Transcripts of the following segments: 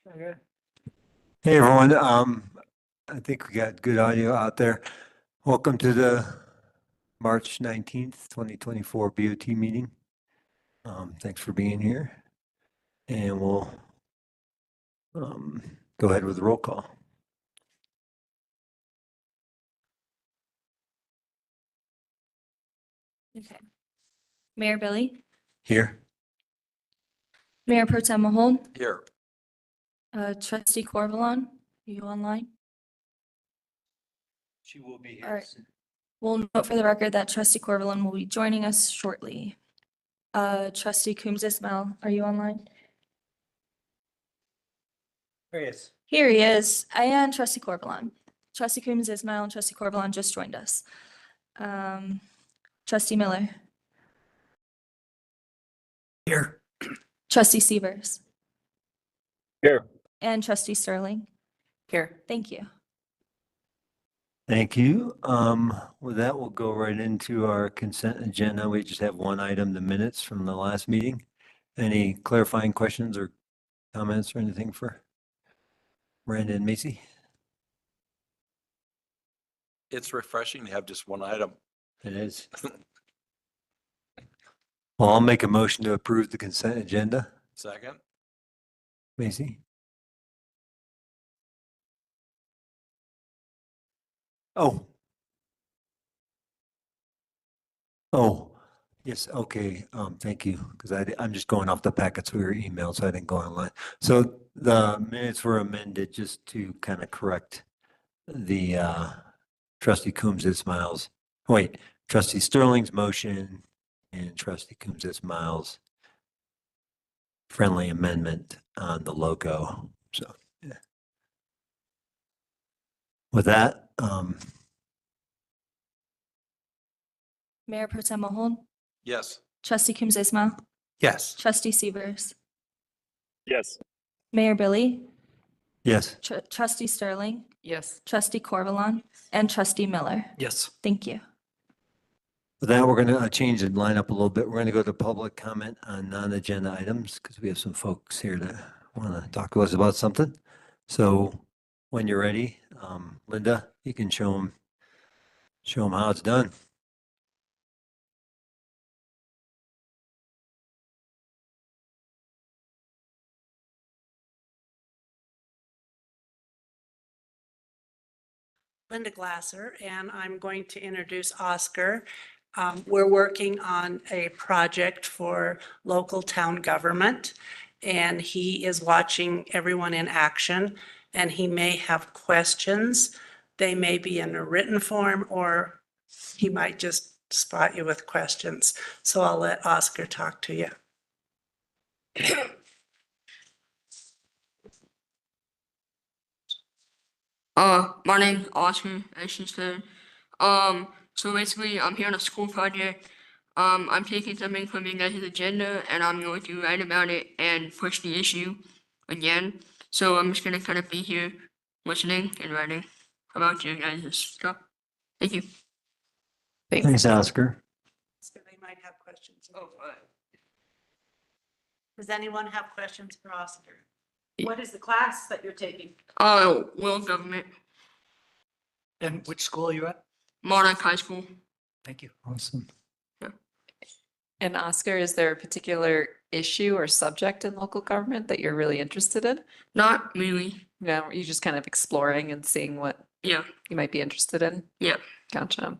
Okay. Hey everyone, I think we got good audio out there. Welcome to the March 19th, 2024 BOT meeting. Thanks for being here. And we'll go ahead with the roll call. Okay. Mayor Billy, Here. Mayor Pro Tem Mahold, Here. Trustee Corvalon, are you online? She will be All right. We'll note for the record that Trustee Corvalon will be joining us shortly. Trustee Coombs Ismail, are you online? There he is. Here he is. And Trustee Corvalon. Trustee Coombs Ismail and Trustee Corvalon just joined us. Trustee Miller, Here. Trustee Severs, Here. and Trustee Sterling. Here. Thank you. Thank you. With that, we'll go right into our consent agenda. We just have one item, the minutes from the last meeting. Any clarifying questions or comments or anything for Miranda and Macy? It's refreshing to have just one item. It is. Well, I'll make a motion to approve the consent agenda. Second. Macy? Oh. Oh, yes, okay, thank you, because I'm just going off the packets we were emailed, so I didn't go online. So the minutes were amended just to kind of correct the trustee Coombs Ismail's, trustee Sterling's motion and trustee Coombs Ismail's friendly amendment on the logo, so, yeah. With that, Mayor Pro Tem Mahold, Yes. Trustee Coombs Ismail, yes. Trustee Severs, Yes. Mayor Billy, Yes. Trustee Sterling, Yes. Trustee Corvalon, and Trustee Miller. Yes. Thank you. With that, we're going to change the lineup a little bit. We're going to go to public comment on non-agenda items because we have some folks here that want to talk to us about something. So when you're ready, Linda, you can show them how it's done. Linda Glasser, and I'm going to introduce Oscar. We're working on a project for local town government, and he is watching everyone in action, and he may have questions. They may be in a written form, or he might just spot you with questions. So I'll let Oscar talk to you. My name's Oscar, as she said. So basically, I'm here on a school project. I'm taking something from you guys' agenda, and I'm going to write about it and push the issue again. So I'm just gonna kind of be here, listening and writing about you guys' stuff. Thank you. Thanks, Oscar. So they might have questions. Oh, Does anyone have questions for Oscar? What is the class that you're taking? world government, And which school are you at? Monarch High School. Thank you. Awesome. And Oscar, is there a particular issue or subject in local government that you're really interested in? Not really. No, you're just kind of exploring and seeing what Yeah. you might be interested in? Yeah. Gotcha.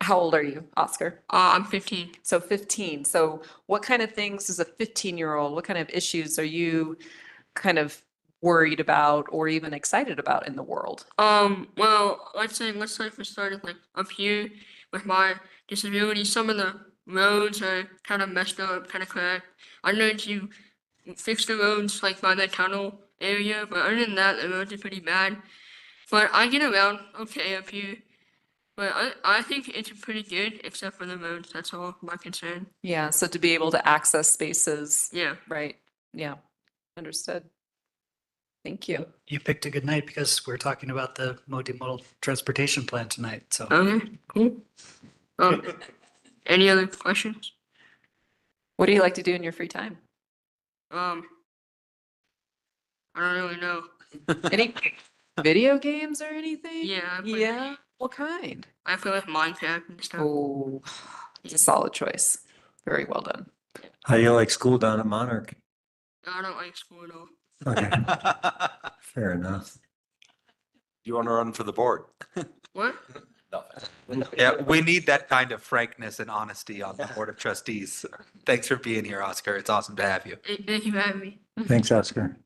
How old are you, Oscar? I'm 15. So 15. So what kind of things as a 15-year-old, what kind of issues are you kind of worried about or even excited about in the world? Well, let's say for starters, like up here with my disability, some of the roads are kind of messed up, kind of cracked. I know to fix the roads like by the tunnel area, but other than that, the roads are pretty bad. But I get around okay up here. But I think it's pretty good, except for the roads. That's all my concern. Yeah, so to be able to access spaces, Yeah. right? Yeah, understood. Thank you. You picked a good night because we're talking about the multimodal transportation plan tonight, so. Okay, cool. Any other questions? What do you like to do in your free time? I don't really know. Any video games or anything? Yeah, I play- Yeah, what kind? I feel like Minecraft and stuff. Oh, it's a solid choice. Very well done. How do you like school down at Monarch? I don't like school at all. Okay, fair enough. You want to run for the board? What? Nothing. Yeah, we need that kind of frankness and honesty on the Board of Trustees. Thanks for being here, Oscar. It's awesome to have you. Thank you for having me. Thanks, Oscar.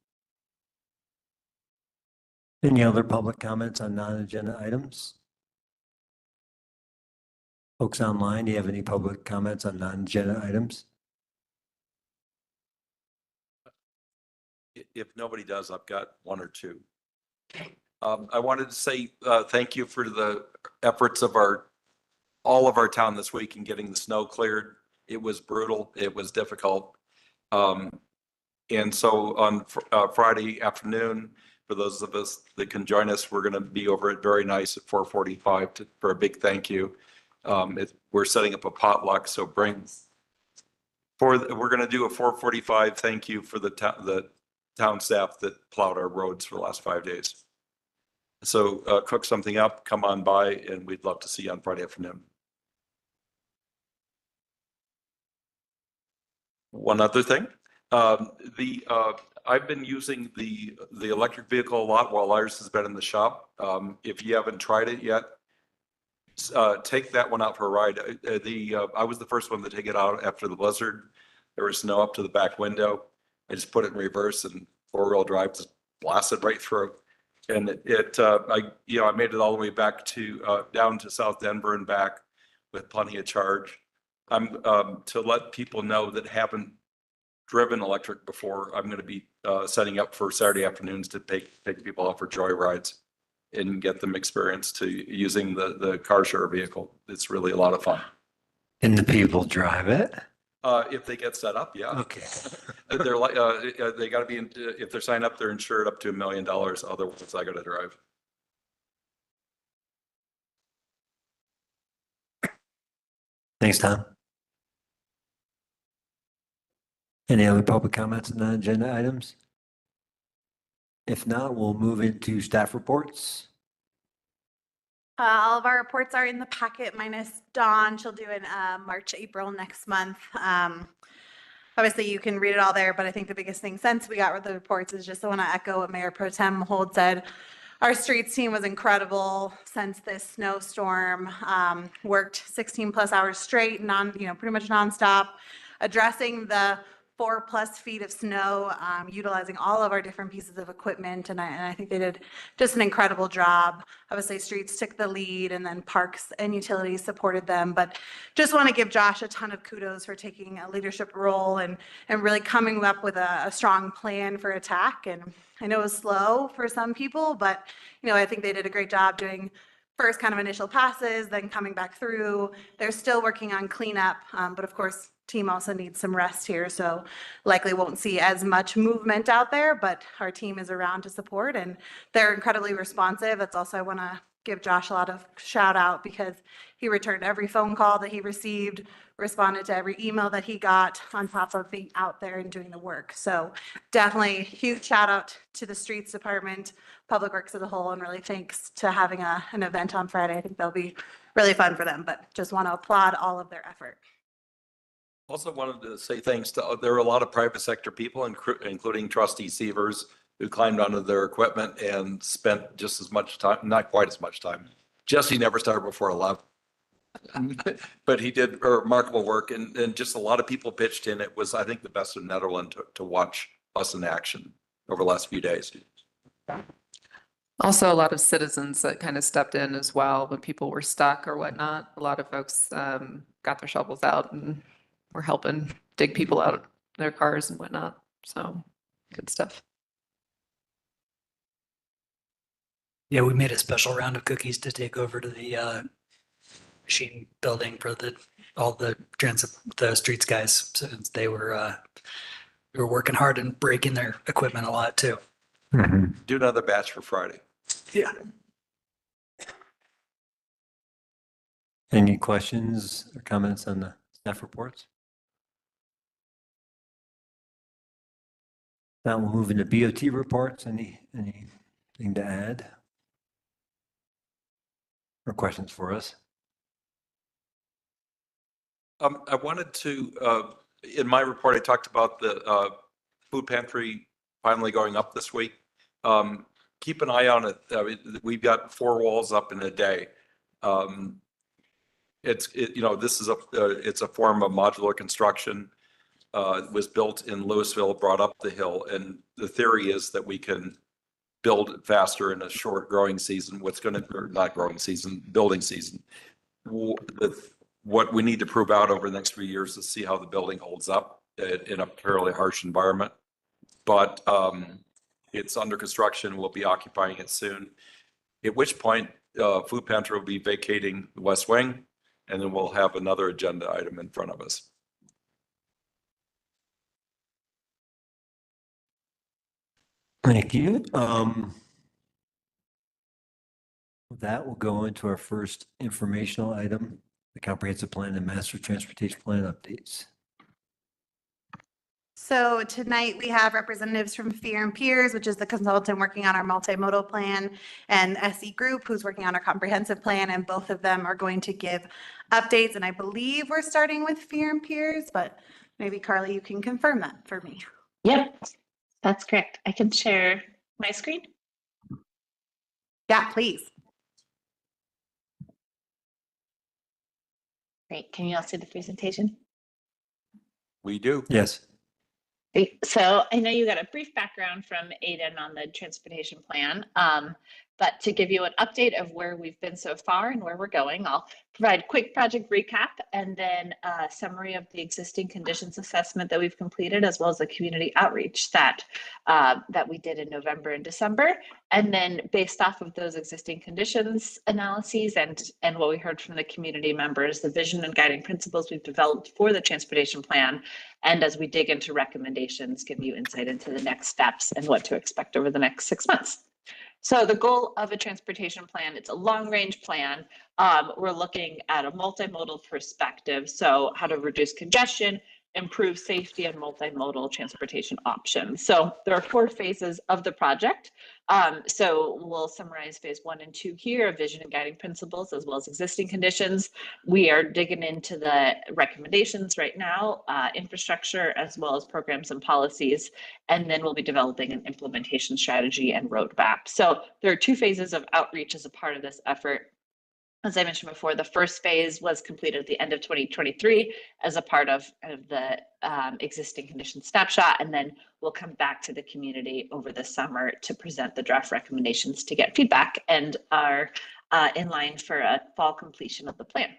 Any other public comments on non-agenda items? Folks online, do you have any public comments on non-agenda items? If nobody does, I've got one or two. I wanted to say thank you for the efforts of all of our town this week in getting the snow cleared. It was brutal. It was difficult. And so on Friday afternoon, for those of us that can join us, we're going to be over at Very Nice at 4:45 for a big thank you. We're setting up a potluck, so we're going to do a 4:45 thank you for the town staff that plowed our roads for the last 5 days. So cook something up, come on by, and we'd love to see you on Friday afternoon. One other thing, I've been using the electric vehicle a lot while ours has been in the shop. If you haven't tried it yet, take that one out for a ride. I was the first one to take it out after the blizzard. There was snow up to the back window. I just put it in reverse and four-wheel drive just blasted right through. And I made it all the way back to down to South Denver and back with plenty of charge. I'm to let people know that haven't driven electric before. I'm going to be setting up for Saturday afternoons to take people out for joy rides and get them experience to using the car share vehicle. It's really a lot of fun. And the people drive it? If they get set up, yeah. Okay. They're like, they gotta be, if they're signed up, they're insured up to $1 million. Otherwise I gotta drive. Thanks, Tom. Any other public comments on non-agenda items? If not, we'll move into staff reports. All of our reports are in the packet minus Dawn. She'll do in March, April next month. Obviously, you can read it all there, but I think the biggest thing since we got rid of the reports is just I want to echo what Mayor Pro Tem Hold said. Our streets team was incredible since this snowstorm. Worked 16 plus hours straight, pretty much nonstop, addressing the 4+ feet of snow, utilizing all of our different pieces of equipment. And I think they did just an incredible job. Obviously, streets took the lead and then parks and utilities supported them. But just want to give Josh a ton of kudos for taking a leadership role and really coming up with a strong plan for attack. And I know it was slow for some people, but I think they did a great job doing first kind of initial passes, then coming back through. They're still working on cleanup, but of course, team also needs some rest here, so likely won't see as much movement out there, but our team is around to support and they're incredibly responsive. That's also, I want to give Josh a lot of shout out because he returned every phone call that he received, responded to every email that he got on top of being out there and doing the work. So definitely huge shout out to the streets department, Public Works as a whole, and really thanks to having an event on Friday. I think that'll be really fun for them, but just want to applaud all of their effort. Also wanted to say thanks to, there were a lot of private sector people, including Trustee Severs, who climbed onto their equipment and spent just as much time, not quite as much time. Jesse never started before 11. But he did remarkable work and just a lot of people pitched in. It was, I think, the best in Nederland to watch us in action over the last few days. Also, a lot of citizens that kind of stepped in as well when people were stuck or whatnot. A lot of folks got their shovels out and were helping dig people out of their cars and whatnot. So good stuff. Yeah, we made a special round of cookies to take over to the machine building for all the streets guys, since they were working hard and breaking their equipment a lot too. Do another batch for Friday. Yeah. Any questions or comments on the staff reports? Now we'll move into BOT reports. Anything to add? Or questions for us? I wanted to, in my report, I talked about the food pantry finally going up this week. Keep an eye on it. We've got 4 walls up in a day. This is it's a form of modular construction. It was built in Louisville, brought up the hill, and the theory is that we can build faster in a short growing season. Not growing season, building season. What we need to prove out over the next 3 years is see how the building holds up in a fairly harsh environment. But it's under construction. We'll be occupying it soon. At which point, food pantry will be vacating the West Wing, and then we'll have another agenda item in front of us. Thank you. With that, we'll go into our first informational item, the comprehensive plan and master transportation plan updates. So tonight we have representatives from Fear and Peers, which is the consultant working on our multimodal plan, and SE Group, who's working on our comprehensive plan, and both of them are going to give updates. And I believe we're starting with Fear and Peers, but maybe Carly, you can confirm that for me. Yep, that's correct. I can share my screen. Yeah, please. Great. Can you all see the presentation? We do. Yes. Great. So I know you got a brief background from Aidan on the transportation plan, but to give you an update of where we've been so far and where we're going, I'll provide a quick project recap and then a summary of the existing conditions assessment that we've completed, as well as the community outreach that we did in November and December. And then based off of those existing conditions analyses and what we heard from the community members, the vision and guiding principles we've developed for the transportation plan, and as we dig into recommendations, give you insight into the next steps and what to expect over the next 6 months. So the goal of a transportation plan, it's a long-range plan. We're looking at a multimodal perspective. So how to reduce congestion, improve safety and multimodal transportation options. So there are 4 phases of the project. So we'll summarize phase 1 and 2 here, vision and guiding principles, as well as existing conditions. We are digging into the recommendations right now, infrastructure, as well as programs and policies. And then we'll be developing an implementation strategy and roadmap. So there are 2 phases of outreach as a part of this effort. As I mentioned before, the first phase was completed at the end of 2023 as a part of the existing condition snapshot, and then we'll come back to the community over the summer to present the draft recommendations to get feedback and are in line for a fall completion of the plan.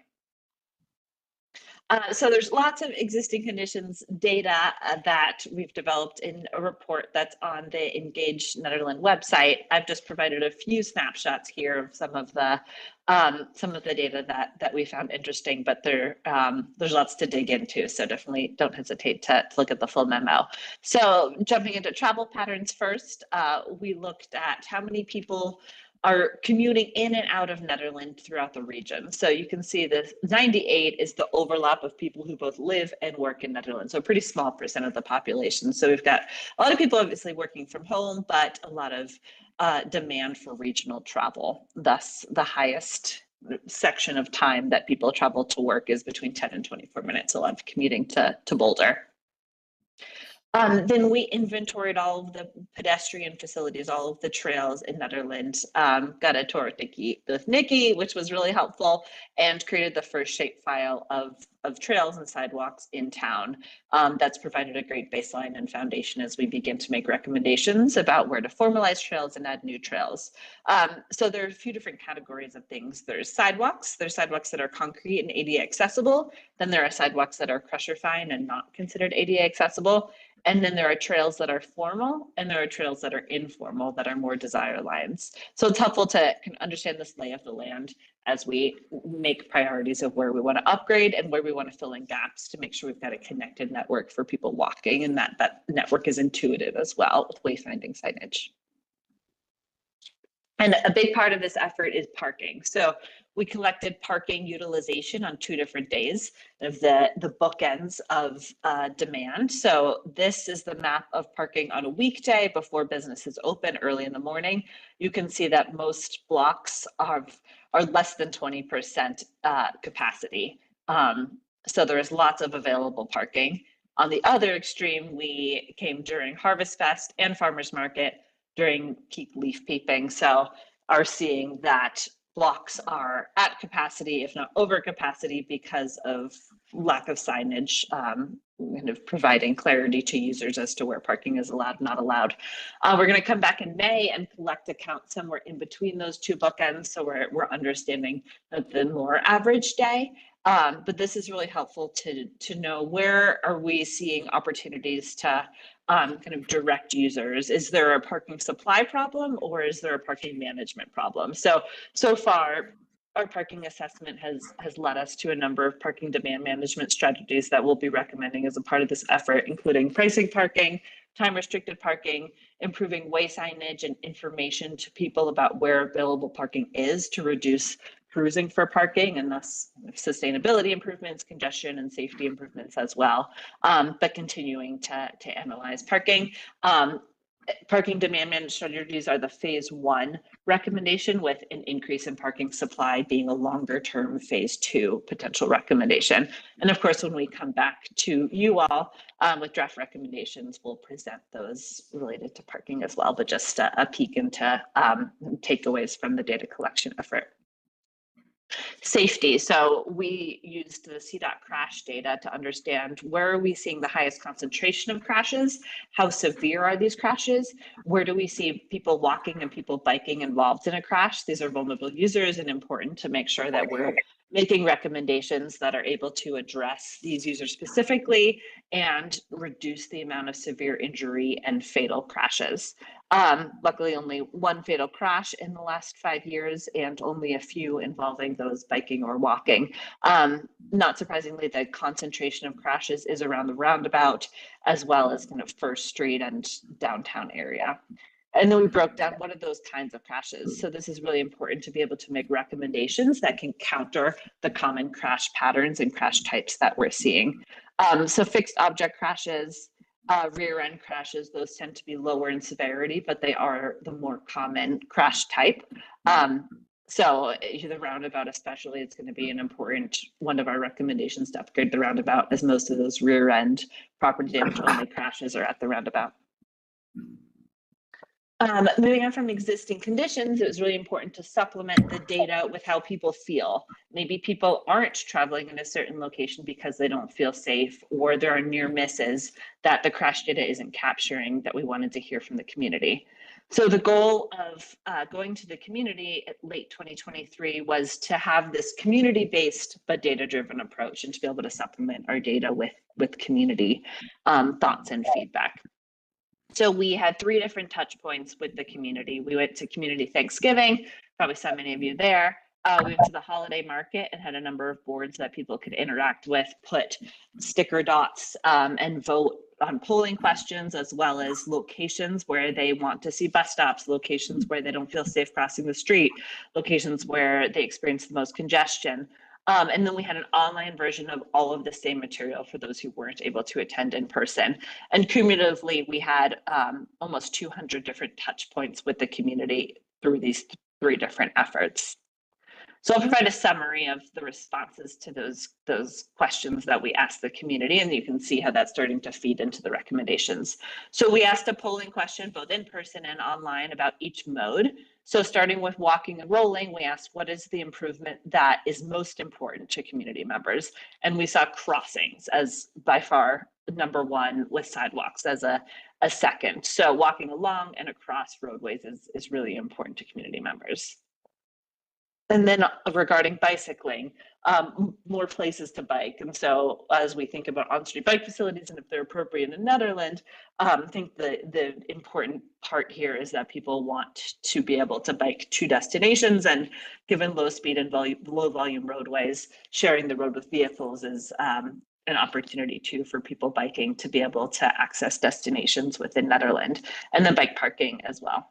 So there's lots of existing conditions data that we've developed in a report that's on the Engage Nederland website. I've just provided a few snapshots here of some of the data that we found interesting, but there's lots to dig into. So definitely don't hesitate to look at the full memo. So jumping into travel patterns first, we looked at how many people are commuting in and out of Nederland throughout the region. So you can see this 98 is the overlap of people who both live and work in Nederland. So a pretty small percent of the population. So we've got a lot of people obviously working from home, but a lot of demand for regional travel. Thus the highest section of time that people travel to work is between 10 and 24 minutes, a lot of commuting to Boulder. Then we inventoried all of the pedestrian facilities, all of the trails in Nederland, got a tour with Nikki, which was really helpful, and created the first shapefile of trails and sidewalks in town. That's provided a great baseline and foundation as we begin to make recommendations about where to formalize trails and add new trails. So there are a few different categories of things. There's sidewalks that are concrete and ADA accessible. Then there are sidewalks that are crusher fine and not considered ADA accessible. And then there are trails that are formal and there are trails that are informal that are more desire lines. So it's helpful to understand this lay of the land as we make priorities of where we want to upgrade and where we want to fill in gaps to make sure we've got a connected network for people walking, and that network is intuitive as well with wayfinding signage. And a big part of this effort is parking. So we collected parking utilization on 2 different days of the bookends of demand. So this is the map of parking on a weekday before businesses open early in the morning. You can see that most blocks are less than 20% capacity. So there is lots of available parking. On the other extreme, we came during Harvest Fest and Farmers Market during peak leaf peeping. So are seeing that blocks are at capacity, if not over capacity, because of lack of signage, kind of providing clarity to users as to where parking is allowed, not allowed. We're going to come back in May and collect a count somewhere in between those 2 bookends. So we're understanding the more average day. But this is really helpful to know where are we seeing opportunities to kind of direct users. Is there a parking supply problem or is there a parking management problem? So far, our parking assessment has led us to a number of parking demand management strategies that we'll be recommending as a part of this effort, including pricing parking, time restricted parking, improving way signage and information to people about where available parking is to reduce cruising for parking, and thus sustainability improvements, congestion and safety improvements as well, but continuing to analyze parking. Parking demand management strategies are the phase 1 recommendation, with an increase in parking supply being a longer term phase 2 potential recommendation. And of course, when we come back to you all with draft recommendations, we'll present those related to parking as well, but just a peek into takeaways from the data collection effort. Safety. So we used the CDOT crash data to understand where are we seeing the highest concentration of crashes, how severe are these crashes, where do we see people walking and people biking involved in a crash. These are vulnerable users, and important to make sure that we're making recommendations that are able to address these users specifically and reduce the amount of severe injury and fatal crashes. Luckily, only 1 fatal crash in the last 5 years, and only a few involving those biking or walking. Not surprisingly, the concentration of crashes is around the roundabout, as well as kind of First Street and downtown area. And then we broke down what are those kinds of crashes. So this is really important to be able to make recommendations that can counter the common crash patterns and crash types that we're seeing. So fixed object crashes, rear end crashes, those tend to be lower in severity, but they are the more common crash type. So the roundabout especially, it's going to be an important one of our recommendations to upgrade the roundabout, as most of those rear end property damage only crashes are at the roundabout. Moving on from existing conditions, it was really important to supplement the data with how people feel. Maybe people aren't traveling in a certain location because they don't feel safe, or there are near misses that the crash data isn't capturing that we wanted to hear from the community. So the goal of going to the community at late 2023 was to have this community-based but data-driven approach, and to be able to supplement our data with community thoughts and feedback. So we had 3 different touch points with the community. We went to community Thanksgiving, probably saw many of you there. We went to the holiday market and had a number of boards that people could interact with, put sticker dots and vote on polling questions, as well as locations where they want to see bus stops, locations where they don't feel safe crossing the street, locations where they experience the most congestion. And then we had an online version of all of the same material for those who weren't able to attend in person. And cumulatively, we had almost 200 different touch points with the community through these 3 different efforts. So I'll provide a summary of the responses to those questions that we asked the community, and you can see how that's starting to feed into the recommendations. So we asked a polling question, both in person and online, about each mode. So starting with walking and rolling, we asked what is the improvement that is most important to community members? And we saw crossings as by far number 1, with sidewalks as a second. So walking along and across roadways is really important to community members. And then regarding bicycling, more places to bike. And so as we think about on-street bike facilities and if they're appropriate in Nederland, I think the important part here is that people want to be able to bike to destinations, and given low speed and low volume roadways, sharing the road with vehicles is an opportunity too for people biking to be able to access destinations within Nederland, and then bike parking as well.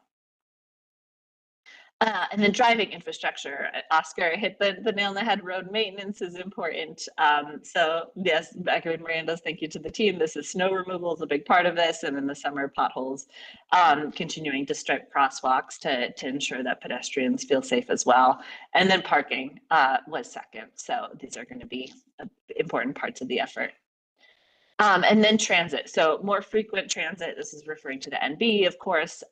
And then driving infrastructure, Oscar hit the nail on the head. Road maintenance is important. So yes, echoing Miranda's thank you to the team. This is snow removal is a big part of this, and in the summer potholes, continuing to stripe crosswalks to ensure that pedestrians feel safe as well. And then parking was second. So these are going to be important parts of the effort. And then transit. So more frequent transit. This is referring to the NB, of course.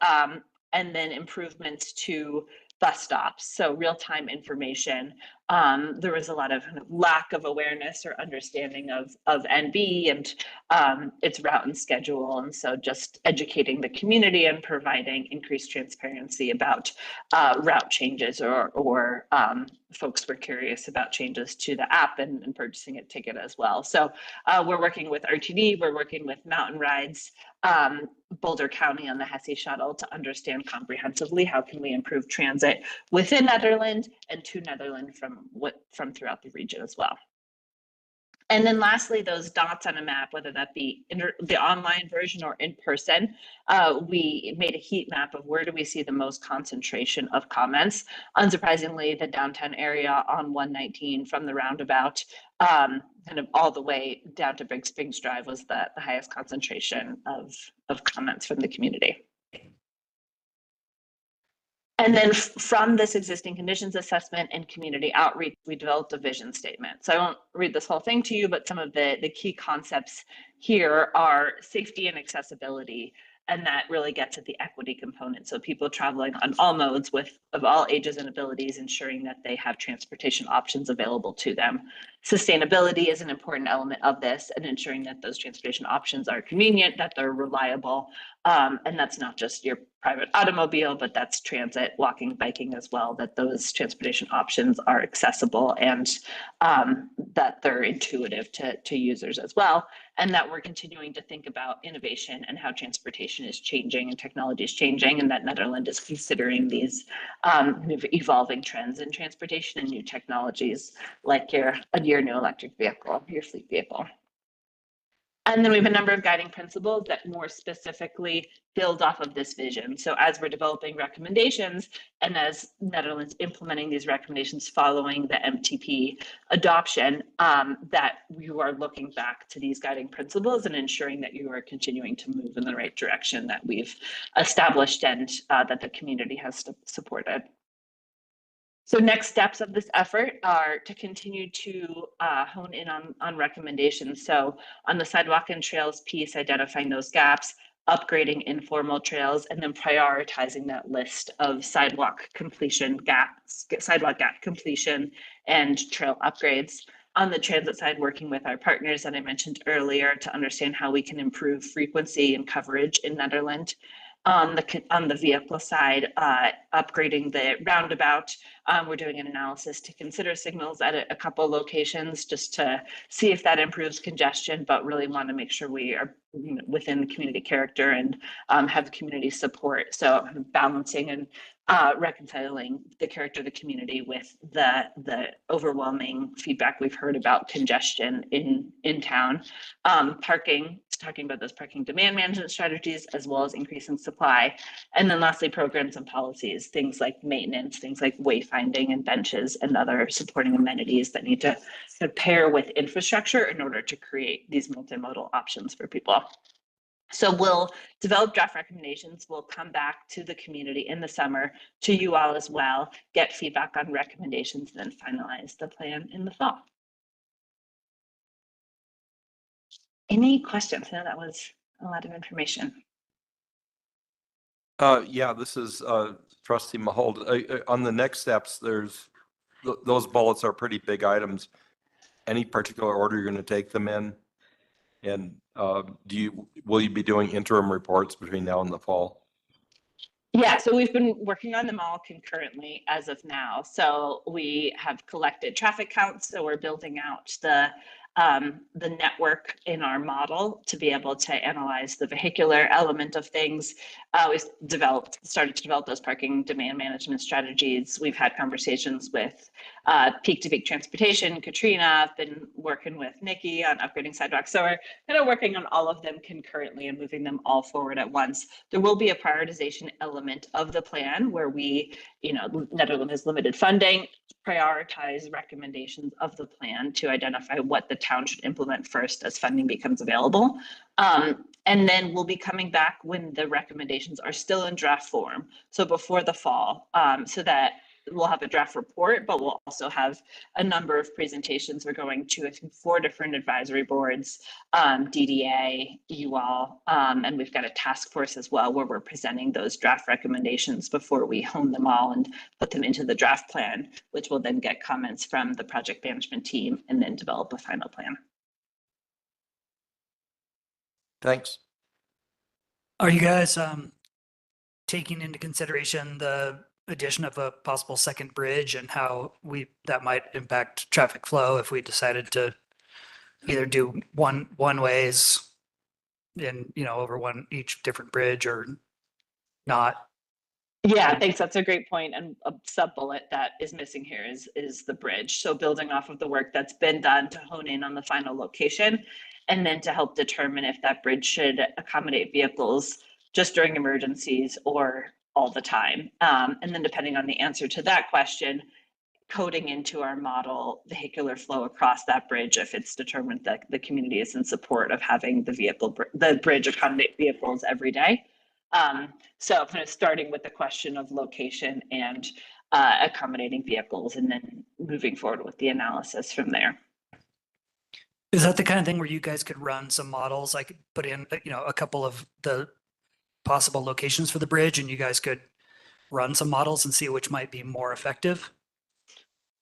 And then improvements to bus stops. So real-time information. There was a lot of lack of awareness or understanding of NB and its route and schedule. And so just educating the community and providing increased transparency about route changes or folks were curious about changes to the app and purchasing a ticket as well. So we're working with RTD, we're working with Mountain Rides, Boulder County on the Hesse shuttle to understand comprehensively how can we improve transit within Nederland and to Nederland from throughout the region as well. And then lastly, those dots on a map, whether that be the online version or in person, we made a heat map of where do we see the most concentration of comments. Unsurprisingly, the downtown area on 119 from the roundabout kind of all the way down to Big Springs Drive was the highest concentration of comments from the community. And then from this existing conditions assessment and community outreach, we developed a vision statement. So I won't read this whole thing to you, but some of the key concepts here are safety and accessibility. And that really gets at the equity component. So people traveling on all modes of all ages and abilities, ensuring that they have transportation options available to them. Sustainability is an important element of this, and ensuring that those transportation options are convenient, that they're reliable. And that's not just your private automobile, but that's transit, walking, biking as well, that those transportation options are accessible and that they're intuitive to users as well. And that we're continuing to think about innovation and how transportation is changing and technology is changing, and that Nederland is considering these evolving trends in transportation and new technologies like your new electric vehicle, your fleet vehicle. And then we have a number of guiding principles that more specifically build off of this vision. So as we're developing recommendations and as Nederland's implementing these recommendations following the MTP adoption, that you are looking back to these guiding principles and ensuring that you are continuing to move in the right direction that we've established and that the community has supported. So next steps of this effort are to continue to hone in on recommendations. So on the sidewalk and trails piece, identifying those gaps, upgrading informal trails, and then prioritizing that list of sidewalk gap completion and trail upgrades. On the transit side, working with our partners that I mentioned earlier to understand how we can improve frequency and coverage in Nederland. On the vehicle side, upgrading the roundabout, we're doing an analysis to consider signals at a couple locations just to see if that improves congestion, but really want to make sure we are within the community character and have community support. So balancing and reconciling the character of the community with the overwhelming feedback we've heard about congestion in town. Parking, talking about those parking demand management strategies, as well as increasing supply. And then lastly, programs and policies, things like maintenance, things like wayfinding and benches and other supporting amenities that need to pair with infrastructure in order to create these multimodal options for people. So we'll develop draft recommendations. We'll come back to the community in the summer, to you all as well, get feedback on recommendations, then finalize the plan in the fall. Any questions? I know that was a lot of information. Yeah, this is Trustee Mahold. On the next steps, there's those bullets are pretty big items. Any particular order you're going to take them in? And will you be doing interim reports between now and the fall? Yeah, so we've been working on them all concurrently as of now. So we have collected traffic counts. So we're building out the network in our model to be able to analyze the vehicular element of things. We started to develop those parking demand management strategies. We've had conversations with peak-to-peak transportation, Katrina. I've been working with Nikki on upgrading sidewalks. So we're kind of working on all of them concurrently and moving them all forward at once. There will be a prioritization element of the plan where we, Netherlands has limited funding, prioritize recommendations of the plan to identify what the town should implement first as funding becomes available. And then we'll be coming back when the recommendations are still in draft form. So before the fall, so that we'll have a draft report, but we'll also have a number of presentations. We're going to, I think, 4 different advisory boards, DDA, you all, and we've got a task force as well where we're presenting those draft recommendations before we hone them all and put them into the draft plan, which will then get comments from the project management team and then develop a final plan. Thanks. Are you guys taking into consideration the addition of a possible second bridge and how that might impact traffic flow if we decided to either do one ways in, over each different bridge or not? Yeah, thanks. That's a great point. And a sub bullet that is missing here is the bridge. So building off of the work that's been done to hone in on the final location, and then to help determine if that bridge should accommodate vehicles just during emergencies or all the time. And then depending on the answer to that question, coding into our model vehicular flow across that bridge if it's determined that the community is in support of having the bridge accommodate vehicles every day. So kind of starting with the question of location and accommodating vehicles and then moving forward with the analysis from there. Is that the kind of thing where you guys could run some models, like put in, a couple of the possible locations for the bridge and you guys could run some models and see which might be more effective?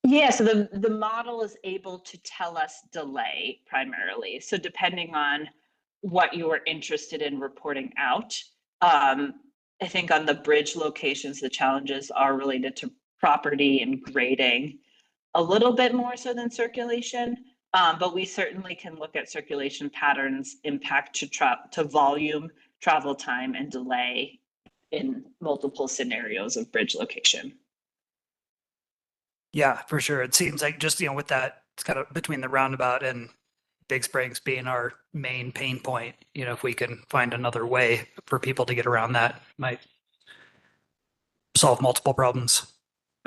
Yeah, so the model is able to tell us delay primarily. So depending on what you are interested in reporting out, I think on the bridge locations, the challenges are related to property and grading a little bit more so than circulation. But we certainly can look at circulation patterns, impact to volume, travel time, and delay in multiple scenarios of bridge location. Yeah, for sure. It seems like just, with that, it's kind of between the roundabout and Big Springs being our main pain point, if we can find another way for people to get around that, might solve multiple problems.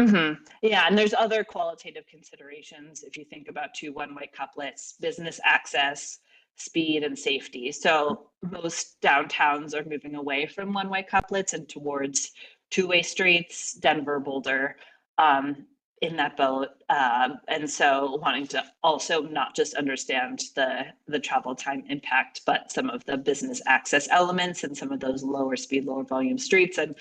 Mm-hmm. Yeah, and there's other qualitative considerations if you think about 2 one-way couplets, business access, speed, and safety. So most downtowns are moving away from one-way couplets and towards 2-way streets, Denver, Boulder, in that boat. And so wanting to also not just understand the travel time impact, but some of the business access elements and some of those lower speed, lower volume streets and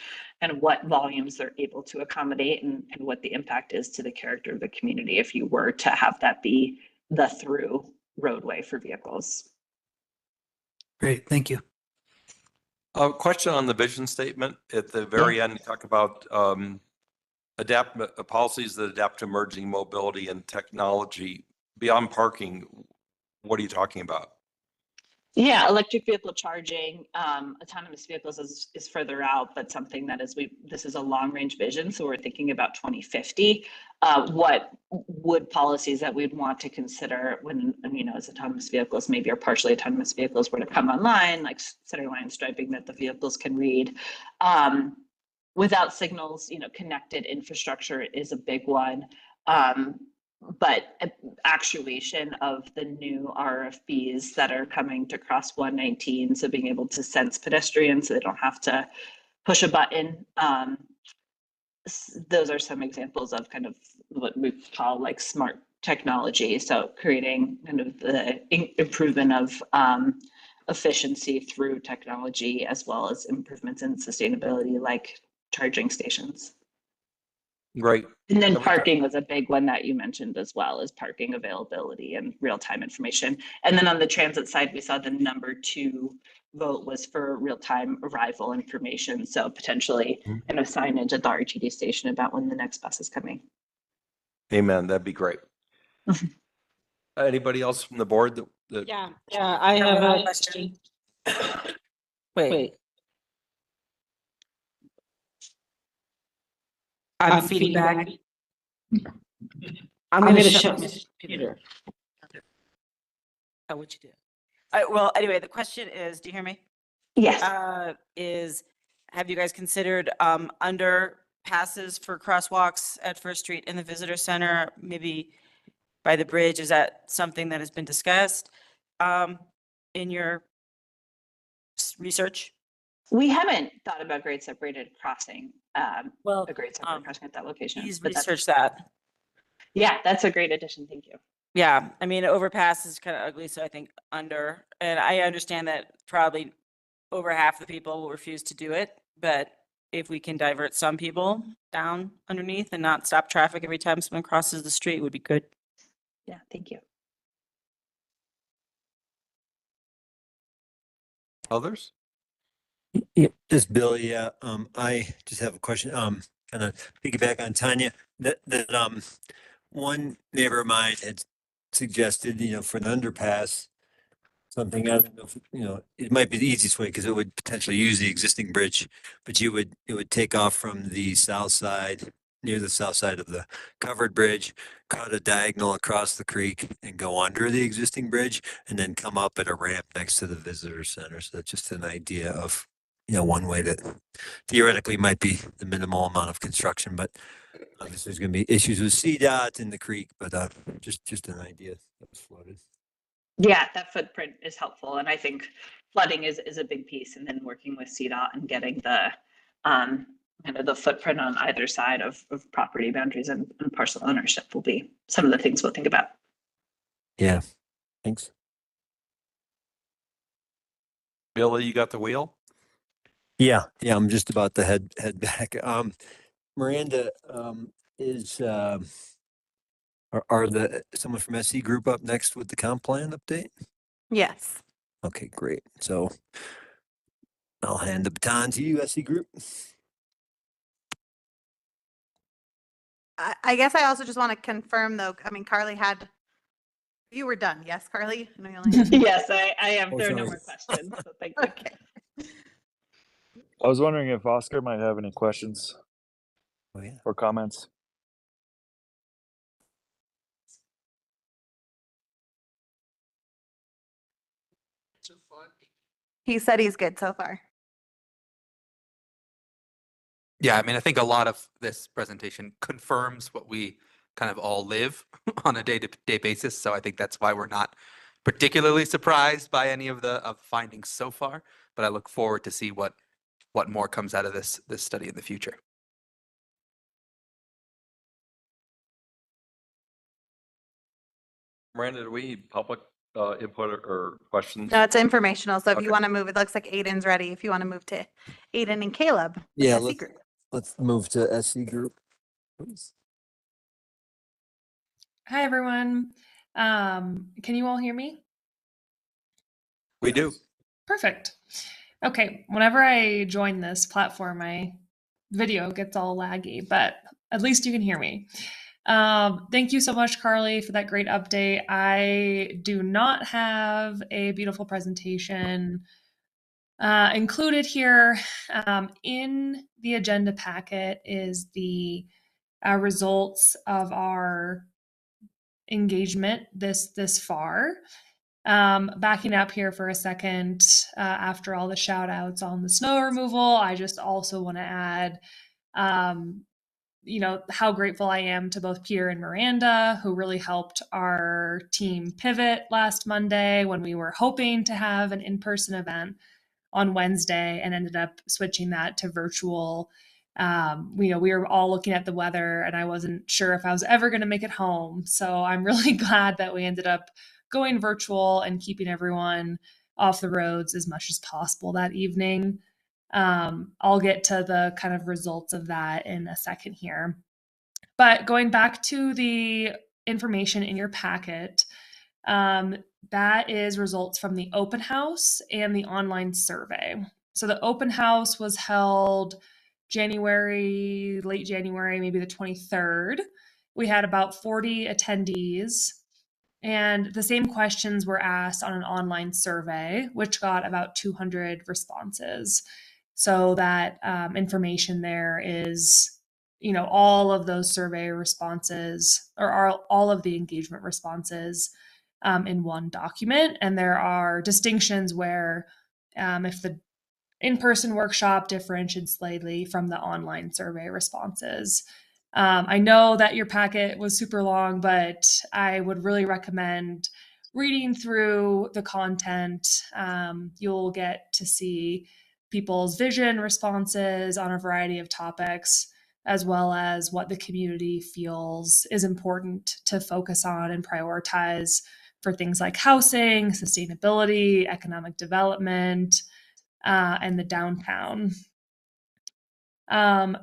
what volumes they're able to accommodate and what the impact is to the character of the community if you were to have that be the through roadway for vehicles. Great, thank you. A question on the vision statement. At the very end, you talk about policies that adapt to emerging mobility and technology. Beyond parking, what are you talking about? Yeah, electric vehicle charging, autonomous vehicles is further out, but something that this is a long range vision. So we're thinking about 2050. What would policies that we'd want to consider when, as autonomous vehicles, maybe or partially autonomous vehicles were to come online, like center line striping that the vehicles can read. Without signals, connected infrastructure is a big one. But actuation of the new RFBs that are coming to cross 119, so being able to sense pedestrians so they don't have to push a button. Those are some examples of kind of what we call like smart technology. So creating kind of the improvement of efficiency through technology, as well as improvements in sustainability, like charging stations. Right. And then parking was a big one that you mentioned as well, as parking availability and real-time information. And then on the transit side, we saw the number 2 vote was for real-time arrival information. So potentially kind of signage at the RTD station about when the next bus is coming. Amen. That'd be great. Anybody else from the board that Yeah, I have a question. Wait. I'm feedback. I'm gonna shut my computer. Oh, what you do? Well, anyway, the question is, do you hear me? Yes. Have you guys considered underpasses for crosswalks at First Street in the visitor center, maybe by the bridge? Is that something that has been discussed in your research? We haven't thought about grade separated crossing, Well, a grade separated crossing at that location. Please but that's- research that. Yeah, that's a great addition. Thank you. Yeah, I mean, overpass is kind of ugly, so I think under, and I understand that probably over half the people will refuse to do it, but if we can divert some people down underneath and not stop traffic every time someone crosses the street would be good. Yeah, thank you. Others? Yeah, this Bill, yeah, I just have a question, kind of piggyback on Tanya, that, one neighbor of mine had suggested, for an underpass, something, I don't know, it might be the easiest way because it would potentially use the existing bridge, but it would take off from the south side, near the south side of the covered bridge, cut a diagonal across the creek and go under the existing bridge and then come up at a ramp next to the visitor center. So that's just an idea of, one way that theoretically might be the minimal amount of construction, but obviously there's going to be issues with CDOT in the creek, but just an idea that was floated. Yeah, that footprint is helpful. And I think flooding is a big piece, and then working with CDOT and getting the kind of the footprint on either side of property boundaries and parcel ownership will be some of the things we'll think about. Yeah, thanks. Billy, you got the wheel? Yeah, I'm just about to head back. Miranda, is are someone from SE Group up next with the comp plan update? Yes. Okay, great. So I'll hand the baton to you, SE Group. I guess I also just want to confirm though, I mean, Carly you were done. Yes, Carly? I know you only had- Yes, I am. Oh, There are no sorry. more questions. So thank you. Okay. I was wondering if Oscar might have any questions Oh, yeah. or comments. He said he's good so far. Yeah, I mean, I think a lot of this presentation confirms what we kind of all live on a day-to-day basis. So I think that's why we're not particularly surprised by any of the findings so far. But I look forward to see what more comes out of this study in the future. Miranda, do we need public input or questions? No, it's informational. So if Okay. you want to move, it looks like Aiden's ready. If you want to move to Aiden and Caleb. with Yeah, SE Group. let's move to SE Group, please. Hi, everyone. Can you all hear me? We do. Perfect. Okay, whenever I join this platform, my video gets all laggy, but at least you can hear me. Thank you so much, Carly, for that great update. I do not have a beautiful presentation included here. In the agenda packet is the results of our engagement this far. Backing up here for a second, after all the shout outs on the snow removal, I just also want to add, how grateful I am to both Pierre and Miranda, who really helped our team pivot last Monday when we were hoping to have an in-person event on Wednesday and ended up switching that to virtual. We were all looking at the weather and I wasn't sure if I was ever going to make it home. So I'm really glad that we ended up going virtual and keeping everyone off the roads as much as possible that evening. I'll get to the kind of results of that in a second here. But going back to the information in your packet, that is results from the open house and the online survey. So the open house was held late January, maybe the 23rd. We had about 40 attendees, and the same questions were asked on an online survey, which got about 200 responses. So that information there is, all of those survey responses or all of the engagement responses in one document. And there are distinctions where if the in-person workshop differentiated slightly from the online survey responses. I know that your packet was super long, but I would really recommend reading through the content. You'll get to see people's vision responses on a variety of topics, as well as what the community feels is important to focus on and prioritize for things like housing, sustainability, economic development, and the downtown.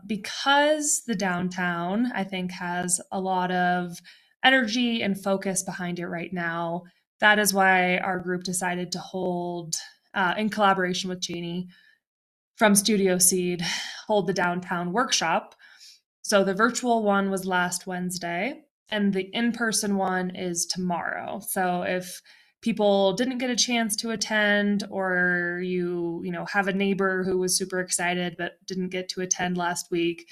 Because the downtown, I think, has a lot of energy and focus behind it right now, that is why our group decided to hold, in collaboration with Janie from Studio Seed, hold the downtown workshop. So the virtual one was last Wednesday, and the in-person one is tomorrow. So if people didn't get a chance to attend, or you have a neighbor who was super excited but didn't get to attend last week,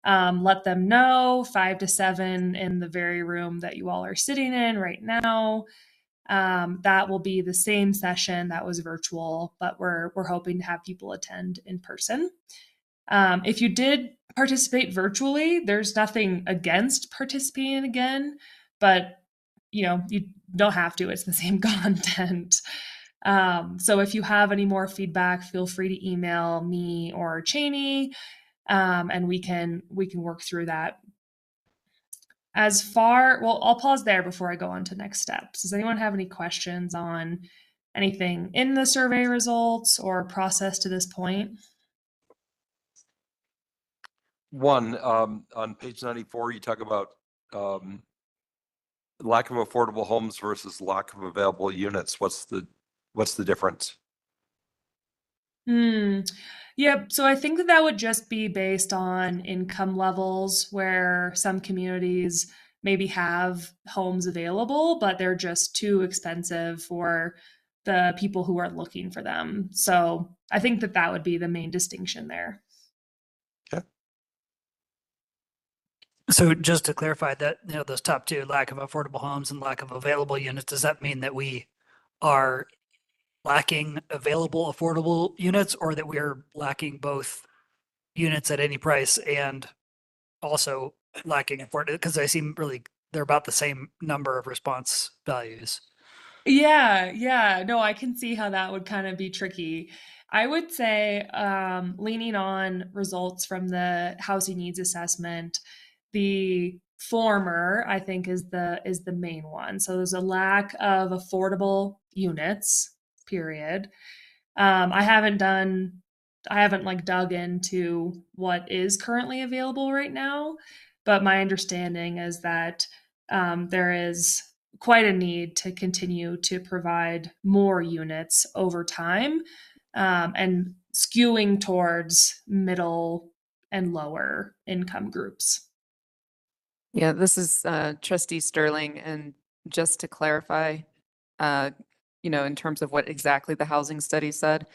let them know 5 to 7 in the very room that you all are sitting in right now. That will be the same session that was virtual, but we're hoping to have people attend in person. If you did participate virtually, there's nothing against participating again, but you don't have to. It's the same content. So if you have any more feedback, feel free to email me or Cheney, and we can work through that. I'll pause there before I go on to next steps. Does anyone have any questions on anything in the survey results or process to this point? One, on page 94, you talk about lack of affordable homes versus lack of available units. What's the difference? Yeah, so I think that would just be based on income levels, where some communities maybe have homes available, but they're just too expensive for the people who are looking for them. So I think that would be the main distinction there. So just to clarify that, those top two, lack of affordable homes and lack of available units, does that mean that we are lacking available affordable units, or that we're lacking both units at any price and also lacking affordable? Because I seem really, they're about the same number of response values. Yeah. No, I can see how that would kind of be tricky. I would say, leaning on results from the housing needs assessment, the former, I think, is the main one. So there's a lack of affordable units, period. I haven't dug into what is currently available right now, but my understanding is that there is quite a need to continue to provide more units over time, and skewing towards middle and lower income groups. Yeah, this is Trustee Sterling, and just to clarify, in terms of what exactly the housing study said,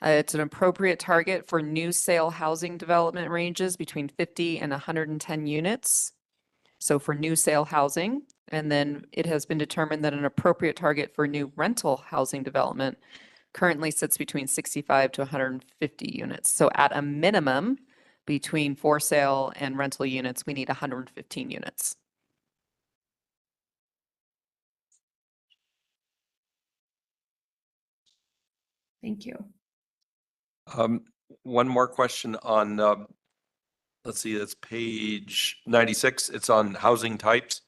it's an appropriate target for new sale housing development ranges between 50 and 110 units. So for new sale housing, and then it has been determined that an appropriate target for new rental housing development currently sits between 65 to 150 units. So at a minimum, between for sale and rental units, we need 115 units. Thank you. One more question on, let's see, it's page 96. It's on housing types.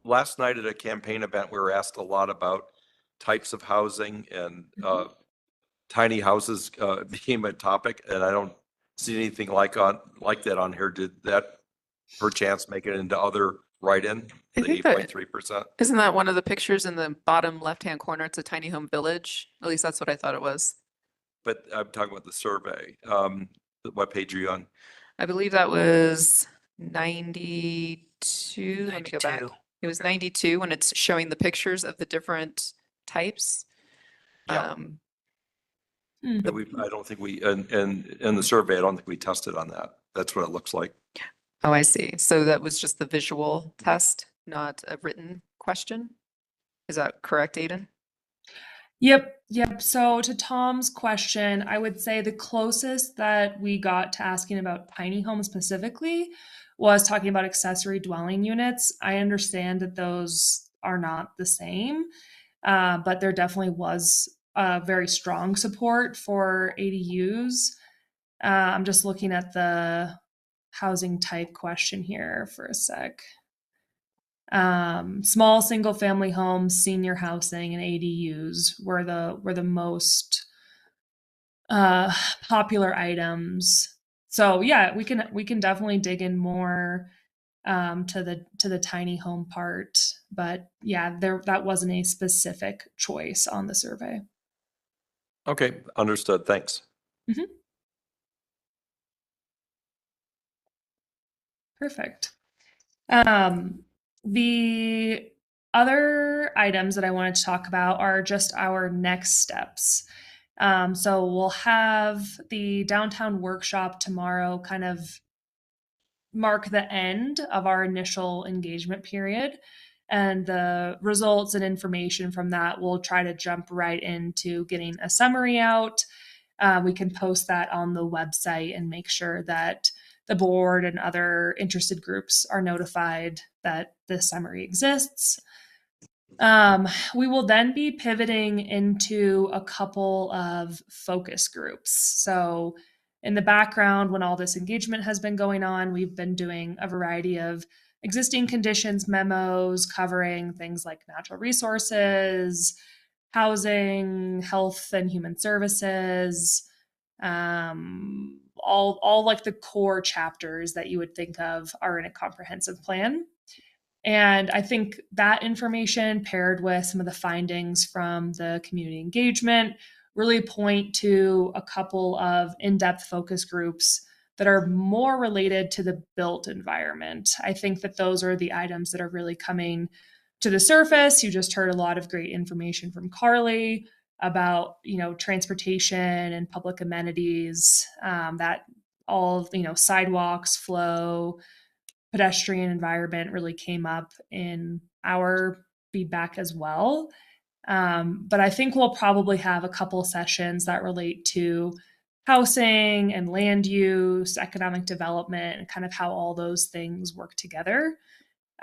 Last night at a campaign event, we were asked a lot about types of housing, and tiny houses became a topic, and I don't see anything like that on here. Did that perchance make it into other write-in, the 8.3%? Isn't that one of the pictures in the bottom left-hand corner? It's a tiny home village. At least that's what I thought it was. But I'm talking about the survey. What page are you on? I believe that was 92. Let me go back. It was 92 when it's showing the pictures of the different types. Yeah. I don't think we, in the survey, I don't think we tested on that. That's what it looks like. Oh, I see. So that was just the visual test, not a written question? Is that correct, Aiden? Yep. So to Tom's question, I would say the closest that we got to asking about tiny homes specifically was talking about accessory dwelling units. I understand that those are not the same, but there definitely was very strong support for ADUs. I'm just looking at the housing type question here for a sec. Small single family homes, senior housing, and ADUs were the most popular items. So yeah, we can definitely dig in more to the tiny home part, but yeah, that wasn't a specific choice on the survey. Okay, understood. Thanks. Mhm. Perfect. The other items that I wanted to talk about are just our next steps. So we'll have the downtown workshop tomorrow kind of mark the end of our initial engagement period. And the results and information from that, we'll try to jump right into getting a summary out. We can post that on the website and make sure that the board and other interested groups are notified that this summary exists. We will then be pivoting into a couple of focus groups. So in the background, when all this engagement has been going on, we've been doing a variety of existing conditions memos covering things like natural resources, housing, health and human services, all like the core chapters that you would think of are in a comprehensive plan. And I think that information paired with some of the findings from the community engagement really point to a couple of in-depth focus groups that are more related to the built environment. I think that those are the items that are really coming to the surface. You just heard a lot of great information from Carly about, transportation and public amenities, that all, sidewalks, flow, pedestrian environment really came up in our feedback as well. But I think we'll probably have a couple sessions that relate to housing and land use, economic development, and kind of how all those things work together.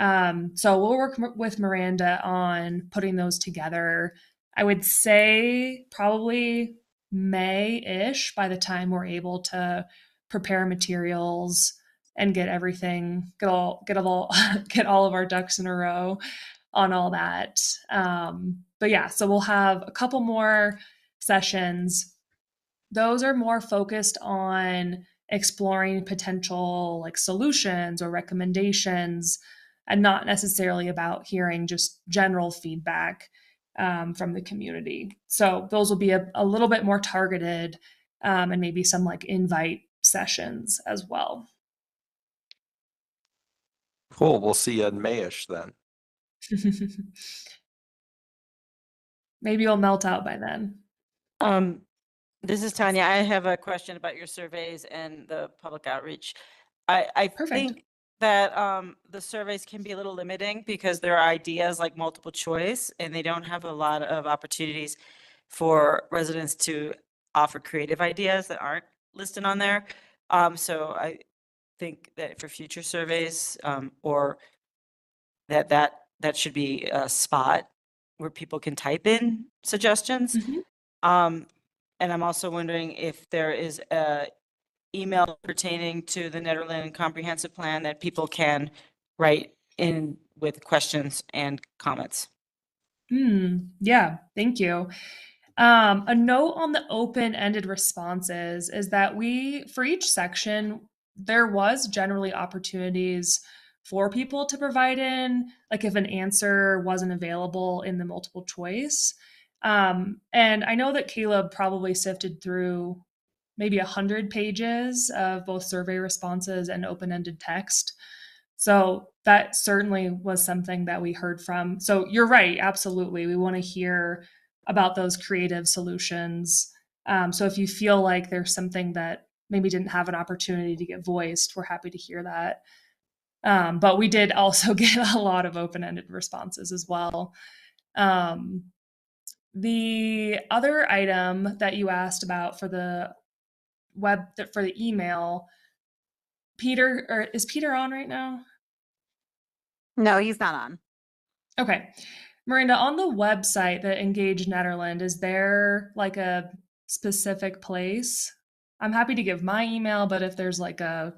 So we'll work with Miranda on putting those together. I would say probably May-ish by the time we're able to prepare materials and get everything, get all of our ducks in a row on all that. But yeah, so we'll have a couple more sessions. Those are more focused on exploring potential like solutions or recommendations, and not necessarily about hearing just general feedback from the community. So those will be a little bit more targeted, and maybe some like invite sessions as well. Cool. We'll see you in Mayish then. Maybe you'll melt out by then. This is Tanya. I have a question about your surveys and the public outreach. I think that the surveys can be a little limiting because there are ideas like multiple choice and they don't have a lot of opportunities for residents to offer creative ideas that aren't listed on there. So I think that for future surveys, or that should be a spot where people can type in suggestions. And I'm also wondering if there is a email pertaining to the Nederland Comprehensive Plan that people can write in with questions and comments. Yeah, thank you. A note on the open-ended responses is that for each section, there was generally opportunities for people to provide in, like if an answer wasn't available in the multiple choice. And I know that Caleb probably sifted through maybe 100 pages of both survey responses and open-ended text. So that certainly was something that we heard from. So you're right, absolutely. We want to hear about those creative solutions. So if you feel like there's something that maybe didn't have an opportunity to get voiced. We're happy to hear that. But we did also get a lot of open-ended responses as well. The other item that you asked about for the for the email, Peter, or is Peter on right now? No, he's not on. Okay. Miranda, on the website, the Engage Nederland, is there like a specific place? I'm happy to give my email, but if there's like a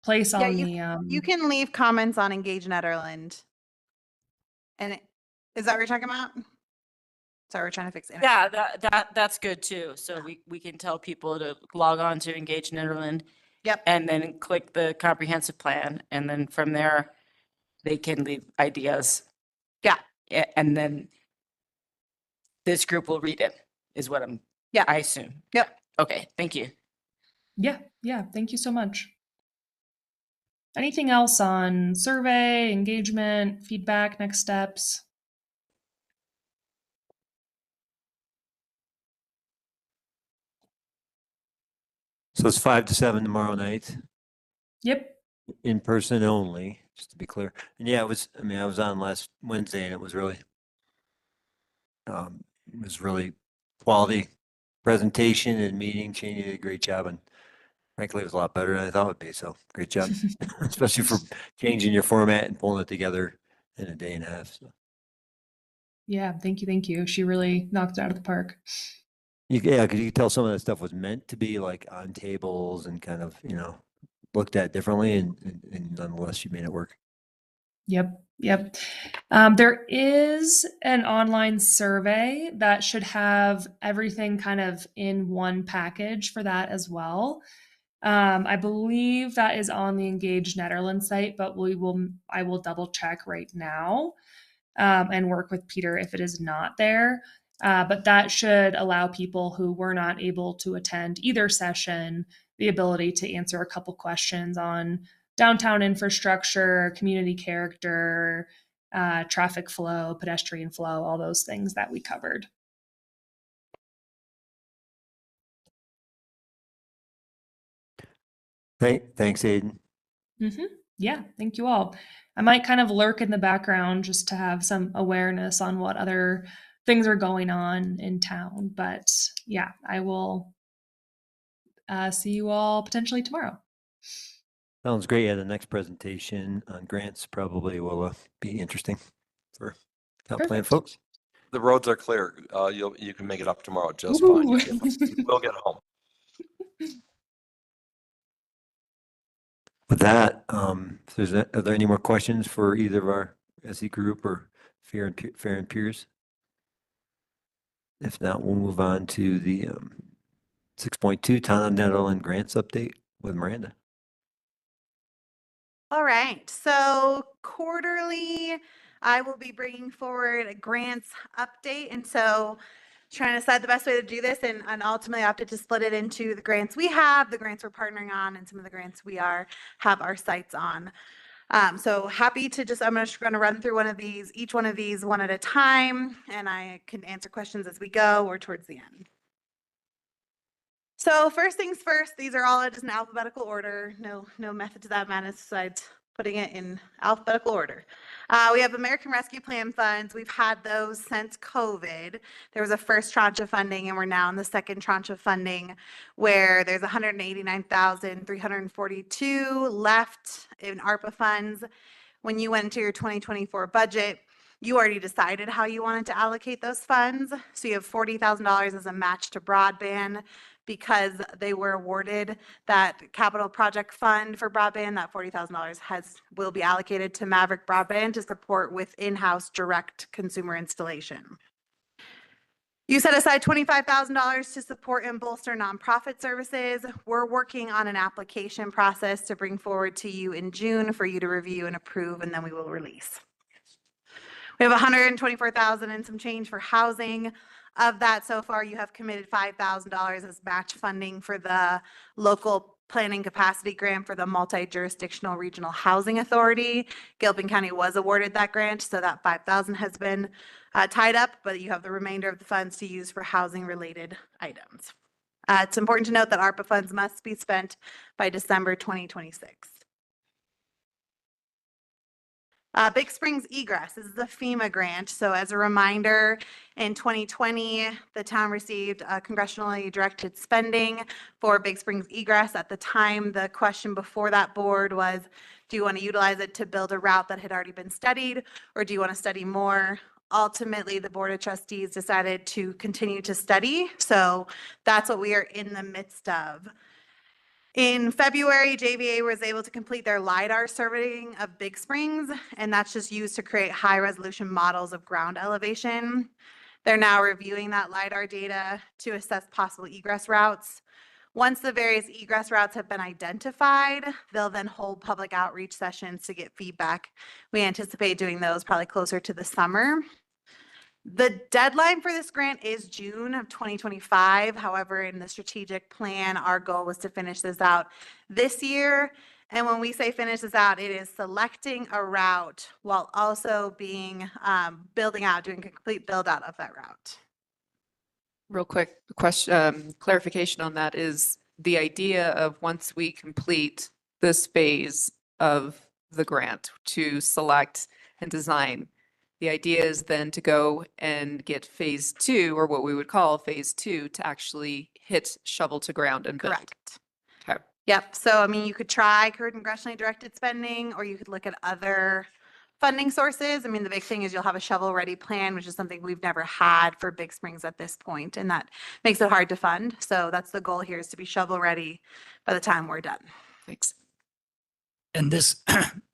place Yeah, on you can leave comments on Engage Nederland. And is that what you're talking about? Sorry, we're trying to fix it. Yeah, that's good too. So we can tell people to log on to Engage Nederland. Yep. And then click the comprehensive plan. And then from there, they can leave ideas. Yeah. And then this group will read it, is what I assume. Yep. Okay, thank you. Yeah, thank you so much. Anything else on survey, engagement, feedback, next steps? So it's 5 to 7 tomorrow night, Yep. in person only, just to be clear. And yeah, I mean, I was on last Wednesday and it was really quality presentation and meeting. Cheney did a great job, and frankly, it was a lot better than I thought it would be. So great job, especially for changing your format and pulling it together in a day and a half. So. Yeah, thank you. She really knocked it out of the park. Yeah, because you could tell some of that stuff was meant to be like on tables and kind of, looked at differently, and nonetheless, you made it work. Yep. There is an online survey that should have everything kind of in one package for that as well. I believe that is on the Engage Nederland site, but I will double check right now and work with Peter if it is not there. But that should allow people who were not able to attend either session the ability to answer a couple questions on downtown infrastructure, community character, traffic flow, pedestrian flow, all those things that we covered. Thanks, Aiden. Yeah, thank you all. I might kind of lurk in the background just to have some awareness on what other things are going on in town. But yeah, I will see you all potentially tomorrow. Sounds great. Yeah, the next presentation on grants probably will be interesting for town plan folks. The roads are clear. You can make it up tomorrow just fine. We'll get home. With that, are there any more questions for either of our SE group or Fair and Peers? If not, we'll move on to the 6.2 Town of Nederland grants update with Miranda. All right, so quarterly, I will be bringing forward a grants update. And so trying to decide the best way to do this, and ultimately opted to split it into the grants we have, the grants we're partnering on, and some of the grants we have our sites on. So happy to I'm just going to run through each one of these one at a time, and I can answer questions as we go or towards the end. So first things first, these are all just in alphabetical order. No method to that madness besides putting it in alphabetical order. We have American Rescue Plan funds. We've had those since COVID. There was a first tranche of funding, and we're now in the second tranche of funding, where there's 189,342 left in ARPA funds. When you went into your 2024 budget, you already decided how you wanted to allocate those funds. So you have $40,000 as a match to broadband, because they were awarded that capital project fund for broadband. That $40,000 will be allocated to Maverick Broadband to support with in-house direct consumer installation. You set aside $25,000 to support and bolster nonprofit services. We're working on an application process to bring forward to you in June for you to review and approve, and then we will release. We have $124,000 and some change for housing. Of that, so far, you have committed $5,000 as match funding for the local planning capacity grant for the multi-jurisdictional regional housing authority. Gilpin County was awarded that grant, so that $5,000 has been tied up, but you have the remainder of the funds to use for housing related items. It's important to note that ARPA funds must be spent by December 2026. Big Springs Egress, this is a FEMA grant. So as a reminder, in 2020, the town received congressionally directed spending for Big Springs Egress. At the time, the question before that board was, do you want to utilize it to build a route that had already been studied, or do you want to study more? Ultimately, the Board of Trustees decided to continue to study. So that's what we are in the midst of. In February, JVA was able to complete their LiDAR surveying of Big Springs, and that's just used to create high-resolution models of ground elevation. They're now reviewing that LiDAR data to assess possible egress routes. Once the various egress routes have been identified, they'll then hold public outreach sessions to get feedback. We anticipate doing those probably closer to the summer. The deadline for this grant is June of 2025. However, in the strategic plan, our goal was to finish this out this year. And when we say finish this out, it is selecting a route while also being building out, doing a complete build out of that route. Real quick question, clarification on that is the idea of once we complete this phase of the grant to select and design, the idea is then to go and get phase 2, or what we would call phase 2, to actually hit shovel to ground and build. Correct. Okay. Yep. So, I mean, you could try congressionally directed spending, or you could look at other funding sources. I mean, the big thing is you'll have a shovel-ready plan, which is something we've never had for Big Springs at this point, and that makes it hard to fund. So that's the goal here, is to be shovel-ready by the time we're done. Thanks. And this,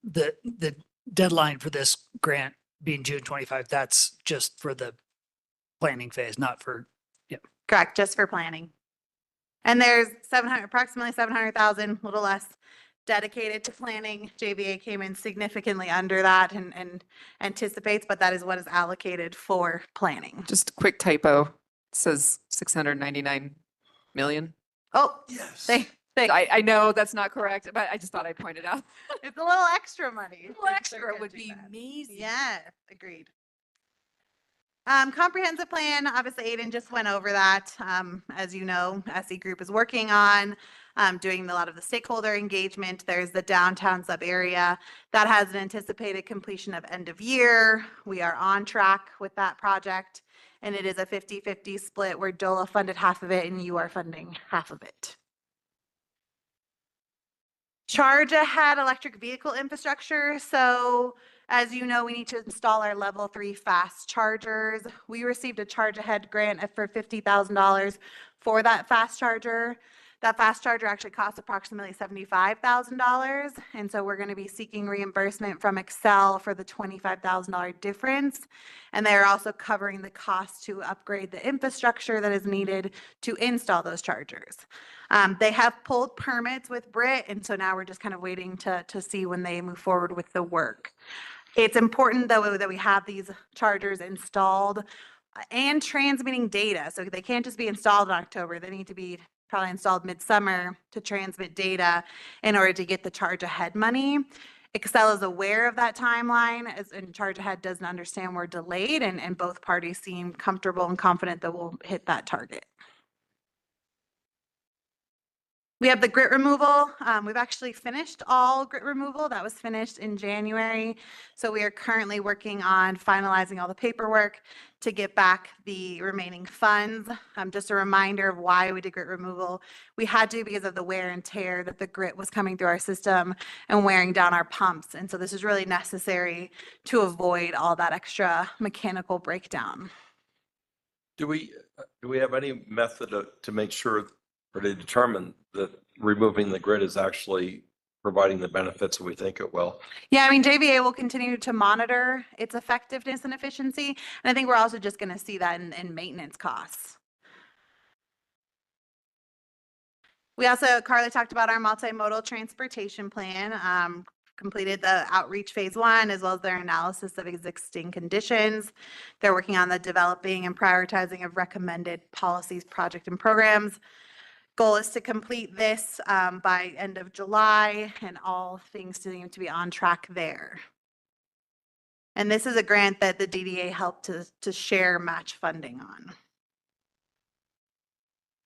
the deadline for this grant being June 25, that's just for the planning phase, not for, Correct, just for planning. And there's approximately 700,000, a little less, dedicated to planning. JVA came in significantly under that and anticipates, but that is what is allocated for planning. Just a quick typo. It says 699 million. Oh, Yes. I know that's not correct, but I just thought I'd point it out. It's a little extra money. A little extra would be amazing. Yeah, agreed. Comprehensive plan, obviously Aiden just went over that. As you know, SE Group is working on doing a lot of the stakeholder engagement. There's the downtown sub area that has an anticipated completion of end of year. We are on track with that project, and it is a 50-50 split where DOLA funded half of it and you are funding half of it. Charge ahead electric vehicle infrastructure. So as you know, we need to install our level 3 fast chargers. We received a charge ahead grant for $50,000 for that fast charger. That fast charger actually costs approximately $75,000. And so we're going to be seeking reimbursement from Excel for the $25,000 difference. And they're also covering the cost to upgrade the infrastructure that is needed to install those chargers. They have pulled permits with Brit, and so now we're just kind of waiting to see when they move forward with the work. It's important, though, that we have these chargers installed and transmitting data. So they can't just be installed in October. They need to be probably installed midsummer to transmit data in order to get the charge ahead money. Excel is aware of that timeline, and charge ahead doesn't understand we're delayed, and both parties seem comfortable and confident that we'll hit that target. We have the grit removal. We've actually finished all grit removal. That was finished in January. So we are currently working on finalizing all the paperwork to get back the remaining funds. Just a reminder of why we did grit removal. We had to because of the wear and tear that the grit was coming through our system and wearing down our pumps. And so this is really necessary to avoid all that extra mechanical breakdown. Do we have any method to make sure or to determine that removing the grid is actually providing the benefits that we think it will? Yeah, I mean, JVA will continue to monitor its effectiveness and efficiency. And I think we're also just going to see that in maintenance costs. We also, Carly talked about our multimodal transportation plan, completed the outreach phase 1, as well as their analysis of existing conditions. They're working on the developing and prioritizing of recommended policies, projects, and programs. Goal is to complete this by end of July, and all things seem to be on track there. And this is a grant that the DDA helped to share match funding on.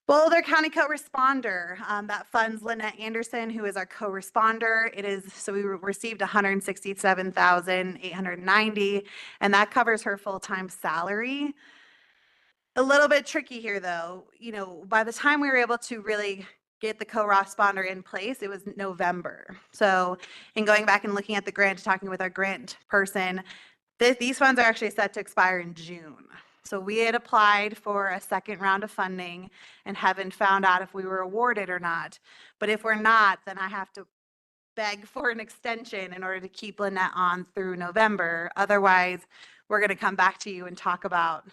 Boulder County co-responder, that funds Lynette Anderson, who is our co-responder. It is, so we received 167,890, and that covers her full-time salary. A little bit tricky here, though. You know, by the time we were able to really get the co-responder in place, it was November. So in going back and looking at the grant, talking with our grant person, these funds are actually set to expire in June. So we had applied for a second round of funding and haven't found out if we were awarded or not. But if we're not, then I have to beg for an extension in order to keep Lynette on through November. Otherwise, we're going to come back to you and talk about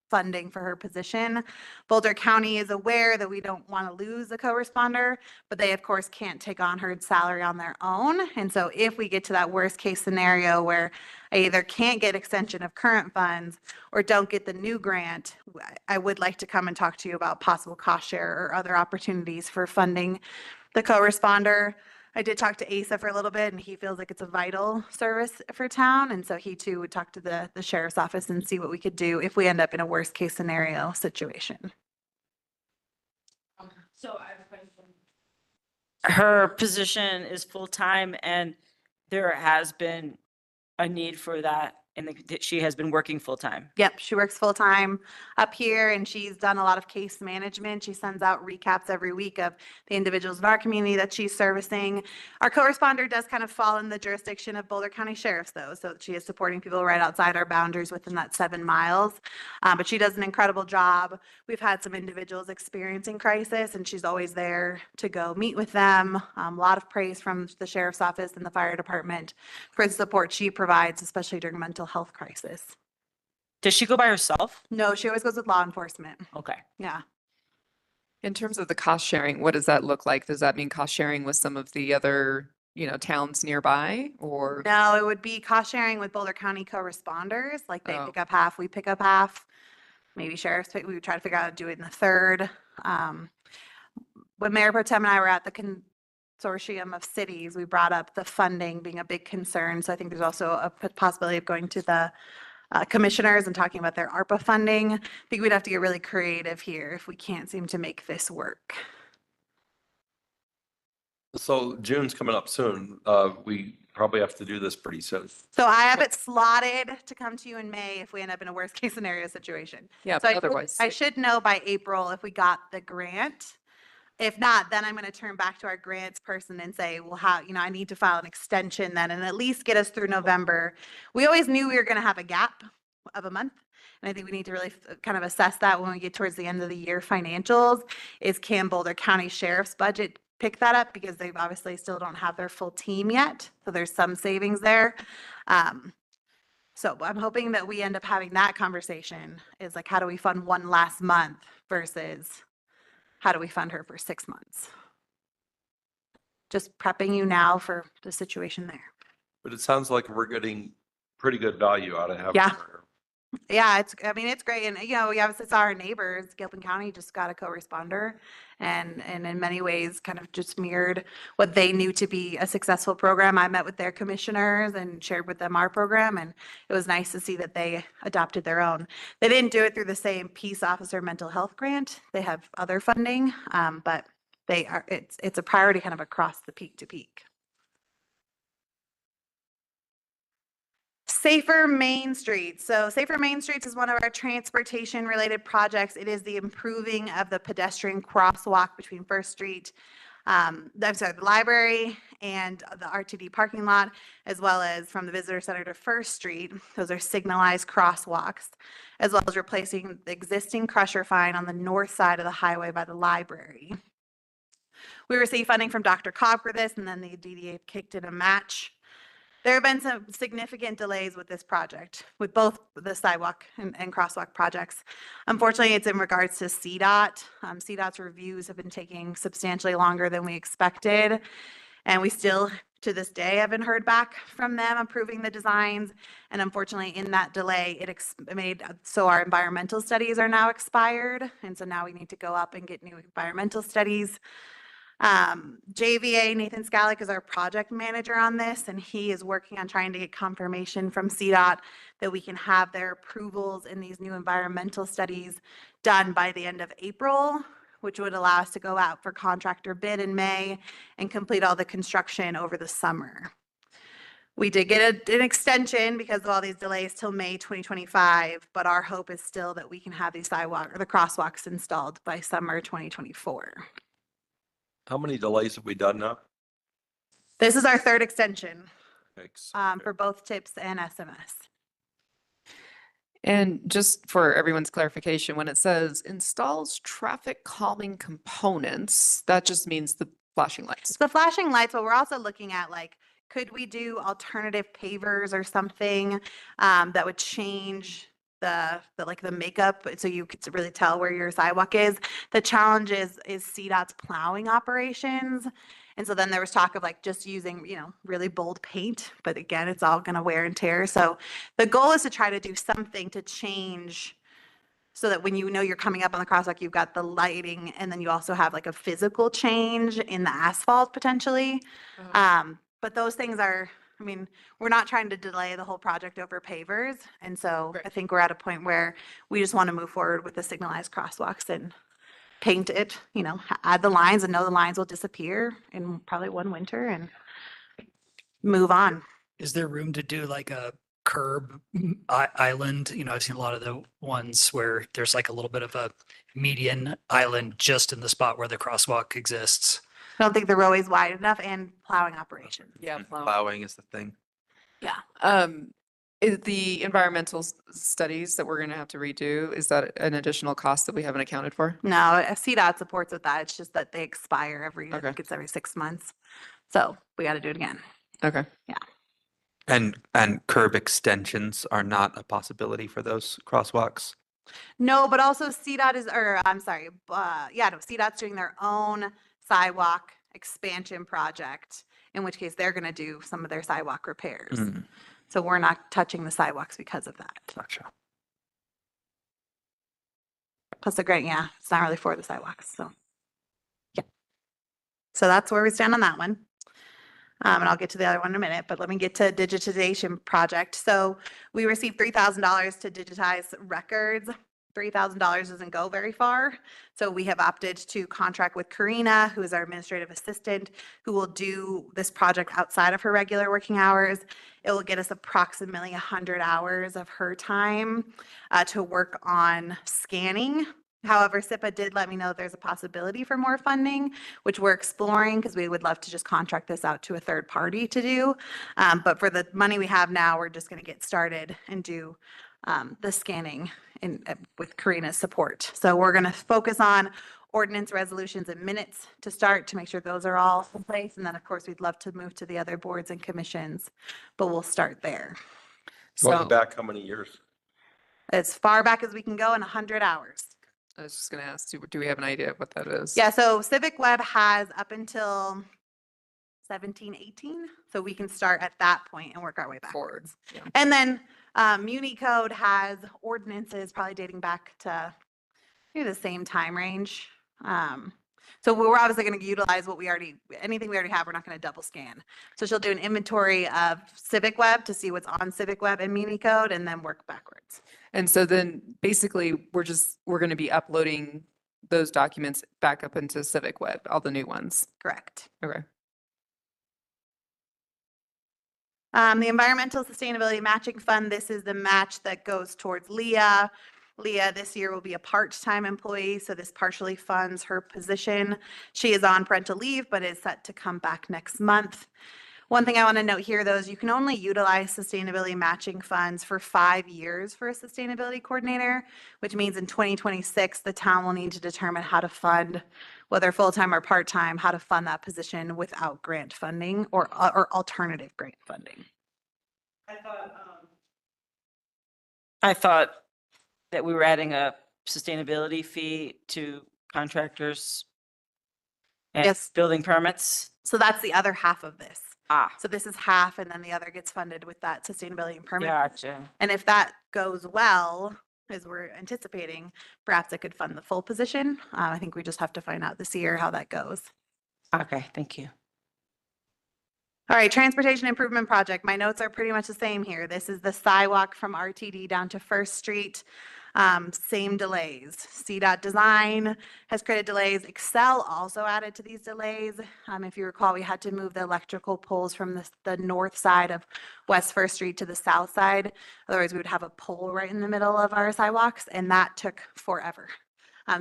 funding for her position. Boulder County is aware that we don't want to lose a co-responder, but they of course can't take on her salary on their own. And so if we get to that worst case scenario where I either can't get extension of current funds or don't get the new grant, I would like to come and talk to you about possible cost share or other opportunities for funding the co-responder. I did talk to Asa for a little bit, and he feels like it's a vital service for town. And so he too would talk to the sheriff's office and see what we could do if we end up in a worst case scenario situation. So I have a question. Her position is full-time, and there has been a need for that, and she has been working full-time. Yep, she works full-time up here, and she's done a lot of case management. She sends out recaps every week of the individuals in our community that she's servicing. Our co-responder does kind of fall in the jurisdiction of Boulder County Sheriff's, though, so she is supporting people right outside our boundaries within that 7 miles. But she does an incredible job. We've had some individuals experiencing crisis, and she's always there to go meet with them. A lot of praise from the sheriff's office and the fire department for the support she provides, especially during mental health crisis. Does she go by herself? No, she always goes with law enforcement. Okay. Yeah. In terms of the cost sharing, what does that look like? Does that mean cost sharing with some of the other, towns nearby, or? No, it would be cost sharing with Boulder County co-responders. Like they Oh. pick up half, we pick up half. Maybe sheriff's, we would try to figure out how to do it in the third. When Mayor Pro Tem and I were at the consortium of cities, we brought up the funding being a big concern. So I think there's also a possibility of going to the commissioners and talking about their ARPA funding. I think we'd have to get really creative here if we can't seem to make this work. So June's coming up soon. We probably have to do this pretty soon. So I have it slotted to come to you in May if we end up in a worst case scenario situation. Yeah, So but otherwise. I should know by April if we got the grant. If not, then I'm going to turn back to our grants person and say, well, how, I need to file an extension then and at least get us through November. We always knew we were going to have a gap of a month. And I think we need to really kind of assess that when we get towards the end of the year financials. Is can Boulder County Sheriff's budget pick that up, because they obviously still don't have their full team yet. So there's some savings there. So I'm hoping that we end up having that conversation is like, how do we fund one last month versus how do we fund her for 6 months? Just prepping you now for the situation there. But it sounds like we're getting pretty good value out of having Yeah. her. Yeah, it's great. And, we obviously saw our neighbors, Gilpin County just got a co-responder and in many ways kind of just mirrored what they knew to be a successful program. I met with their commissioners and shared with them our program, and it was nice to see that they adopted their own. They didn't do it through the same peace officer mental health grant. They have other funding, but it's a priority kind of across the peak to peak. Safer Main Streets. So Safer Main Streets is one of our transportation related projects. It is the improving of the pedestrian crosswalk between First Street, the library and the RTD parking lot, as well as from the visitor center to First Street. Those are signalized crosswalks, as well as replacing the existing crusher fine on the north side of the highway by the library. We received funding from Dr. Cobb for this, and then the DDA kicked in a match. There have been some significant delays with this project, with both the sidewalk and crosswalk projects. Unfortunately, it's in regards to CDOT. CDOT's reviews have been taking substantially longer than we expected. And we still, to this day, haven't heard back from them approving the designs. And unfortunately, in that delay, it made so our environmental studies are now expired. And so now we need to go up and get new environmental studies. JVA, Nathan Scalick, is our project manager on this, and he is working on trying to get confirmation from CDOT that we can have their approvals in these new environmental studies done by the end of April. which would allow us to go out for contractor bid in May and complete all the construction over the summer. We did get an extension because of all these delays till May 2025, but our hope is still that we can have these sidewalk or the crosswalks installed by summer 2024. How many delays have we done now? This is our third extension Thanks. for both TIPS and SMS. And just for everyone's clarification, when it says installs traffic calming components, that just means the flashing lights. The flashing lights, but we're also looking at like, could we do alternative pavers or something that would change the makeup so you could really tell where your sidewalk is. The challenge is CDOT's plowing operations. And so then there was talk of like just using, really bold paint, but again, it's all going to wear and tear. So the goal is to try to do something to change so that when you're coming up on the crosswalk, you've got the lighting and then you also have like a physical change in the asphalt potentially. But those things are, we're not trying to delay the whole project over pavers. And so I think we're at a point where we just want to move forward with the signalized crosswalks and paint it, add the lines and know the lines will disappear in probably one winter and move on. Is there room to do like a curb island? I've seen a lot of the ones where there's like a little bit of a median island just in the spot where the crosswalk exists. I don't think the roadway is wide enough and plowing operations. Yeah, Plowing is the thing. Yeah. The environmental studies that we're going to have to redo, is that an additional cost that we haven't accounted for? No, CDOT supports with that. It's just that they expire I think it's every 6 months. So we got to do it again. Okay. Yeah. And curb extensions are not a possibility for those crosswalks? No, but also CDOT CDOT's doing their own sidewalk expansion project, in which case they're going to do some of their sidewalk repairs. So we're not touching the sidewalks because of that. Gotcha. Plus the grant, it's not really for the sidewalks, so. Yeah. So that's where we stand on that one. And I'll get to the other one in a minute, but let me get to digitization project. So we received $3,000 to digitize records. $3,000 doesn't go very far. So we have opted to contract with Karina, who is our administrative assistant, who will do this project outside of her regular working hours. It will get us approximately 100 hours of her time to work on scanning. However, SIPA did let me know there's a possibility for more funding, which we're exploring because we would love to just contract this out to a third party to do. But for the money we have now, we're just going to get started and do the scanning with Karina's support. So we're going to focus on ordinance resolutions and minutes to start to make sure those are all in place. And then of course, we'd love to move to the other boards and commissions, but we'll start there. Going back how many years? As far back as we can go in 100 hours. I was just going to ask, do we have an idea of what that is? Yeah, so Civic Web has up until 17, 18. So we can start at that point and work our way backwards. Yeah. And then Muni Code has ordinances probably dating back to maybe the same time range. So we're obviously going to utilize anything we already have, we're not going to double scan. So she'll do an inventory of Civic Web to see what's on Civic Web and Muni Code and then work backwards. And so then basically we're going to be uploading those documents back up into Civic Web, all the new ones. Correct. Okay. The Environmental Sustainability Matching Fund, this is the match that goes towards Leah. Leah this year will be a part-time employee, so this partially funds her position. She is on parental leave, but is set to come back next month. One thing I want to note here, though, is you can only utilize sustainability matching funds for 5 years for a sustainability coordinator, which means in 2026, the town will need to determine how to fund, whether full-time or part-time, how to fund that position without grant funding or alternative grant funding. I thought that we were adding a sustainability fee to contractors and Yes. building permits. So that's the other half of this. Ah, So this is half, and then the other gets funded with that sustainability and permit. gotcha. And if that goes well, as we're anticipating, perhaps it could fund the full position. I think we just have to find out this year how that goes. Okay, thank you. All right, transportation improvement project. My notes are pretty much the same here. This is the sidewalk from RTD down to First Street. Same delays. CDOT design has created delays. Excel also added to these delays. If you recall, we had to move the electrical poles from the north side of West First Street to the south side. Otherwise, we would have a pole right in the middle of our sidewalks, and that took forever.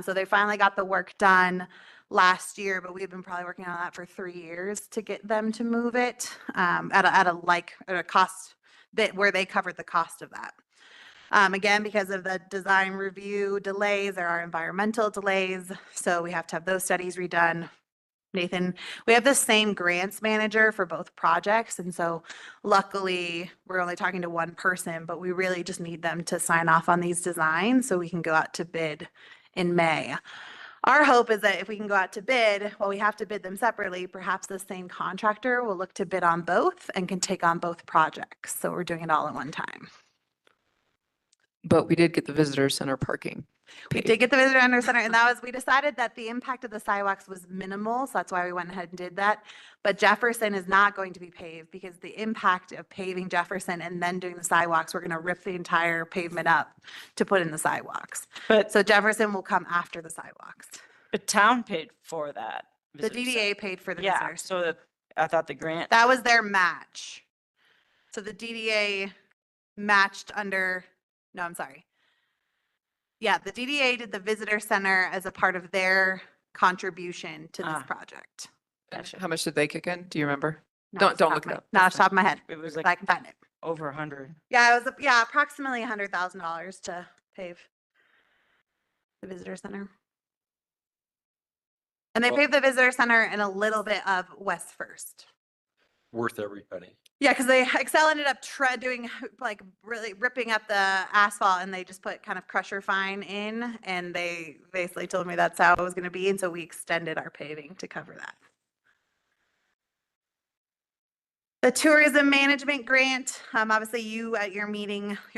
So they finally got the work done last year, but we've been probably working on that for 3 years to get them to move it at a cost that where they covered the cost of that. Again, because of the design review delays, there are environmental delays, so we have to have those studies redone. Nathan, we have the same grants manager for both projects, and so luckily we're only talking to one person, but we really just need them to sign off on these designs so we can go out to bid in May. Our hope is that if we can go out to bid, well, we have to bid them separately. Perhaps the same contractor will look to bid on both and can take on both projects. So we're doing it all at one time. But we did get the visitor center parking. We did get the visitor center, and we decided that the impact of the sidewalks was minimal, so that's why we went ahead and did that. But Jefferson is not going to be paved because the impact of paving Jefferson and then doing the sidewalks, we're going to rip the entire pavement up to put in the sidewalks. So Jefferson will come after the sidewalks. The town paid for that. The DDA paid for the Yeah, visitors. so that, I thought the grant. That was their match. So the DDA matched under, no, I'm sorry. Yeah, the DDA did the visitor center as a part of their contribution to this project. How much did they kick in? Do you remember? Not Don't look it up. Not off the top of my head. It was But like I can find it. over 100. Yeah, it was, approximately $100,000 to pave the visitor center. And they paved the visitor center and a little bit of West First. Worth every penny. Yeah, because Excel ended up doing like really ripping up the asphalt, and they just put kind of crusher fine in, and they basically told me that's how it was going to be, and so we extended our paving to cover that. The tourism management grant, obviously you at your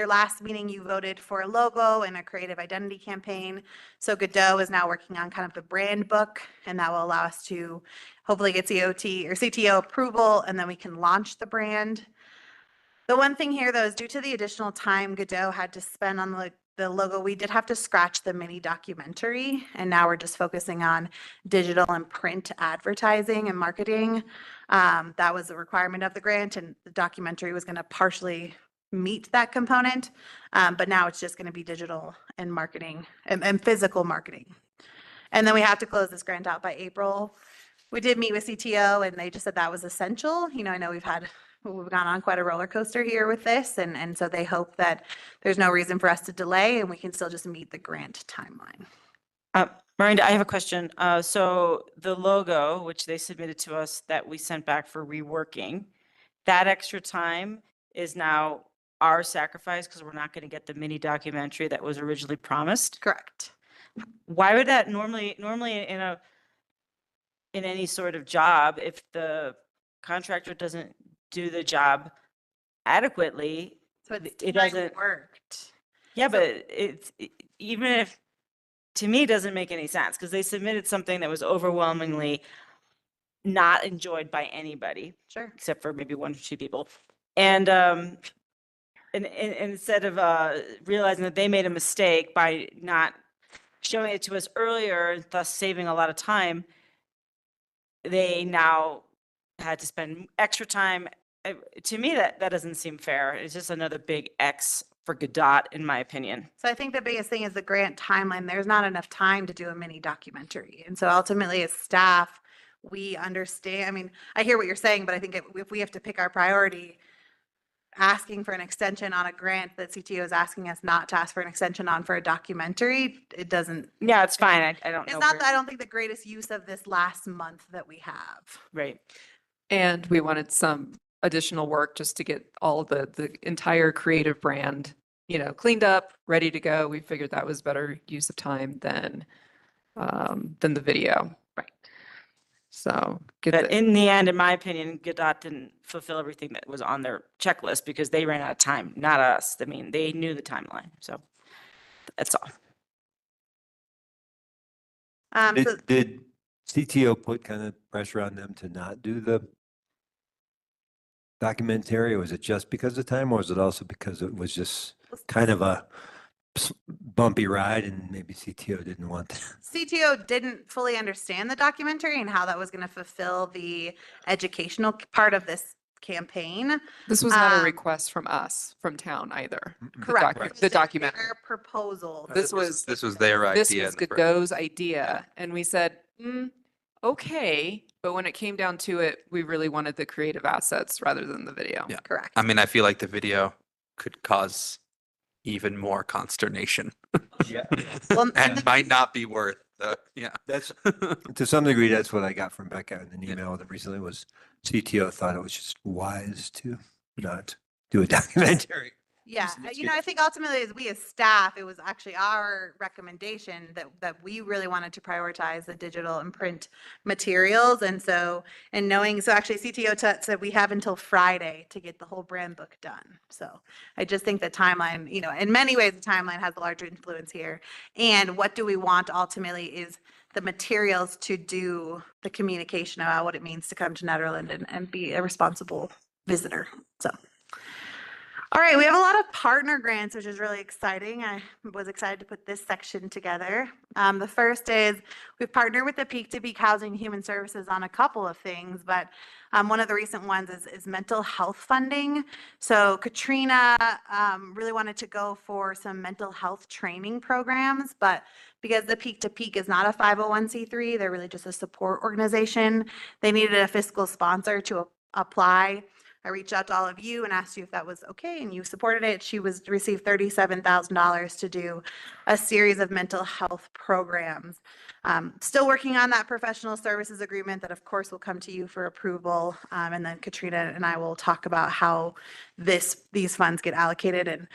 last meeting, you voted for a logo and a creative identity campaign. So Godot is now working on kind of the brand book, and that will allow us to hopefully get CTO approval, and then we can launch the brand. The one thing here though is due to the additional time Godot had to spend on the logo, we did have to scratch the mini documentary, and now we're just focusing on digital and print advertising and marketing. That was a requirement of the grant, and the documentary was going to partially meet that component, but now it's just going to be digital and marketing and physical marketing. And then we have to close this grant out by April. We did meet with CTO, and they just said that was essential. I know we've gone on quite a roller coaster here with this, and so they hope that there's no reason for us to delay and we can still just meet the grant timeline. Miranda, I have a question. So the logo, which they submitted to us that we sent back for reworking, that extra time is now our sacrifice because we're not going to get the mini documentary that was originally promised? Correct. Why would that normally in any sort of job, if the contractor doesn't do the job adequately, So it doesn't worked. Yeah, but even if, to me, it doesn't make any sense because they submitted something that was overwhelmingly not enjoyed by anybody. Sure. Except for maybe 1 or 2 people. And instead of realizing that they made a mistake by not showing it to us earlier, thus saving a lot of time, they now had to spend extra time. To me, that doesn't seem fair. It's just another big X for Godot, in my opinion. So I think the biggest thing is the grant timeline. There's not enough time to do a mini documentary. And so ultimately as staff, we understand, I hear what you're saying, but I think if we have to pick our priority, asking for an extension on a grant that CTO is asking us not to ask for an extension on for a documentary, it doesn't. Yeah, it's fine. I don't know. I don't think the greatest use of this last month that we have. Right. And we wanted some additional work just to get all the entire creative brand, cleaned up, ready to go. We figured that was better use of time than the video. Right. So But in the end, in my opinion, Godot didn't fulfill everything that was on their checklist because they ran out of time, not us. They knew the timeline. So that's all. Did CTO put kind of pressure on them to not do the documentary? Or was it just because of time, or was it also because it was just kind of a bumpy ride and maybe CTO didn't want that. CTO didn't fully understand the documentary and how that was going to fulfill the educational part of this campaign. This was not a Um, request from us, from town either. Correct. The It was their documentary. proposal. This was, This was their idea. this was in the first- Godot's idea. And we said, okay. But when it came down to it, we really wanted the creative assets rather than the video. Yeah. Correct. I mean, I feel like the video could cause even more consternation. Yeah. Well, and And the- might not be worth the, yeah. That's, to some degree, that's what I got from Becca in an email with them recently was CTO thought it was just wise to not do a documentary. Yeah, It's you know, good. I think ultimately as we as staff, it was actually our recommendation that we really wanted to prioritize the digital and print materials. And so, and knowing, so actually CTO said we have until Friday to get the whole brand book done. So I just think the timeline, you know, in many ways, the timeline has a larger influence here. And what do we want ultimately is the materials to do the communication about what it means to come to Nederland and be a responsible visitor. So. All right, we have a lot of partner grants, which is really exciting. I was excited to put this section together. The first is we've partnered with the Peak to Peak Housing Human Services on a couple of things, but one of the recent ones is mental health funding. So Katrina really wanted to go for some mental health training programs, but because the Peak to Peak is not a 501c3, they're really just a support organization. They needed a fiscal sponsor to apply. I reached out to all of you and asked you if that was okay, and you supported it. She received $37,000 to do a series of mental health programs. Still working on that professional services agreement that of course will come to you for approval. And then Katrina and I will talk about how these funds get allocated and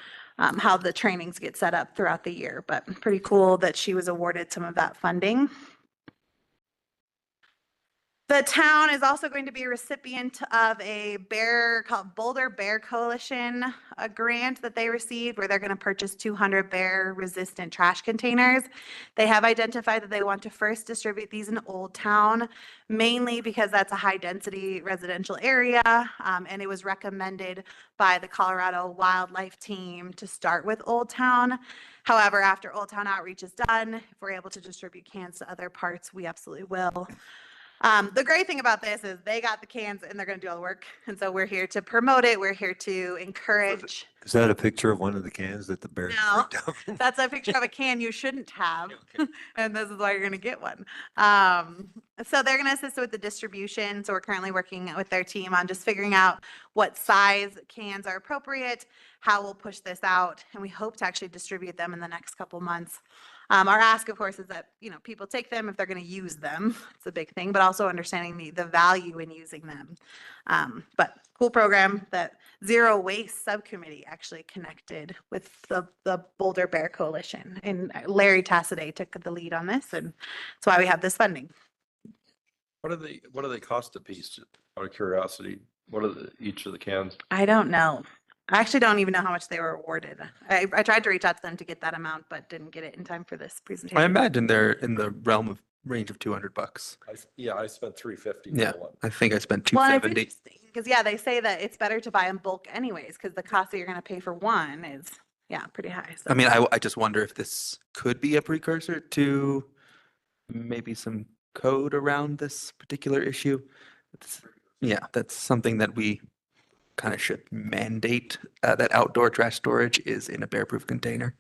how the trainings get set up throughout the year. But pretty cool that she was awarded some of that funding. The town is also going to be a recipient of a called Boulder Bear Coalition, a grant that they received where they're going to purchase 200 bear resistant trash containers. They have identified that they want to first distribute these in Old Town, mainly because that's a high density residential area. And it was recommended by the Colorado Wildlife Team to start with Old Town. However, after Old Town outreach is done, if we're able to distribute cans to other parts, we absolutely will. The great thing about this is they got the cans and they're going to do all the work. And so we're here to promote it. We're here to encourage. Is that a picture of one of the cans that the bear No, freaked out? that's a picture of a can you shouldn't have. Okay. And this is why you're going to get one. So they're going to assist with the distribution. So we're currently working with their team on just figuring out what size cans are appropriate, how we'll push this out. And we hope to actually distribute them in the next couple months. Our ask, of course, is that, you know, people take them if they're going to use them. It's a big thing, but also understanding the value in using them. But cool program that Zero Waste Subcommittee actually connected with the Boulder Bear Coalition. And Larry Tassaday took the lead on this, and that's why we have this funding. What do they cost a piece? Out of curiosity, what are each of the cans? I don't know. I actually don't even know how much they were awarded. I tried to reach out to them to get that amount, but didn't get it in time for this presentation. I imagine they're in the realm of range of $200. I spent $350. Yeah, I think I spent Well, and it's $270. interesting because they say that it's better to buy in bulk anyways, because the cost that you're going to pay for one is, pretty high. So. I mean, I just wonder if this could be a precursor to maybe some code around this particular issue. That's something that we kind of should mandate, that outdoor trash storage is in a bear-proof container.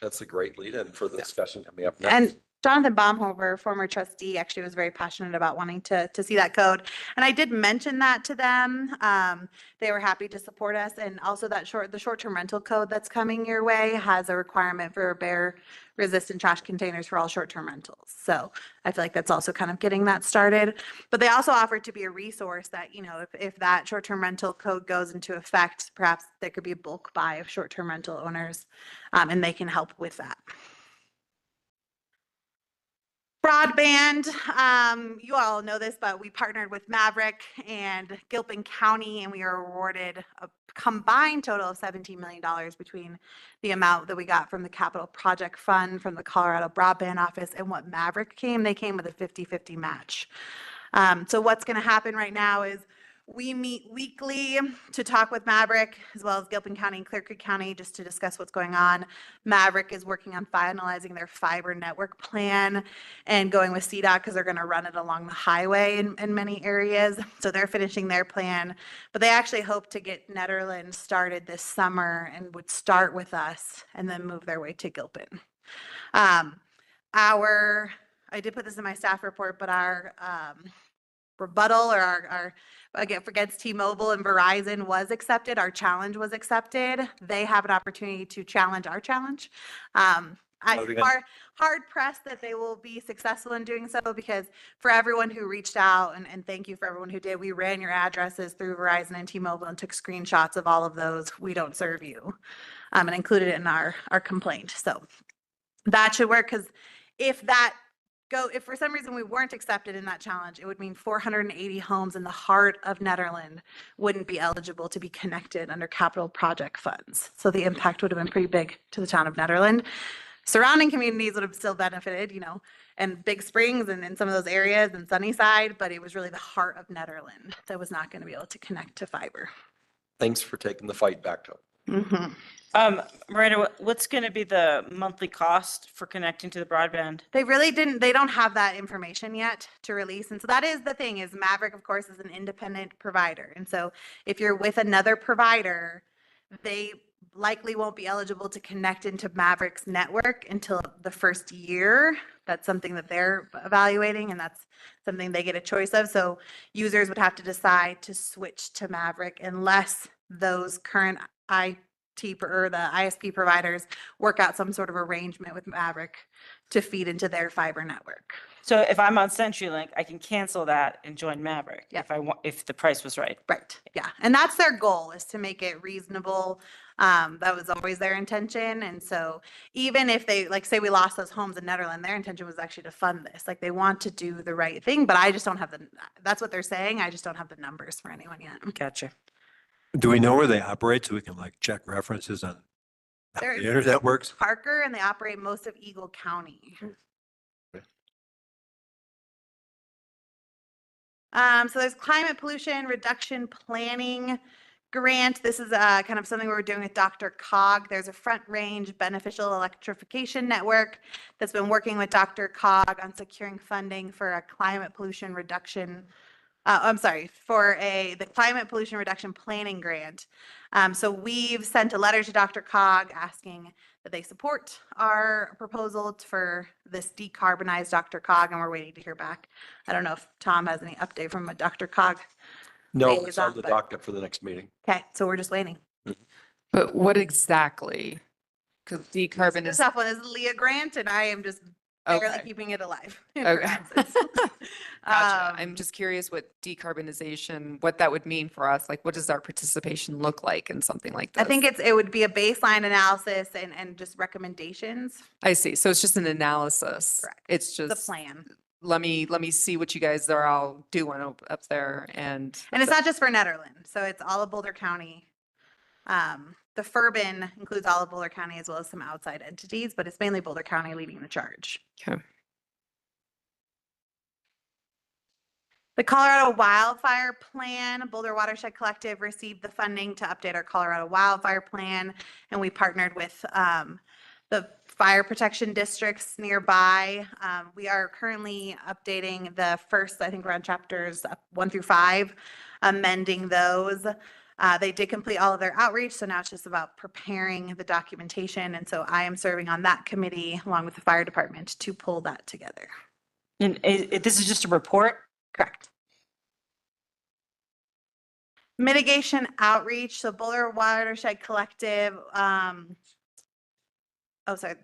That's a great lead in for the discussion coming up next. And Jonathan Baumhofer, former trustee, actually was very passionate about wanting to see that code. And I did mention that to them. They were happy to support us. And also that the short-term rental code that's coming your way has a requirement for bear-resistant trash containers for all short-term rentals. So I feel like that's also kind of getting that started. But they also offered to be a resource that, if that short-term rental code goes into effect, perhaps there could be a bulk buy of short-term rental owners, and they can help with that. Broadband, you all know this, but we partnered with Maverick and Gilpin County, and we were awarded a combined total of $17 million between the amount that we got from the Capital Project Fund from the Colorado Broadband Office and what Maverick they came with a 50-50 match. So what's going to happen right now is We meet weekly to talk with Maverick as well as Gilpin County and Clear Creek County just to discuss what's going on. Maverick is working on finalizing their fiber network plan and going with CDOT because they're going to run it along the highway in many areas. So they're finishing their plan, but they actually hope to get Nederland started this summer and would start with us and then move their way to Gilpin. I did put this in my staff report, but our rebuttal or our against T-Mobile and Verizon was accepted. Our challenge was accepted. They have an opportunity to challenge our challenge. I'm hard pressed that they will be successful in doing so, because for everyone who reached out, and thank you for everyone who did, we ran your addresses through Verizon and T-Mobile and took screenshots of all of those. We don't serve you, and included it in our complaint. So that should work, because if for some reason we weren't accepted in that challenge, it would mean 480 homes in the heart of Nederland wouldn't be eligible to be connected under capital project funds. So the impact would have been pretty big to the town of Nederland. Surrounding communities would have still benefited, and Big Springs and some of those areas and Sunnyside, but it was really the heart of Nederland that was not going to be able to connect to fiber. Thanks for taking the fight back to them. Miranda, what's going to be the monthly cost for connecting to the broadband? They don't have that information yet to release. And so that is the thing, is Maverick, of course, is an independent provider. And so if you're with another provider, they likely won't be eligible to connect into Maverick's network until the first year. That's something that they're evaluating, and that's something they get a choice of. So users would have to decide to switch to Maverick unless those current or the ISP providers work out some sort of arrangement with Maverick to feed into their fiber network. So if I'm on CenturyLink, I can cancel that and join Maverick if the price was right. Right. Yeah. And that's their goal, is to make it reasonable. That was always their intention. And so even if they, say we lost those homes in Nederland, their intention was actually to fund this. They want to do the right thing, but I just don't have that's what they're saying. I just don't have the numbers for anyone yet. Gotcha. Do we know where they operate so we can check references on how They're the internet works? Parker, and they operate most of Eagle County. So there's climate pollution reduction planning grant. This is kind of something we're doing with Dr. Cog. There's a Front Range Beneficial Electrification Network that's been working with Dr. Cog on securing funding for a climate pollution reduction. For the climate pollution reduction planning grant. So we've sent a letter to Dr. Cog asking that they support our proposal for this decarbonized Dr. Cog, and we're waiting to hear back. I don't know if Tom has any update from a Dr. Cog. No, it's on the docket for the next meeting. Okay, so we're just waiting. But what exactly? Because The decarbonization. tough one is Leah Grant, and I am just barely Okay. keeping it alive. Okay. Gotcha. I'm Um, just curious what decarbonization, what that would mean for us. What does our participation look like in something like this? I think it would be a baseline analysis and just recommendations. I see. So it's just an analysis. Correct. It's The just, plan. let me see what you guys are all doing up there And it's not just for Nederland. So it's all of Boulder County. The FURBN includes all of Boulder County as well as some outside entities, but it's mainly Boulder County leading the charge. Okay. The Colorado Wildfire Plan, Boulder Watershed Collective received the funding to update our Colorado Wildfire Plan, and we partnered with the fire protection districts nearby. We are currently updating the first, I think we're on chapters 1 through 5, amending those. They did complete all of their outreach, so now it's just about preparing the documentation, and so I am serving on that committee along with the fire department to pull that together. And this is just a report? Correct. Mitigation outreach, so Boulder Watershed Collective, so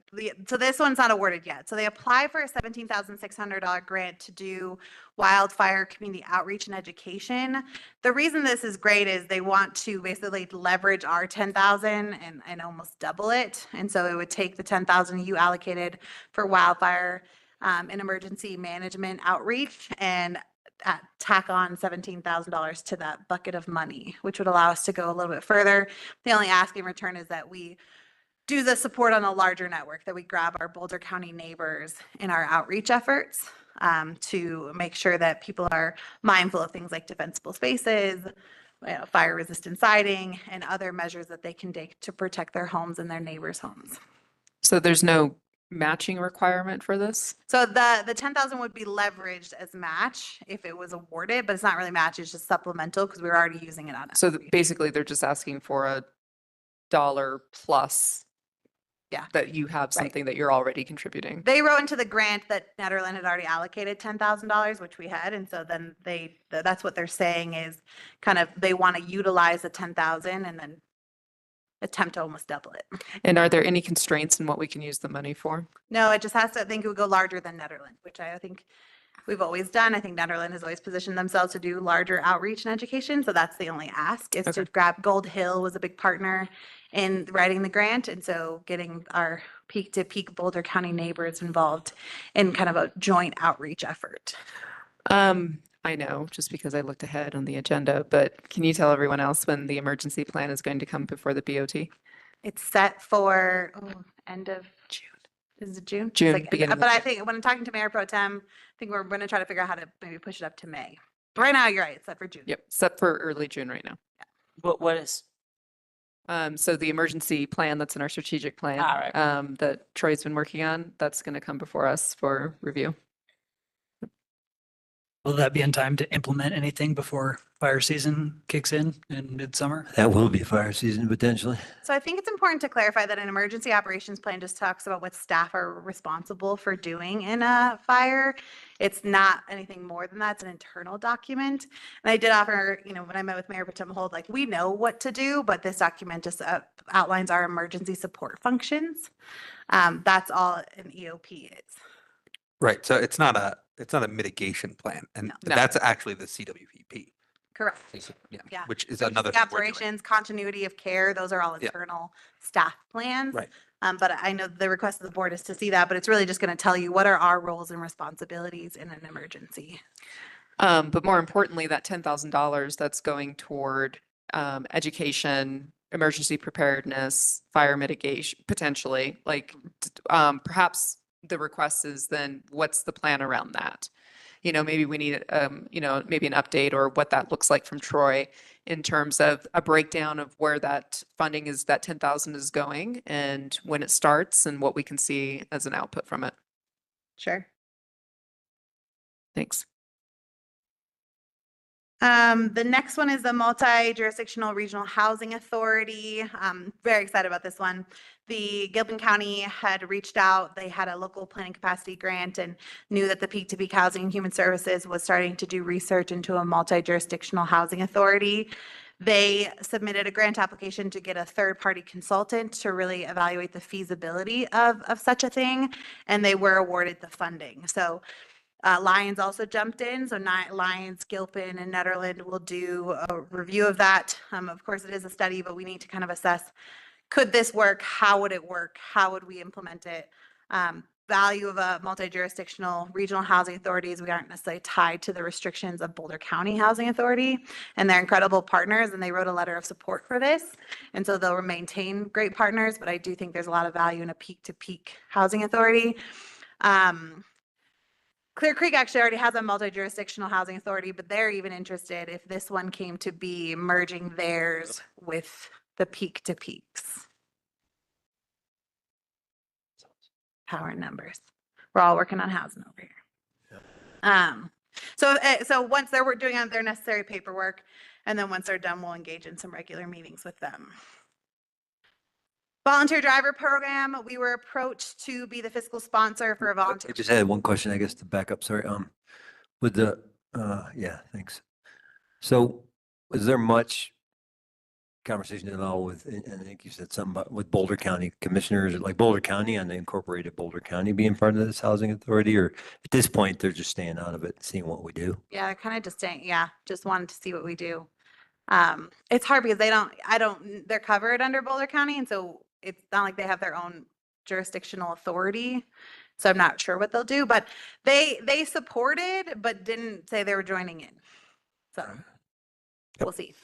this one's not awarded yet. So they apply for a $17,600 grant to do wildfire community outreach and education. The reason this is great is they want to basically leverage our 10,000 and almost double it. And so it would take the 10,000 you allocated for wildfire and emergency management outreach and tack on $17,000 to that bucket of money, which would allow us to go a little bit further. The only ask in return is that we do the support on a larger network, that we grab our Boulder County neighbors in our outreach efforts to make sure that people are mindful of things like defensible spaces, fire resistant siding, and other measures that they can take to protect their homes and their neighbors' homes. So there's no matching requirement for this? So the 10,000 would be leveraged as match if it was awarded, but it's not really match, it's just supplemental because we're already using it on it. So basically, they're just asking for a dollar plus. Yeah. That you have something that you're already contributing. They wrote into the grant that Nederland had already allocated $10,000, which we had, and so then that's what they're saying is kind of they want to utilize the 10,000 and then attempt to almost double it. And are there any constraints in what we can use the money for? No, it just has to, I think it would go larger than Nederland, which I think we've always done. I think Nederland has always positioned themselves to do larger outreach and education. So that's the only ask is to grab Gold Hill was a big partner in writing the grant. And so getting our peak to peak Boulder County neighbors involved in kind of a joint outreach effort. I know just because I looked ahead on the agenda, but can you tell everyone else when the emergency plan is going to come before the BOT? It's set for end of June. Is it June? June, It's beginning of but I think when I'm talking to Mayor Pro Tem, I think we're going to try to figure out how to maybe push it up to May. But right now, you're right. It's set for June. Yep, set for early June right now. What is? So the emergency plan that's in our strategic plan that Troy's been working on, that's going to come before us for review. Will that be in time to implement anything before fire season kicks in midsummer? That will be fire season potentially. So I think it's important to clarify that an emergency operations plan just talks about what staff are responsible for doing in a fire. It's not anything more than that. It's an internal document. And I did offer, when I met with Mayor Pro Tem Hold, like we know what to do, but this document just outlines our emergency support functions. That's all an EOP is. Right. So it's not a mitigation plan, and that's actually the CWPP. Correct. Yeah. Which is Emergency another thing we're doing. operations, continuity of care, those are all internal staff plans. Right. But I know the request of the board is to see that, but it's really just going to tell you what are our roles and responsibilities in an emergency. But more importantly, that $10,000 that's going toward education, emergency preparedness, fire mitigation, potentially, perhaps the request is then what's the plan around that? Maybe we need, maybe an update or what that looks like from Troy in terms of a breakdown of where that funding is, that 10,000 is going and when it starts and what we can see as an output from it. Sure. Thanks. The next one is the Multi-Jurisdictional Regional Housing Authority. I'm very excited about this one. The Gilpin County had reached out. They had a local planning capacity grant and knew that the Peak to Peak Housing and Human Services was starting to do research into a multi-jurisdictional housing authority. They submitted a grant application to get a third-party consultant to really evaluate the feasibility of such a thing, and they were awarded the funding. So Lions also jumped in. So Lions, Gilpin, and Nederland will do a review of that. Of course, it is a study, but we need to kind of assess, could this work? How would it work? How would we implement it? Value of a multi-jurisdictional regional housing authorities. We aren't necessarily tied to the restrictions of Boulder County Housing Authority, and they're incredible partners, and they wrote a letter of support for this. And so they'll maintain great partners, but I do think there's a lot of value in a peak-to-peak housing authority. Clear Creek actually already has a multi-jurisdictional housing authority, but they're even interested if this one came to be merging theirs with the Peak to Peaks. Power and numbers. We're all working on housing over here. So once they're doing their necessary paperwork, and then once they're done, we'll engage in some regular meetings with them. Volunteer driver program, we were approached to be the fiscal sponsor for a volunteer. I just had one question, I guess, to back up, sorry. With the, yeah, thanks. So is there much conversation at all with, and I think you said something about with Boulder County commissioners, like Boulder County and the incorporated Boulder County being part of this housing authority, or at this point, they're just staying out of it, seeing what we do? Yeah, they're kind of just saying, just wanted to see what we do. It's hard because they're covered under Boulder County, and so it's not like they have their own jurisdictional authority. So I'm not sure what they'll do, but they supported, but didn't say they were joining in. So we'll see.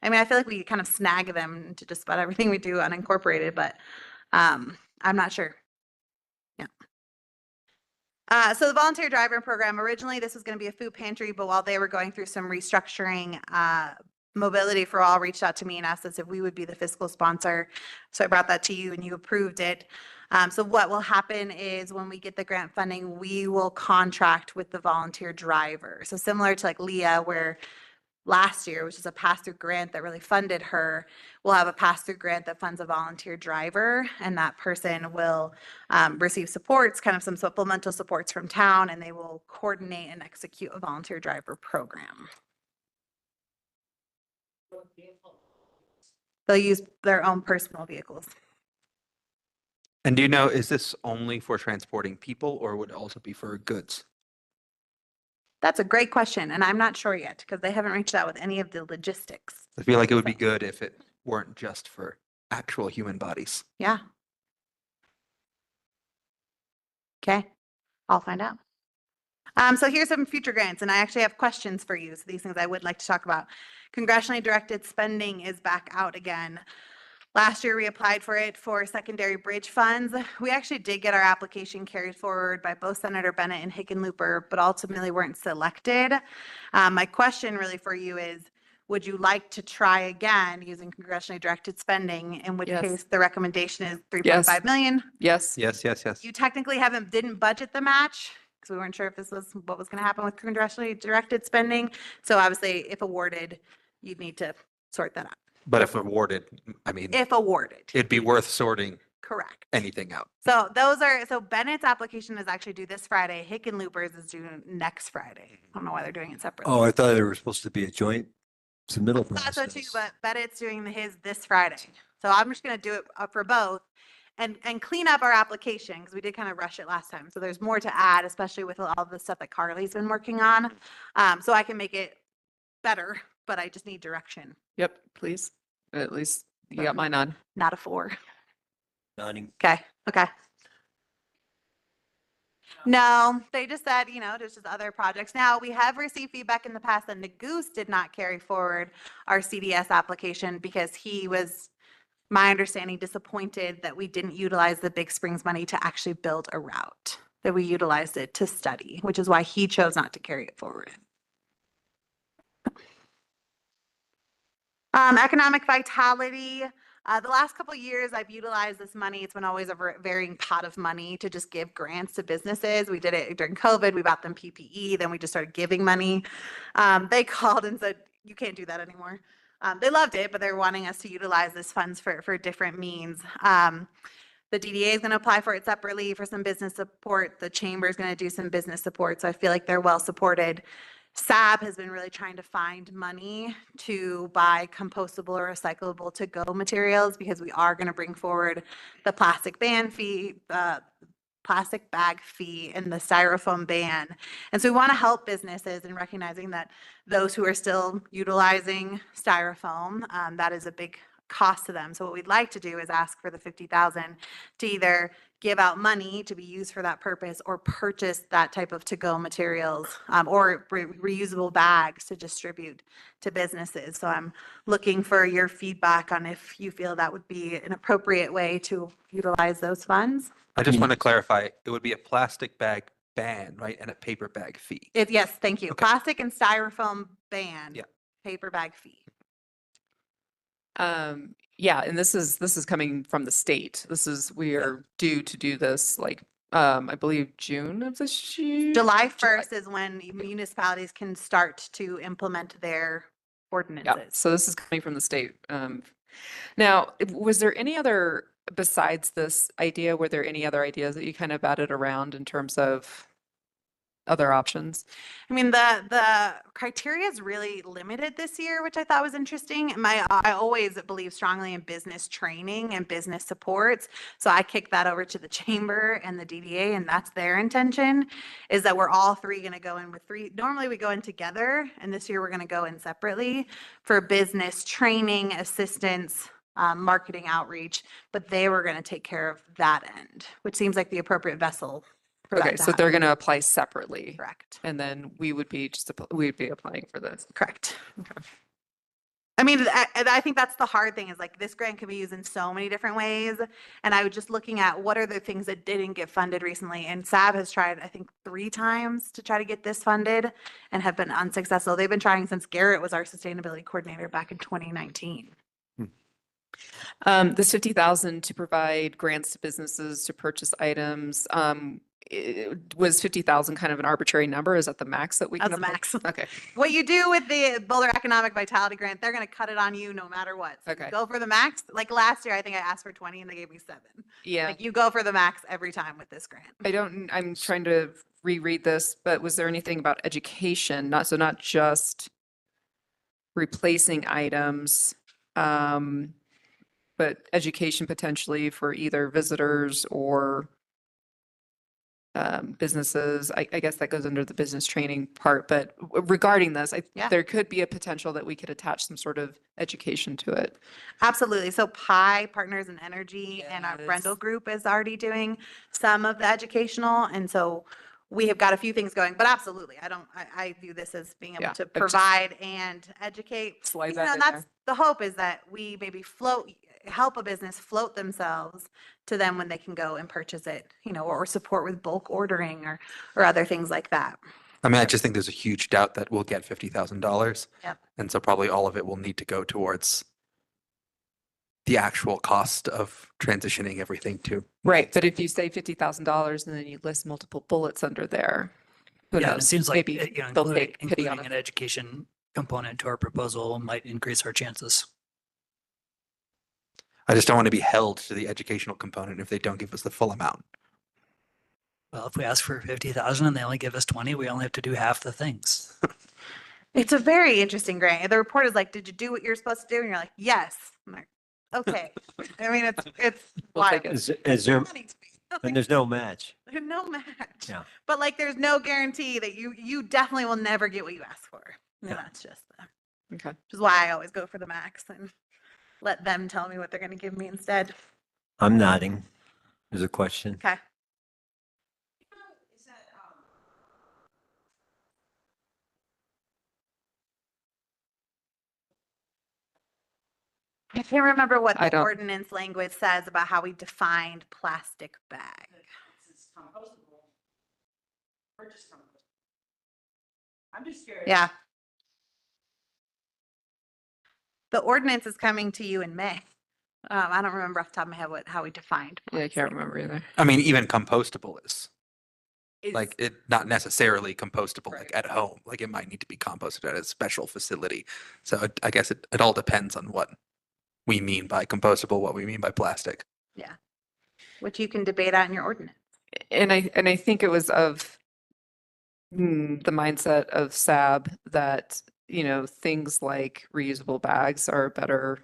I mean, I feel like we kind of snag them to just about everything we do unincorporated, but I'm not sure. Yeah. So the volunteer driver program, originally this was going to be a food pantry, but while they were going through some restructuring, Mobility for All reached out to me and asked us if we would be the fiscal sponsor. So I brought that to you and you approved it. So what will happen is when we get the grant funding, we will contract with the volunteer driver. So similar to like Leah, where last year, which is a pass-through grant that really funded her, we'll have a pass-through grant that funds a volunteer driver, and that person will receive supports, kind of some supplemental supports from town, and they will coordinate and execute a volunteer driver program. They'll use their own personal vehicles. And do you know, is this only for transporting people or would it also be for goods? That's a great question, and I'm not sure yet because they haven't reached out with any of the logistics. I feel like it would be good if it weren't just for actual human bodies. Yeah. Okay, I'll find out. So here's some future grants, and I actually have questions for you. So these things I would like to talk about. Congressionally directed spending is back out again. Last year, we applied for it for secondary bridge funds. We actually did get our application carried forward by both Senator Bennett and Hickenlooper, but ultimately weren't selected. My question really for you is, would you like to try again using congressionally directed spending, in which case the recommendation is 3.5 million? Yes. Yes, yes, yes. You technically didn't budget the match because we weren't sure if this was what was going to happen with congressionally directed spending. So obviously, if awarded, you'd need to sort that out. But if awarded, I mean, If awarded, it'd be worth sorting correct. anything out. So so Bennett's application is actually due this Friday. Hickenlooper's is due next Friday. I don't know why they're doing it separately. Oh, I thought there was supposed to be a joint submittal I thought so too, process. but Bennett's doing his this Friday. So I'm just going to do it for both and clean up our application because we did kind of rush it last time. So there's more to add, especially with all the stuff that Carly's been working on. So I can make it better, but I just need direction. Yep, please. At least you got my nod. Not a 4. Nodding. Okay. No, they just said, there's just other projects. Now, we have received feedback in the past that Nagoose did not carry forward our CDS application because he was, my understanding, disappointed that we didn't utilize the Big Springs money to actually build a route, that we utilized it to study, which is why he chose not to carry it forward. Economic vitality. The last couple of years, I've utilized this money. It's been always a varying pot of money to just give grants to businesses. We did it during COVID. We bought them PPE. Then we just started giving money. They called and said, you can't do that anymore. They loved it, but they're wanting us to utilize this funds for different means. The DDA is going to apply for it separately for some business support. The chamber is going to do some business support. So I feel like they're well supported. SAB has been really trying to find money to buy compostable or recyclable to-go materials because we are going to bring forward the plastic bag fee and the styrofoam ban. And so we want to help businesses in recognizing that those who are still utilizing styrofoam, that is a big cost to them. So what we'd like to do is ask for the 50,000 to either give out money to be used for that purpose or purchase that type of to-go materials or reusable bags to distribute to businesses. So I'm looking for your feedback on if you feel that would be an appropriate way to utilize those funds. I just want to clarify, it would be a plastic bag ban, right? And a paper bag fee. Yes, thank you. Okay. Plastic and styrofoam ban. Yeah. Paper bag fee. Yeah, and this is coming from the state. We are due to do this I believe June of this year. July 1st is when municipalities can start to implement their Yeah, ordinances. so this is coming from the state. Now, was there any other, besides this idea, were there any other ideas that you kind of batted around in terms of other options? I mean, the criteria is really limited this year, which I thought was interesting. I always believe strongly in business training and business supports. So I kicked that over to the chamber and the DDA, and that's their intention, is that we're all three going to go in with 3. Normally we go in together, and this year we're going to go in separately for business training, assistance, marketing outreach, but they were going to take care of that end, which seems like the appropriate vessel. Okay, so they're going to apply separately. Correct. And then we would be applying for this. Correct. Okay. I mean, I think that's the hard thing is like this grant can be used in so many different ways. And I was just looking at what are the things that didn't get funded recently. And SAB has tried, I think, 3 times to try to get this funded and have been unsuccessful. They've been trying since Garrett was our sustainability coordinator back in 2019. This 50,000 to provide grants to businesses to purchase items, was 50,000 kind of an arbitrary number? Is that the max that we can? That's the apply? max. Okay. What you do with the Boulder Economic Vitality Grant, they're going to cut it on you no matter what. So you Okay. go for the max. Like last year, I think I asked for 20 and they gave me 7. Yeah. Like you go for the max every time with this grant. I'm trying to reread this, but was there anything about education? Not just replacing items, but education potentially for either visitors or businesses. I guess that goes under the business training part, but regarding this, Yeah. there could be a potential that we could attach some sort of education to it. Absolutely. So Pi Partners in Energy and our Yes. Brendel Group is already doing some of the educational. And so we have got a few things going, but absolutely. I view this as being able Yeah, to I've just- provide and educate. Slide You that know, in that's there. the hope is that we maybe help a business float themselves to them when they can go and purchase it, you know, or support with bulk ordering or other things like that. I mean, I just think there's a huge doubt that we'll get $50,000. Yep. And so probably all of it will need to go towards the actual cost of transitioning everything to. Right, but if you say $50,000 and then you list multiple bullets under there, who Yeah, it knows? seems like, Maybe you know, they'll including, take pity on including us. an education component to our proposal might increase our chances. I just don't want to be held to the educational component if they don't give us the full amount. Well, if we ask for 50,000 and they only give us 20, we only have to do half the things. It's a very interesting grant. The report is like, did you do what you're supposed to do? And you're like, yes. I'm like, okay. I mean, it's We'll take wild. it. Is there, Money to me. and there's no match. There's no match. Yeah. But like, there's no guarantee that you definitely will never get what you ask for. And Yeah. that's just Okay. which is why I always go for the max and let them tell me what they're going to give me instead. I'm nodding. There's a question. Okay. I can't remember what I the don't- ordinance language says about how we defined plastic bag. I'm just curious. Yeah. The ordinance is coming to you in May. I don't remember off the top of my head how we defined. Yeah, I can't remember either. I mean, even compostable is Is- like it not necessarily compostable like at home. Like it might need to be composted at a special facility. So I guess it all depends on what we mean by compostable, what we mean by plastic. Yeah. Which you can debate out in your ordinance. And I think it was of the mindset of SAB that, you know, things like reusable bags are a better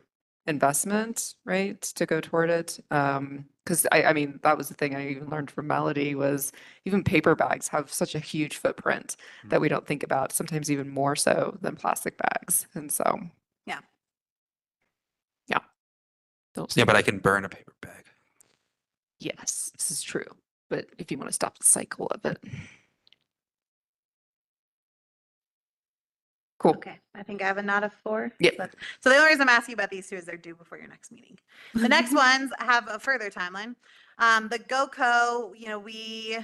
investment, right, to go toward it. Because I mean, that was the thing I even learned from Melody was even paper bags have such a huge footprint that we don't think about, sometimes even more so than plastic bags. And so. Yeah. Yeah. Yeah, but I can burn a paper bag. Yes, this is true. But if you want to stop the cycle of it. Cool. Okay, I think I have a nod of 4. Yep. So the only reason I'm asking about these 2 is they're due before your next meeting. The next ones have a further timeline. The GoCo, you know, we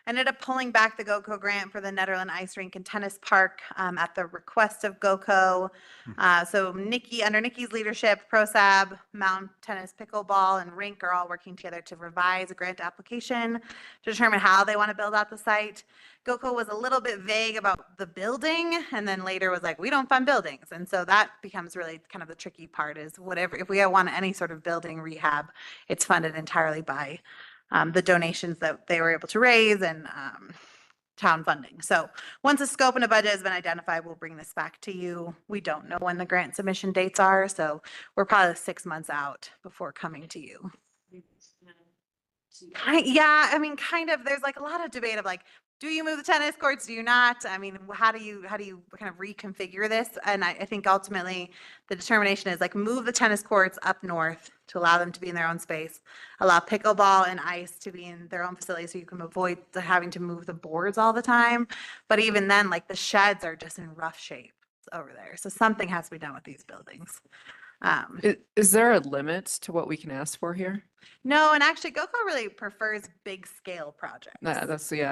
ended up pulling back the GoCo grant for the Nederland Ice Rink and Tennis Park at the request of GoCo. So under Nikki's leadership, ProSab, Mountain Tennis Pickleball, and Rink are all working together to revise a grant application to determine how they want to build out the site. GoCo was a little bit vague about the building and then later was like, we don't fund buildings. And so that becomes really kind of the tricky part is whatever, if we want any sort of building rehab, it's funded entirely by the donations that they were able to raise and town funding. So once a scope and a budget has been identified, we'll bring this back to you. We don't know when the grant submission dates are, so we're probably 6 months out before coming to you. Yeah, I mean, kind of, there's like a lot of debate of like, do you move the tennis courts? Do you not? I mean, how do you kind of reconfigure this? And I think ultimately the determination is like move the tennis courts up north to allow them to be in their own space, allow pickleball and ice to be in their own facility so you can avoid having to move the boards all the time. But even then, like the sheds are just in rough shape. over there. So something has to be done with these buildings. Is there a limit to what we can ask for here? No, and actually GoCo really prefers big scale projects. Yeah,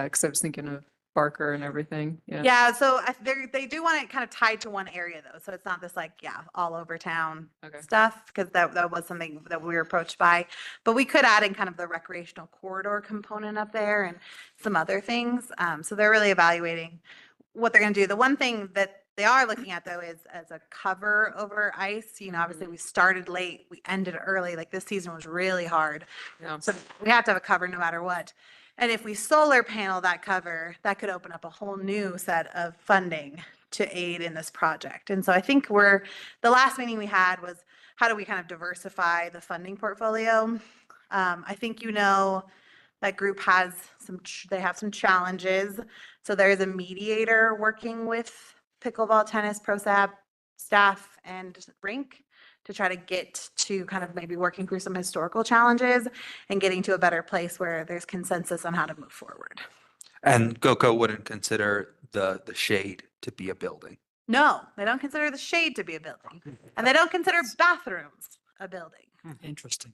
because I was thinking of Barker and everything. Yeah. Yeah, so they do want it kind of tied to one area though. So it's not this like, yeah, all over town Okay. stuff, because that was something that we were approached by. But we could add in kind of the recreational corridor component up there and some other things. So they're really evaluating what they're going to do. The one thing that they are looking at though is as a cover over ice. You know, obviously we started late, we ended early. Like this season was really hard. Yeah. So we have to have a cover no matter what. And if we solar panel that cover, that could open up a whole new set of funding to aid in this project. And so I think the last meeting we had was how do we kind of diversify the funding portfolio? I think, you know, that group has they have some challenges. So there is a mediator working with pickleball, tennis, ProSab staff and rink to try to get to kind of maybe working through some historical challenges and getting to a better place where there's consensus on how to move forward. And GoCo wouldn't consider the shade to be a building. No, they don't consider the shade to be a building. And they don't consider bathrooms a building. Interesting.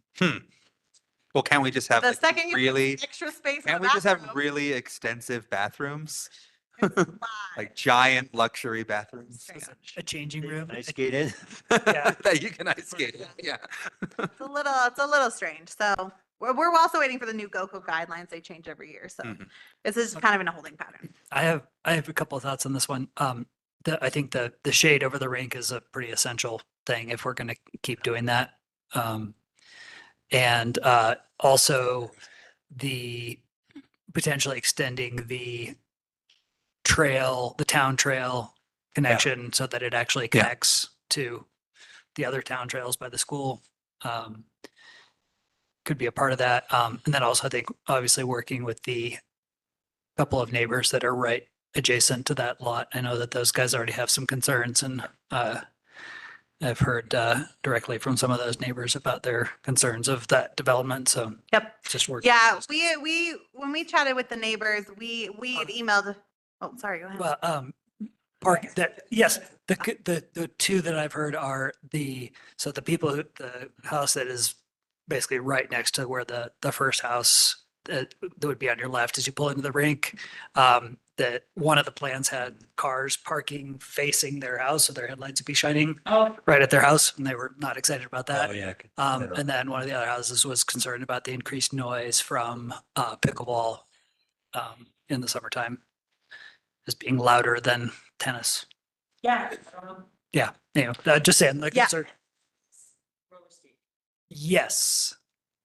Well, can't we just have The like, second you really, put extra space in can't the we just have bathroom, really extensive bathrooms? it's a lot. Like giant luxury bathrooms? Right. A changing room. I skated. Yeah. That you can ice skate in, yeah. It's a little strange. So we're also waiting for the new GoCo guidelines. They change every year. So this is kind of in a holding pattern. I have a couple of thoughts on this one. I think the shade over the rink is a pretty essential thing if we're going to keep doing that. And also the potentially extending the town trail connection so that it actually connects to the other town trails by the school. Could be a part of that. And then also I think obviously working with the couple of neighbors that are right adjacent to that lot. I know that those guys already have some concerns and I've heard directly from some of those neighbors about their concerns of that development. So Yep. just work. Yeah, we when we chatted with the neighbors, we had emailed. Oh, sorry. Go ahead. Well, park that, yes, the two that I've heard are the house that is basically right next to where the first house that would be on your left as you pull into the rink. That one of the plans had cars parking facing their house, so their headlights would be shining right at their house, and they were not excited about that. Oh, yeah. And then one of the other houses was concerned about the increased noise from pickleball in the summertime as being louder than tennis. Yeah. Yeah, you know, just saying, like, Yeah. Yes,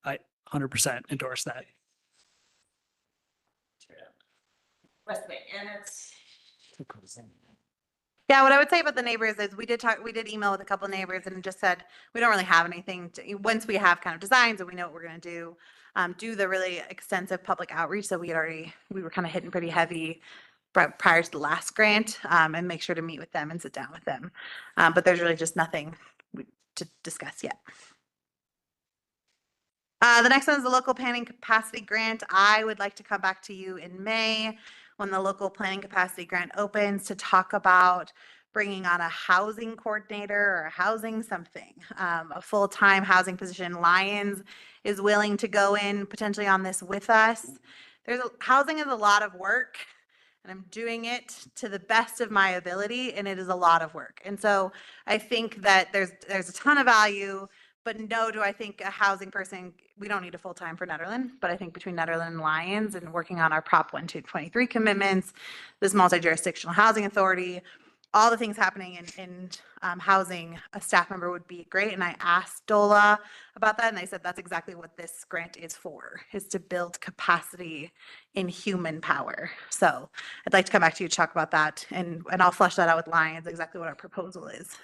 I 100% endorse that. Yeah, what I would say about the neighbors is we did email with a couple of neighbors and just said, we don't really have anything once we have kind of designs and we know what we're going to do the really extensive public outreach. So we were kind of hitting pretty heavy prior to the last grant and make sure to meet with them and sit down with them. But there's really just nothing to discuss yet. The next one is the local planning capacity grant. I would like to come back to you in May when the local planning capacity grant opens to talk about bringing on a housing coordinator or a housing something, a full-time housing position. Lions is willing to go in potentially on this with us. Housing is a lot of work and I'm doing it to the best of my ability and it is a lot of work. And so I think that there's a ton of value. But no, do I think a housing person, we don't need a full-time for Nederland, but I think between Nederland and Lions and working on our Prop 1-23 commitments, this multi-jurisdictional housing authority, all the things happening in housing, a staff member would be great. And I asked DOLA about that and they said that's exactly what this grant is for, is to build capacity in human power. So I'd like to come back to you to talk about that and I'll flesh that out with Lions, exactly what our proposal is.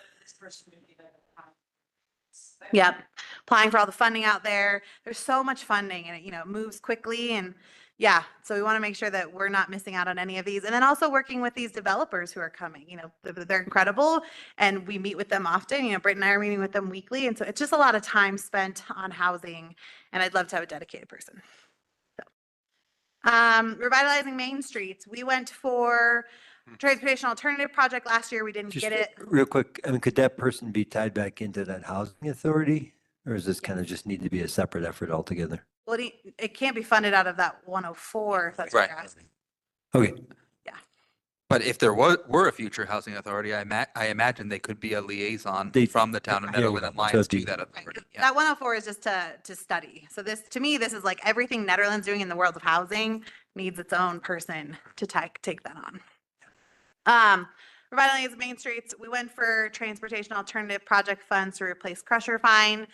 Yep. Applying for all the funding out there. There's so much funding and it moves quickly and yeah. So we want to make sure that we're not missing out on any of these. And then also working with these developers who are coming, they're incredible and we meet with them often, Britt and I are meeting with them weekly. And so it's just a lot of time spent on housing and I'd love to have a dedicated person. So, revitalizing Main Streets. We went for transportation alternative project last year, we didn't Just get it. real quick, I mean, could that person be tied back into that housing authority? Or does this kind of just need to be a separate effort altogether? Well, it can't be funded out of that 104, if that's what you're Right. asking. Okay, But if there were a future housing authority, I imagine they could be a liaison They- from the town of I hear you. Netherland So Alliance it'd to be- that Right. authority. Yeah. That 104 is just to study. So this, to me, this is like everything Netherlands doing in the world of housing needs its own person to take that on. Revitalizing Main Streets, we went for transportation alternative project funds to replace Crusher Fine.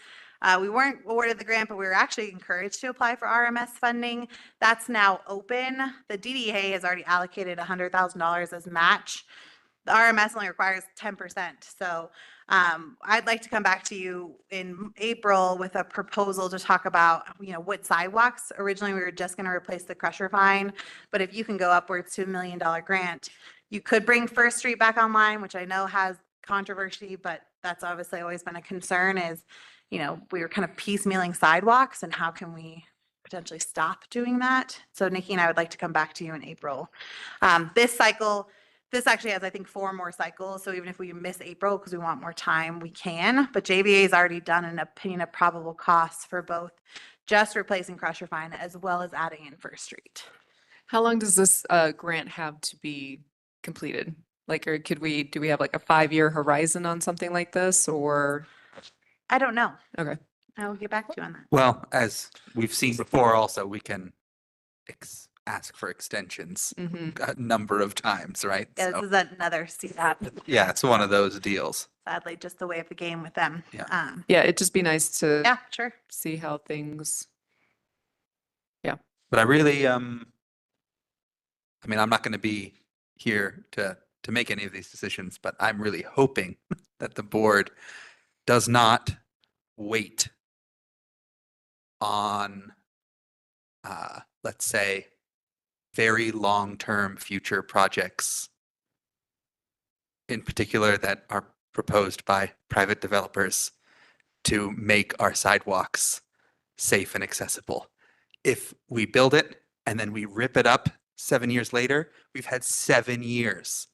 We weren't awarded the grant, but we were actually encouraged to apply for RMS funding. That's now open. The DDA has already allocated $100,000 as match. The RMS only requires 10%. So I'd like to come back to you in April with a proposal to talk about, what sidewalks. Originally, we were just going to replace the Crusher Fine, but if you can go upwards to $1 million grant, you could bring First Street back online, which I know has controversy, but that's obviously always been a concern is, we were kind of piecemealing sidewalks and how can we potentially stop doing that? So Nikki and I would like to come back to you in April. This actually has, I think, 4 more cycles. So even if we miss April because we want more time, we can. But JVA has already done an opinion of probable costs for both just replacing Crusher Fine as well as adding in First Street. How long does this grant have to be completed? Like, or do we have like a 5-year horizon on something like this, or? I don't know. Okay. I will get back to you on that. Well, as we've seen before, also, we can ask for extensions Mhm. a number of times, right? Yeah, So, this is another CDAP. yeah, it's one of those deals. Sadly, just the way of the game with them. Yeah. Yeah, it'd just be nice to Yeah, sure. see how things. But I really, I mean, I'm not going to be here to make any of these decisions, but I'm really hoping that the board does not wait on, let's say, very long-term future projects, in particular that are proposed by private developers to make our sidewalks safe and accessible. If we build it and then we rip it up 7 years later, we've had 7 years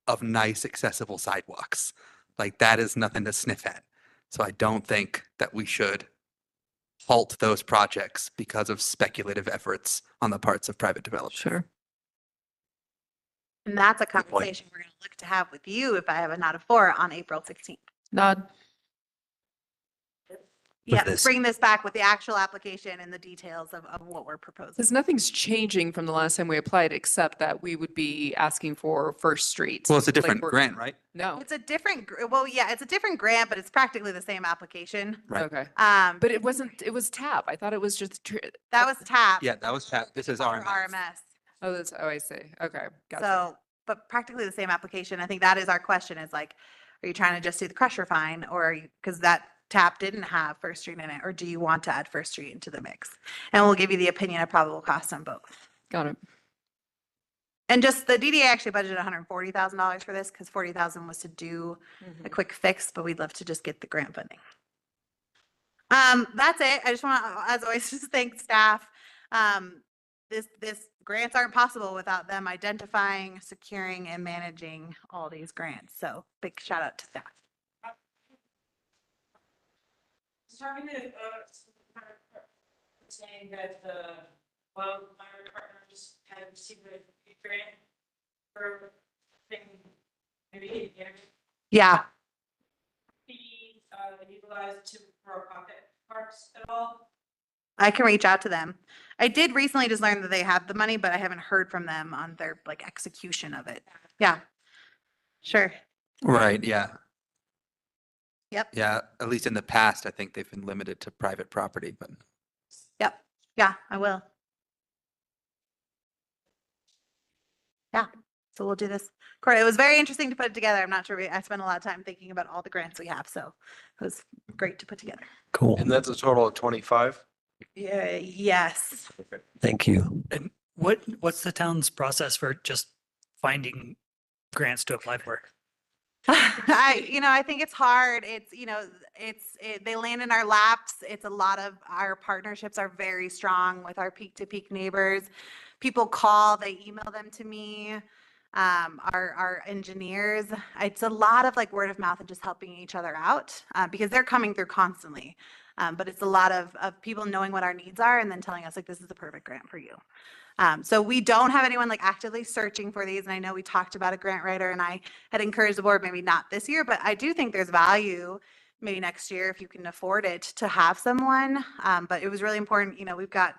of nice accessible sidewalks. Like, that is nothing to sniff at. So I don't think that we should halt those projects because of speculative efforts on the parts of private developers. Sure. And that's a point. conversation we're going to look to have with you if I have a not a 4 on April 16th. Nod. Yeah, this. bring this back with the actual application and the details of what we're proposing. Because nothing's changing from the last time we applied, except that we would be asking for First Street. Well, it's a Like, different we're- grant, right? No. It's a different, it's a different grant, but it's practically the same application. Right. Okay. But But it wasn't, it was TAP. I thought it was just, that was TAP. Yeah, that was, this is for RMS. RMS. oh, I see. Okay. Gotcha. So, but practically the same application. I think that is our question is like, are you trying to just do the Crusher Fine or are you, because that TAP didn't have First Street in it, or do you want to add First Street into the mix? And we'll give you the opinion of probable costs on both. Got it. And just the DDA actually budgeted $140,000 for this because 40,000 was to do a quick fix, but we'd love to just get the grant funding. That's it. I just want to, as always, just thank staff. This grants aren't possible without them identifying, securing, and managing all these grants. So big shout out to staff. Talking to, saying that the wildfire partner just had received a grant for thing, maybe, Yeah. be utilized to for pocket parks at all? I can reach out to them. I did recently just learn that they have the money, but I haven't heard from them on their like execution of it. Yeah. Sure. Right, yeah. Yep. Yeah, at least in the past, I think they've been limited to private property, but Yep. Yeah, I will. Yeah. So we'll do this. Corey, it was very interesting to put it together. I'm not sure I spent a lot of time thinking about all the grants we have, so it was great to put together. Cool. And that's a total of 25? Yeah, yes. Thank you. And what's the town's process for just finding grants to apply for? I think it's hard. It's, they land in our laps. It's a lot of our partnerships are very strong with our peak to peak neighbors. People call, they email them to me. our engineers. It's a lot of like word of mouth and just helping each other out because they're coming through constantly. But it's a lot of people knowing what our needs are and then telling us like, this is the perfect grant for you. So we don't have anyone like actively searching for these. And I know we talked about a grant writer and I had encouraged the board, maybe not this year, but I do think there's value maybe next year if you can afford it to have someone. But it was really important, we've got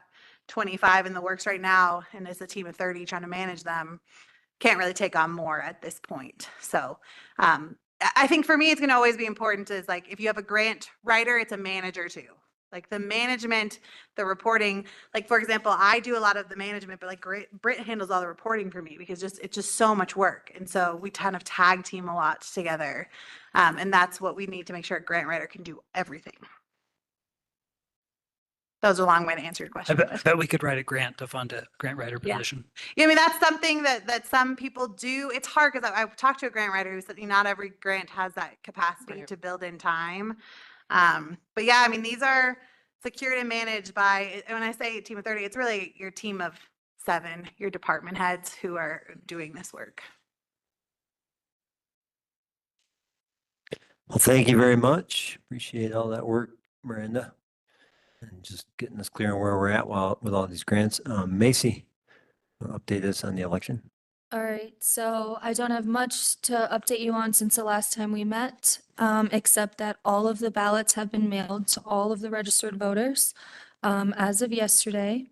25 in the works right now and it's a team of 30 trying to manage them. Can't really take on more at this point. So I think for me, it's going to always be important is like, if you have a grant writer, it's a manager too. Like the management, the reporting, like for example, I do a lot of the management, but like Britt handles all the reporting for me because it's just so much work. And so we kind of tag team a lot together. And that's what we need to make sure a grant writer can do everything. That was a long way to answer your question. I bet we could write a grant to fund a grant writer Yeah. position. Yeah, I mean, that's something that some people do. It's hard because I've talked to a grant writer who said not every grant has that capacity to build in time. But yeah, I mean, these are secured and managed by, and when I say a team of 30, it's really your team of 7, your department heads who are doing this work. Well, thank you very much. Appreciate all that work, Miranda. And just getting us clear on where we're at with all these grants. Macy, update us on the election. All right, so I don't have much to update you on since the last time we met, except that all of the ballots have been mailed to all of the registered voters as of yesterday.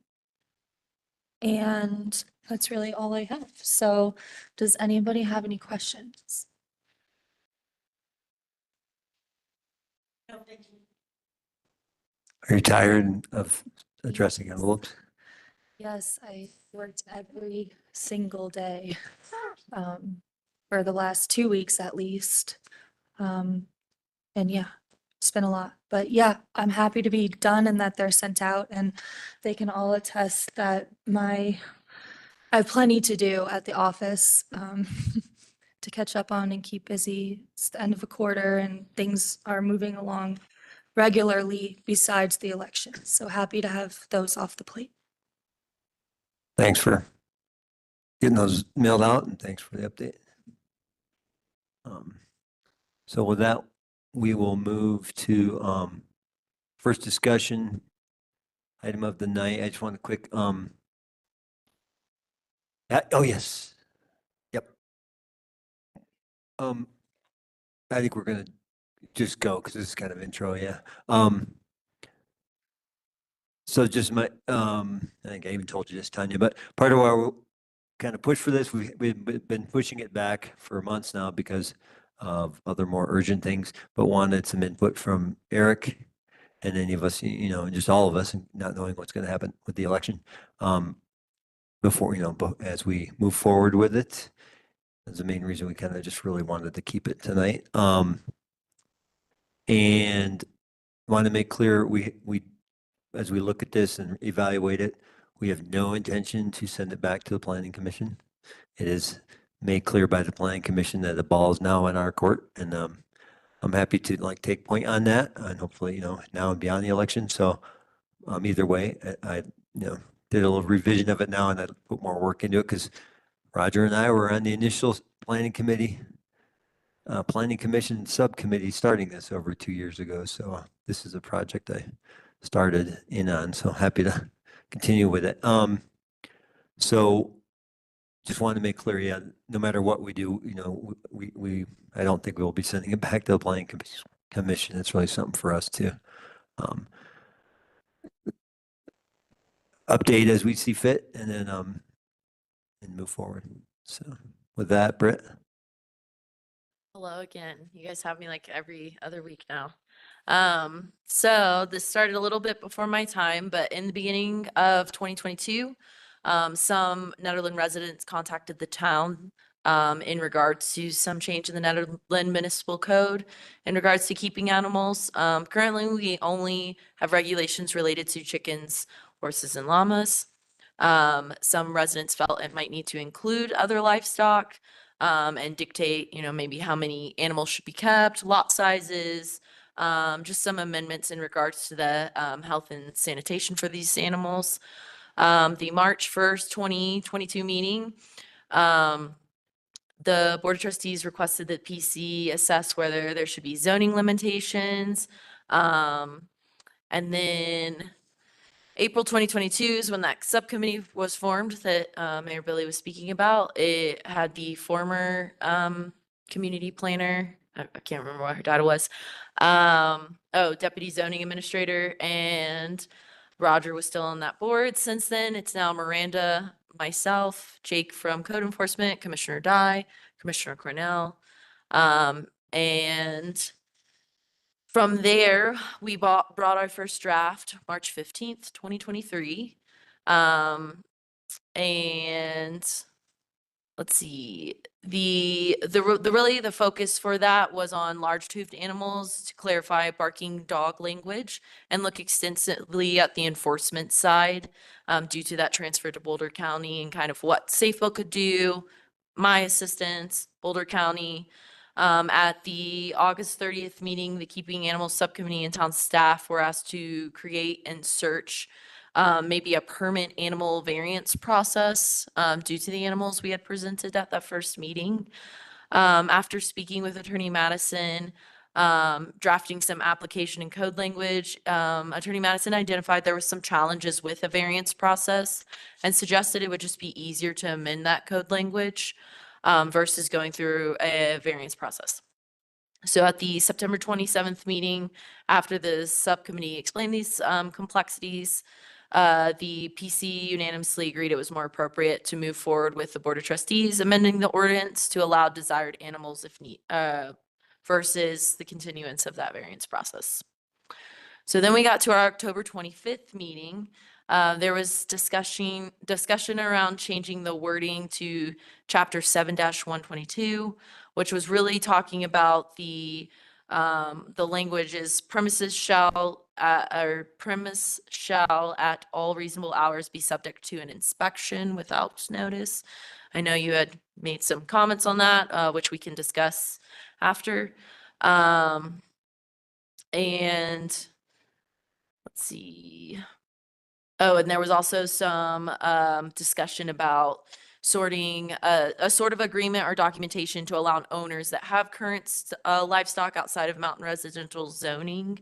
And that's really all I have. So does anybody have any questions? No, thank you. Are you tired of addressing envelopes? Yes, I worked every single day for the last 2 weeks at least. And yeah, it's been a lot. But yeah, I'm happy to be done and that they're sent out and they can all attest that I have plenty to do at the office to catch up on and keep busy. It's the end of a quarter and things are moving along regularly besides the election. So happy to have those off the plate. Thanks for getting those mailed out and thanks for the update. So with that, we will move to first discussion item of the night. I just want a quick, oh, yes. Yep. I think we're going to just go because this is kind of intro, yeah. So just I think I even told you this, Tanya, but part of our kind of push for this, we've been pushing it back for months now because of other more urgent things, but wanted some input from Eric and any of us, just all of us, and not knowing what's going to happen with the election before, as we move forward with it. That's the main reason we kind of just really wanted to keep it tonight. And want to make clear, we as we look at this and evaluate it, we have no intention to send it back to the Planning Commission. It is made clear by the Planning Commission that the ball is now in our court, and I'm happy to take point on that, and hopefully, now and beyond the election. So either way, I did a little revision of it now, and I put more work into it because Roger and I were on the initial Planning Commission subcommittee starting this over 2 years ago. So this is a project I started in on, so happy to continue with it. So just wanted to make clear, yeah, no matter what we do, I don't think we'll be sending it back to the Planning Commission. It's really something for us to update as we see fit, and then and move forward. So with that, Britt. Hello again. You guys have me like every other week now. So this started a little bit before my time, but in the beginning of 2022, some Nederland residents contacted the town in regards to some change in the Nederland Municipal Code in regards to keeping animals. Currently, we only have regulations related to chickens, horses, and llamas. Some residents felt it might need to include other livestock and dictate, maybe how many animals should be kept, lot sizes, just some amendments in regards to the health and sanitation for these animals. The March 1st, 2022 meeting The Board of Trustees requested that PC assess whether there should be zoning limitations. And then April 2022 is when that subcommittee was formed that Mayor Billy was speaking about. It had the former community planner, I can't remember what her title was. Deputy zoning administrator, and Roger was still on that board. Since then, it's now Miranda, myself, Jake from Code Enforcement, Commissioner Dye, Commissioner Cornell. And from there, we brought our first draft March 15th, 2023. And let's see, really the focus for that was on large-toothed animals to clarify barking dog language and look extensively at the enforcement side due to that transfer to Boulder County and kind of what Safeville could do, my assistance, Boulder County. At the August 30th meeting, the Keeping Animals Subcommittee and town staff were asked to create and search maybe a permit animal variance process due to the animals we had presented at that first meeting. After speaking with Attorney Madison, drafting some application and code language, Attorney Madison identified there were some challenges with a variance process and suggested it would just be easier to amend that code language versus going through a variance process. So at the September 27th meeting, after the subcommittee explained these complexities, the PC unanimously agreed it was more appropriate to move forward with the Board of Trustees amending the ordinance to allow desired animals if need, versus the continuance of that variance process. So then we got to our October 25th meeting. There was discussion around changing the wording to chapter 7-122, which was really talking about the language is premise shall at all reasonable hours be subject to an inspection without notice. I know you had made some comments on that, which we can discuss after. And let's see. Oh, and there was also some discussion about sorting a sort of agreement or documentation to allow owners that have current livestock outside of mountain residential zoning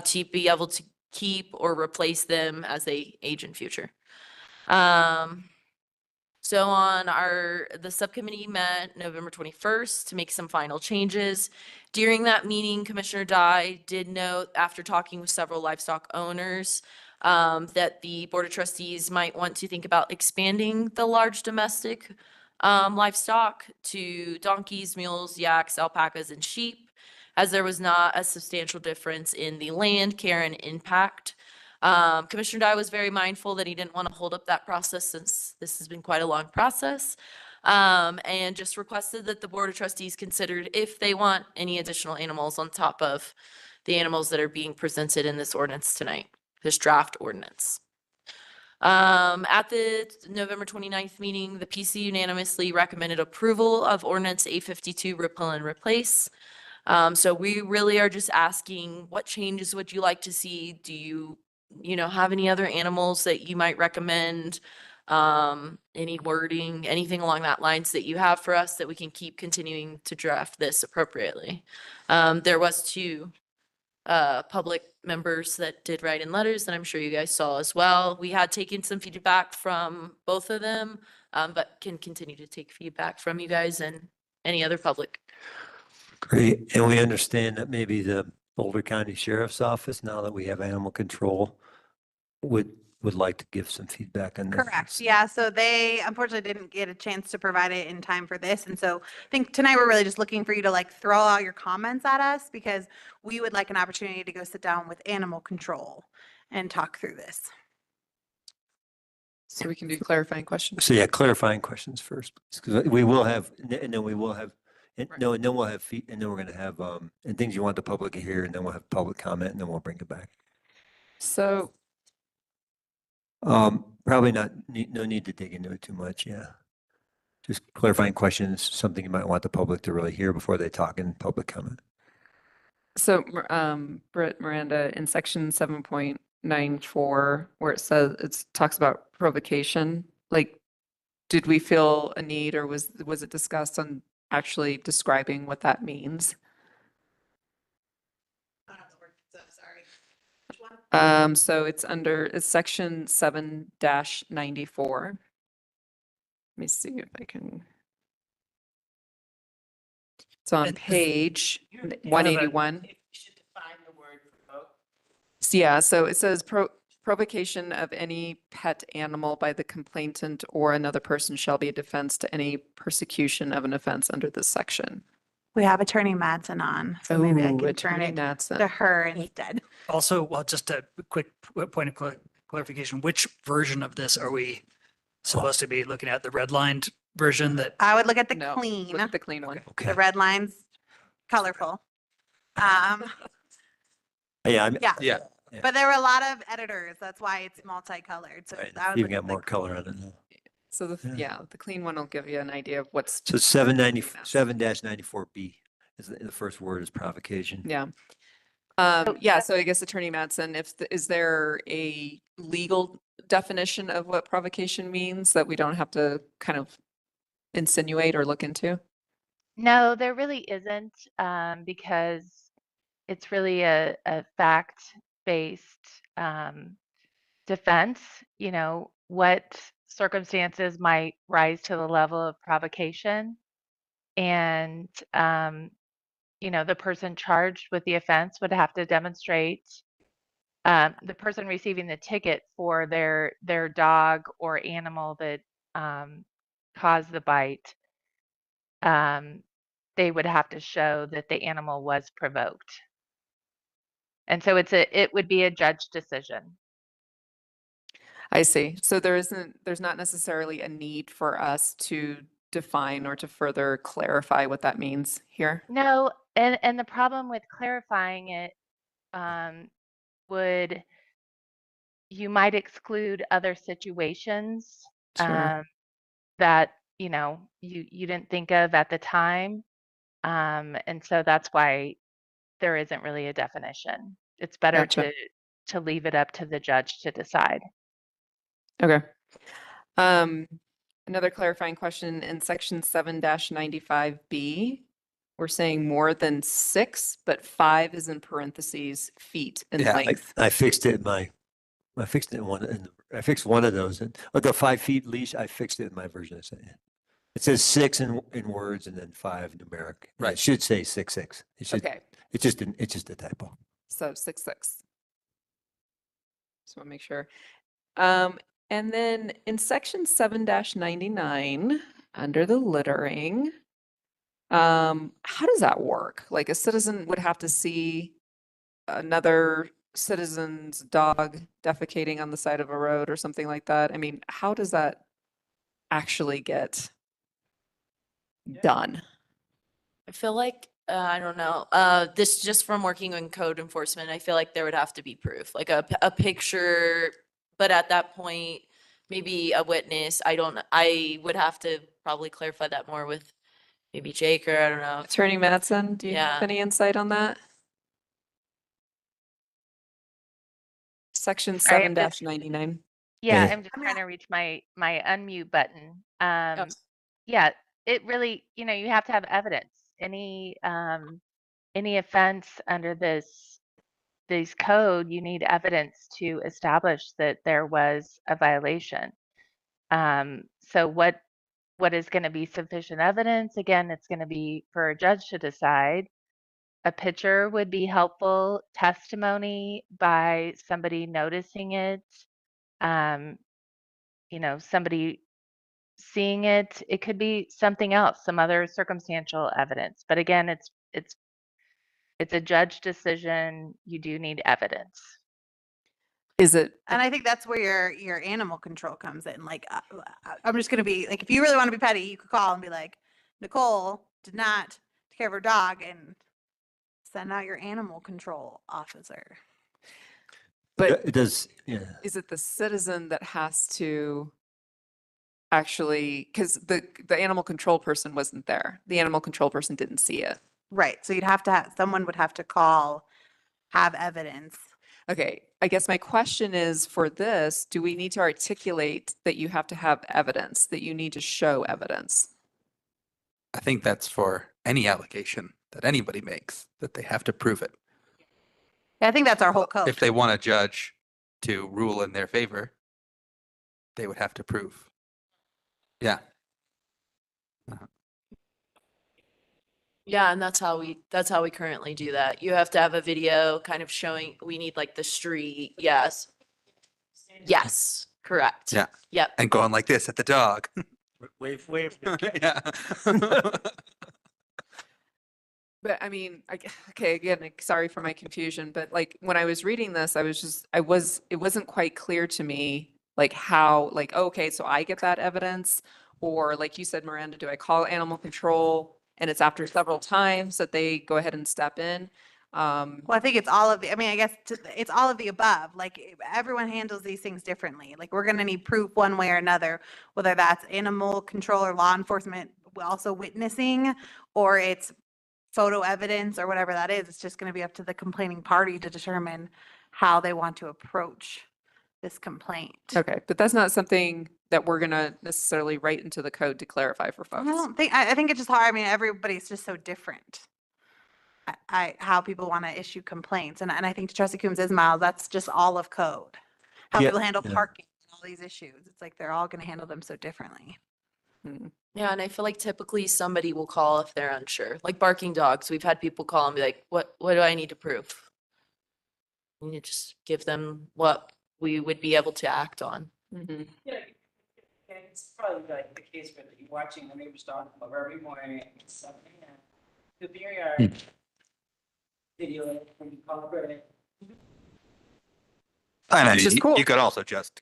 to be able to keep or replace them as they age in future. So on the subcommittee met November 21st to make some final changes. During that meeting, Commissioner Dye did note, after talking with several livestock owners, that the Board of Trustees might want to think about expanding the large domestic livestock to donkeys, mules, yaks, alpacas, and sheep, as there was not a substantial difference in the land, care, and impact. Commissioner Dye was very mindful that he didn't want to hold up that process since this has been quite a long process, and just requested that the Board of Trustees considered if they want any additional animals on top of the animals that are being presented in this ordinance tonight, this draft ordinance. At the November 29th meeting, the PC unanimously recommended approval of ordinance 852 repeal and replace. So we really are just asking, what changes would you like to see? Do you have any other animals that you might recommend? Any wording, anything along that lines that you have for us that we can keep continuing to draft this appropriately? There was 2 public members that did write in letters that I'm sure you guys saw as well. We had taken some feedback from both of them, but can continue to take feedback from you guys and any other public. Great. And we understand that maybe the Boulder County Sheriff's Office, now that we have animal control, would like to give some feedback on this. Correct. Yeah. So they unfortunately didn't get a chance to provide it in time for this. And so I think tonight we're really just looking for you to like throw out your comments at us, because we would like an opportunity to go sit down with animal control and talk through this. So we can do clarifying questions. So yeah, clarifying questions first, because we will have, and then we will have, and no, and then we'll have, and then we're going to have, and things you want the public to hear, and then we'll have public comment, and then we'll bring it back. So Probably no need to dig into it too much. Yeah. Just clarifying questions, something you might want the public to really hear before they talk in public comment. So, Miranda, in section 7.94, where it says, it talks about provocation, like, did we feel a need, or was it discussed on actually describing what that means. So it's section 7-94. Let me see if I can. It's on page 181. Yeah, so it says provocation of any pet animal by the complainant or another person shall be a defense to any persecution of an offense under this section. We have Attorney Madsen on, so maybe I can turn Attorney it Madsen. to her instead. Also, well, just a quick point of clarification, which version of this are we supposed to be looking at? The redlined version that, I would look at the No, clean, look at the clean one. the Okay. red lines, colorful. Yeah, Yeah. Yeah. But there were a lot of editors. That's why it's multicolored. So right, I would even look got at more color on it now. So the clean one will give you an idea of what's. So 7-94B is the first word is provocation. Yeah. Yeah, so I guess Attorney Madsen, is there a legal definition of what provocation means that we don't have to kind of insinuate or look into? No, there really isn't, because it's really a fact-based defense. You know, what circumstances might rise to the level of provocation, and you know, the person charged with the offense would have to demonstrate, the person receiving the ticket for their dog or animal that caused the bite, they would have to show that the animal was provoked. And so it would be a judge decision. I see. So there's not necessarily a need for us to define or to further clarify what that means here. No, and the problem with clarifying it would, you might exclude other situations Sure. that, you know, you didn't think of at the time. And so that's why there isn't really a definition. It's better Gotcha. to leave it up to the judge to decide. Okay. Another clarifying question in section 7-95B, we're saying more than 6, but 5 is in parentheses, feet in Yeah, length. I fixed it I fixed it I fixed one of those, but the 5 feet leash, I fixed it in my version. It says 6 in words and then 5 numeric. And Right. It should say 6. It should. Okay, It's just a typo. so 6. Just want to make sure. And then in section 7-99, under the littering, how does that work? Like a citizen would have to see another citizen's dog defecating on the side of a road or something like that. I mean, how does that actually get done? I feel like, I don't know, this just from working in code enforcement, I feel like there would have to be proof, like a picture, but at that point, maybe a witness. I would have to probably clarify that more with maybe Jake, or I don't know. Attorney Madsen, do you have Yeah. any insight on that? Section Sorry, I'm just- 7-99. Yeah, Yeah. I'm just trying to reach my unmute button. Oh. Yeah, it really, you know, you have to have evidence. Any offense under this code, you need evidence to establish that there was a violation. So what is going to be sufficient evidence? Again, it's going to be for a judge to decide. A picture would be helpful, testimony by somebody noticing it, you know, somebody seeing it. It could be something else, some other circumstantial evidence. But again, it's a judge decision. You do need evidence. Is it? And I think that's where your animal control comes in. Like, I'm just going to be like, if you really want to be petty, you could call and be like, Nicole did not take care of her dog, and send out your animal control officer. But It does, yeah. is it the citizen that has to actually, because the animal control person wasn't there. The animal control person didn't see it. Right. So you'd have to someone would have to call, have evidence. Okay, I guess my question is for this, do we need to articulate that you have to have evidence, that you need to show evidence? I think that's for any allegation that anybody makes, that they have to prove it. Yeah, I think that's our whole code. If they want a judge to rule in their favor, they would have to prove. Yeah. Yeah, and that's how we currently do that. You have to have a video kind of showing, we need like the street. Yes. Yes, correct. Yeah. Yep. And going like this at the dog. Wave. Yeah. But I mean, okay, again, like, sorry for my confusion, but like when I was reading this, it wasn't quite clear to me, like how, like, okay, so I get that evidence, or like you said, Miranda, do I call animal control? And it's after several times that they go ahead and step in. Well, I think it's all of the, I mean, I guess it's all of the above. Like everyone handles these things differently. Like we're going to need proof one way or another, whether that's animal control or law enforcement, also witnessing, or it's photo evidence or whatever that is. It's just going to be up to the complaining party to determine how they want to approach this complaint. Okay, but that's not something that we're gonna necessarily write into the code to clarify for folks. I think it's just hard. I mean, everybody's just so different. How people want to issue complaints. And I think to Trustee Coombs Ismail, that's just all of code. How Yeah, people handle yeah. parking, and all these issues. It's like they're all going to handle them so differently. Yeah, and I feel like typically somebody will call if they're unsure. Like barking dogs, we've had people call and be like, what do I need to prove? And you just give them what we would be able to act on. Mhm. Yeah, it's probably like the case where you're watching the neighbor's dog come over every morning and something, and could be your yard. Video it when you call it. I know, Which is you, cool. you could also just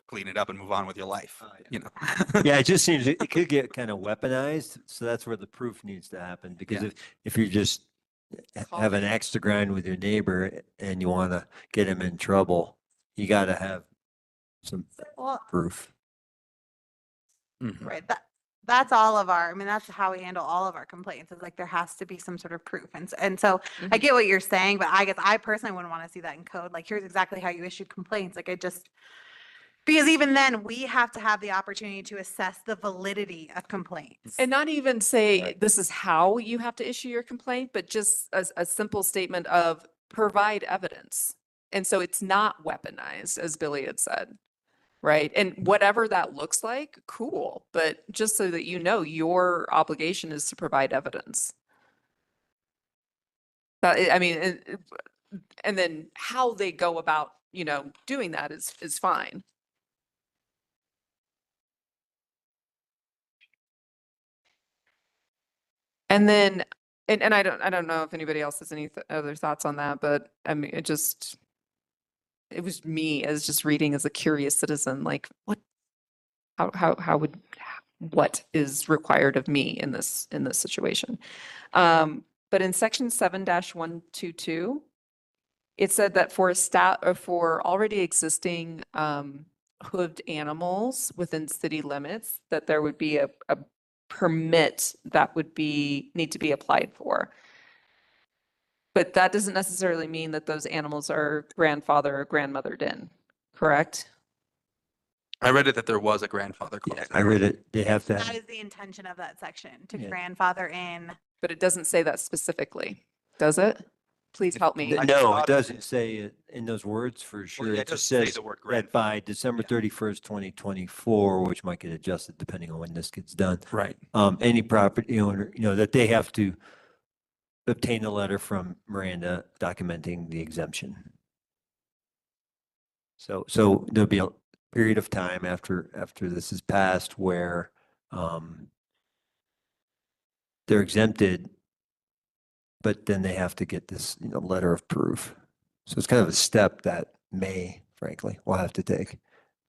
clean it up and move on with your life, you know? Yeah, it just seems it could get kind of weaponized. So that's where the proof needs to happen. Because Yeah. if you just have an axe to grind with your neighbor and you want to get him in trouble, you got to have some Well, proof. Mhm. right. That's all of our, I mean, that's how we handle all of our complaints. It's like there has to be some sort of proof. And so I get what you're saying, but I guess I personally wouldn't want to see that in code. Like, here's exactly how you issue complaints. Like because even then we have to have the opportunity to assess the validity of complaints. And not even say this is how you have to issue your complaint, but just a simple statement of provide evidence. And so it's not weaponized, as Billy had said, right? And whatever that looks like, cool. But just so that you know, your obligation is to provide evidence. I mean, and then how they go about, doing that is fine. And then, and I don't know if anybody else has any other thoughts on that, but I mean, it was me as just reading as a curious citizen, like what is required of me in this situation? But in section 7-122, it said that for already existing hooved animals within city limits, that there would be a permit that would need to be applied for. But that doesn't necessarily mean that those animals are grandfather or grandmothered in, correct? I read it that there was a grandfather clause. Yeah, I read it. They have to That have, is the intention of that section, to Yeah. grandfather in. But it doesn't say that specifically, does it? Please help me. no, it doesn't say it in those words for sure. yeah, It it just doesn't say says the word that by December 31st, 2024, which might get adjusted depending on when this gets done. Right. Any property owner, that they have to obtain a letter from Miranda documenting the exemption. So there'll be a period of time after this is passed where they're exempted, but then they have to get this letter of proof. So it's kind of a step that frankly, we'll have to take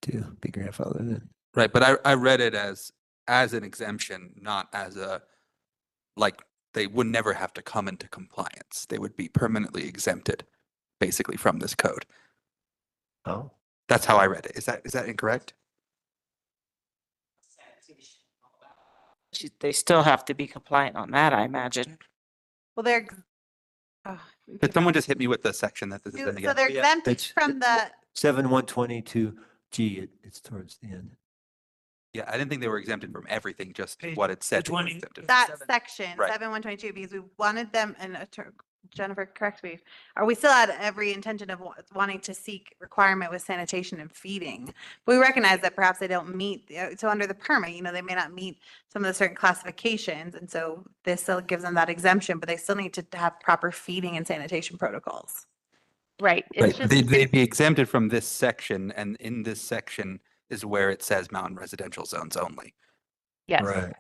to be grandfathered in. Right, but I read it as an exemption, not as like they would never have to come into compliance. They would be permanently exempted, basically, from this code. Oh. That's how I read it. Is that incorrect? They still have to be compliant on that, I imagine. Well, they're. Could someone just hit me with the section that this is in So again? they're exempted It's from the. 7122G, it's towards the end. Yeah, I didn't think they were exempted from everything, just what it said. Page they were 20. exempted. That Seven. section, Right. 7-122, because we wanted them, and Jennifer, correct me, or we still had every intention of wanting to seek requirement with sanitation and feeding. But we recognize that perhaps they don't meet, so under the permit, they may not meet some of the certain classifications. And so this still gives them that exemption, but they still need to have proper feeding and sanitation protocols. Right. Right, It's just, they'd be exempted from this section, and in this section is where it says mountain residential zones only. yes. Right.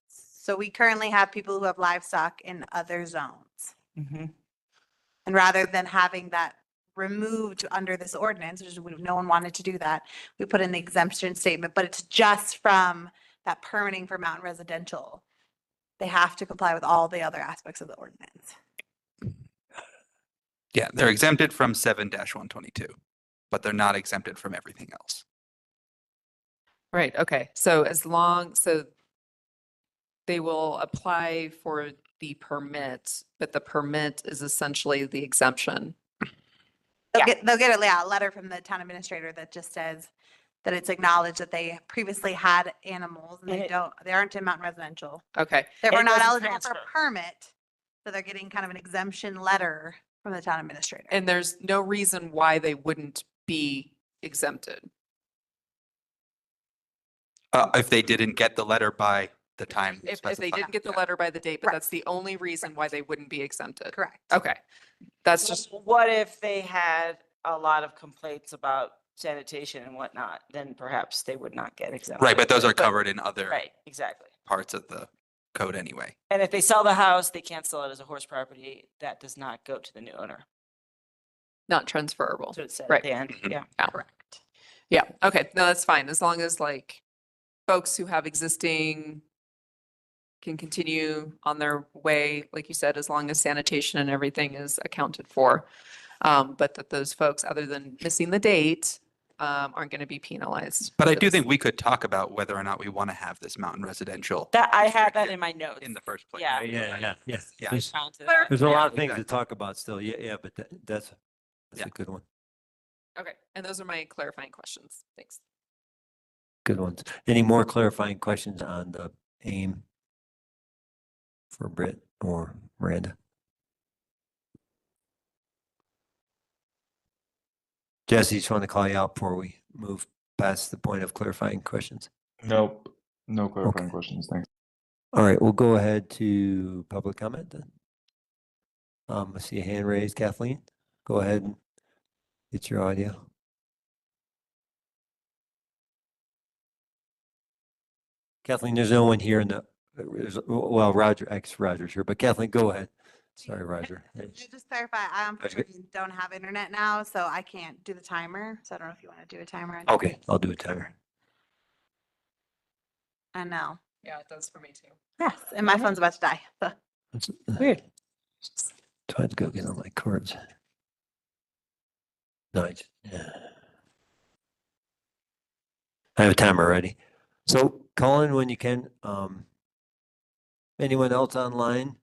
So we currently have people who have livestock in other zones. Mhm. And rather than having that removed under this ordinance, which no one wanted to do that, we put in the exemption statement, but it's just from that permitting for mountain residential. They have to comply with all the other aspects of the ordinance. Yeah, they're exempted from 7-122, but they're not exempted from everything else. Right, okay. So they will apply for the permit, but the permit is essentially the exemption. They'll get a letter from the town administrator that just says that it's acknowledged that they previously had animals and they aren't in mountain residential. Okay. Therefore It not doesn't eligible for transfer. a permit. So they're getting kind of an exemption letter from the town administrator. And there's no reason why they wouldn't be exempted. If they didn't get the letter by the time If they specified. didn't get the letter by the date, but that's the only reason why they wouldn't be exempted. Correct. Okay. That's just, What if they had a lot of complaints about sanitation and whatnot? Then perhaps they would not get exempted. Right, but those are covered in other Right, exactly. parts of the code anyway. And if they sell the house, they can't sell it as a horse property. That does not go to the new owner. not transferable. So it said Right. at the end, yeah. Yeah. Correct. Yeah, okay, no, that's fine, as long as like folks who have existing can continue on their way, like you said, as long as sanitation and everything is accounted for. But that those folks, other than missing the date, aren't going to be penalized. But I for do this. think we could talk about whether or not we want to have this mountain residential That, I had that in my notes. in the first place. Yeah. Yeah. Yeah. There's, Counted. there's a lot of things Exactly. to talk about still. Yeah, but that's Yeah. a good one. Okay, and those are my clarifying questions. Thanks. Good ones. Any more clarifying questions on the aim for Britt or Miranda? Jesse, just want to call you out before we move past the point of clarifying questions. Nope. No clarifying Okay. questions. Thanks. All right, we'll go ahead to public comment then. I see a hand raised. Kathleen, go ahead and get your audio. Kathleen, there's no one here in the, well, Roger's here, but Kathleen, go ahead. Sorry, Roger. Just clarify, I unfortunately don't have internet now, so I can't do the timer. So I don't know if you want to do a timer. Okay, I'll do a timer. I know. Yeah, it does for me too. Yes, and my phone's about to die. So. Weird. Try to go get on my cards. Nice. Yeah. I have a timer ready. So Colin, when you can, anyone else online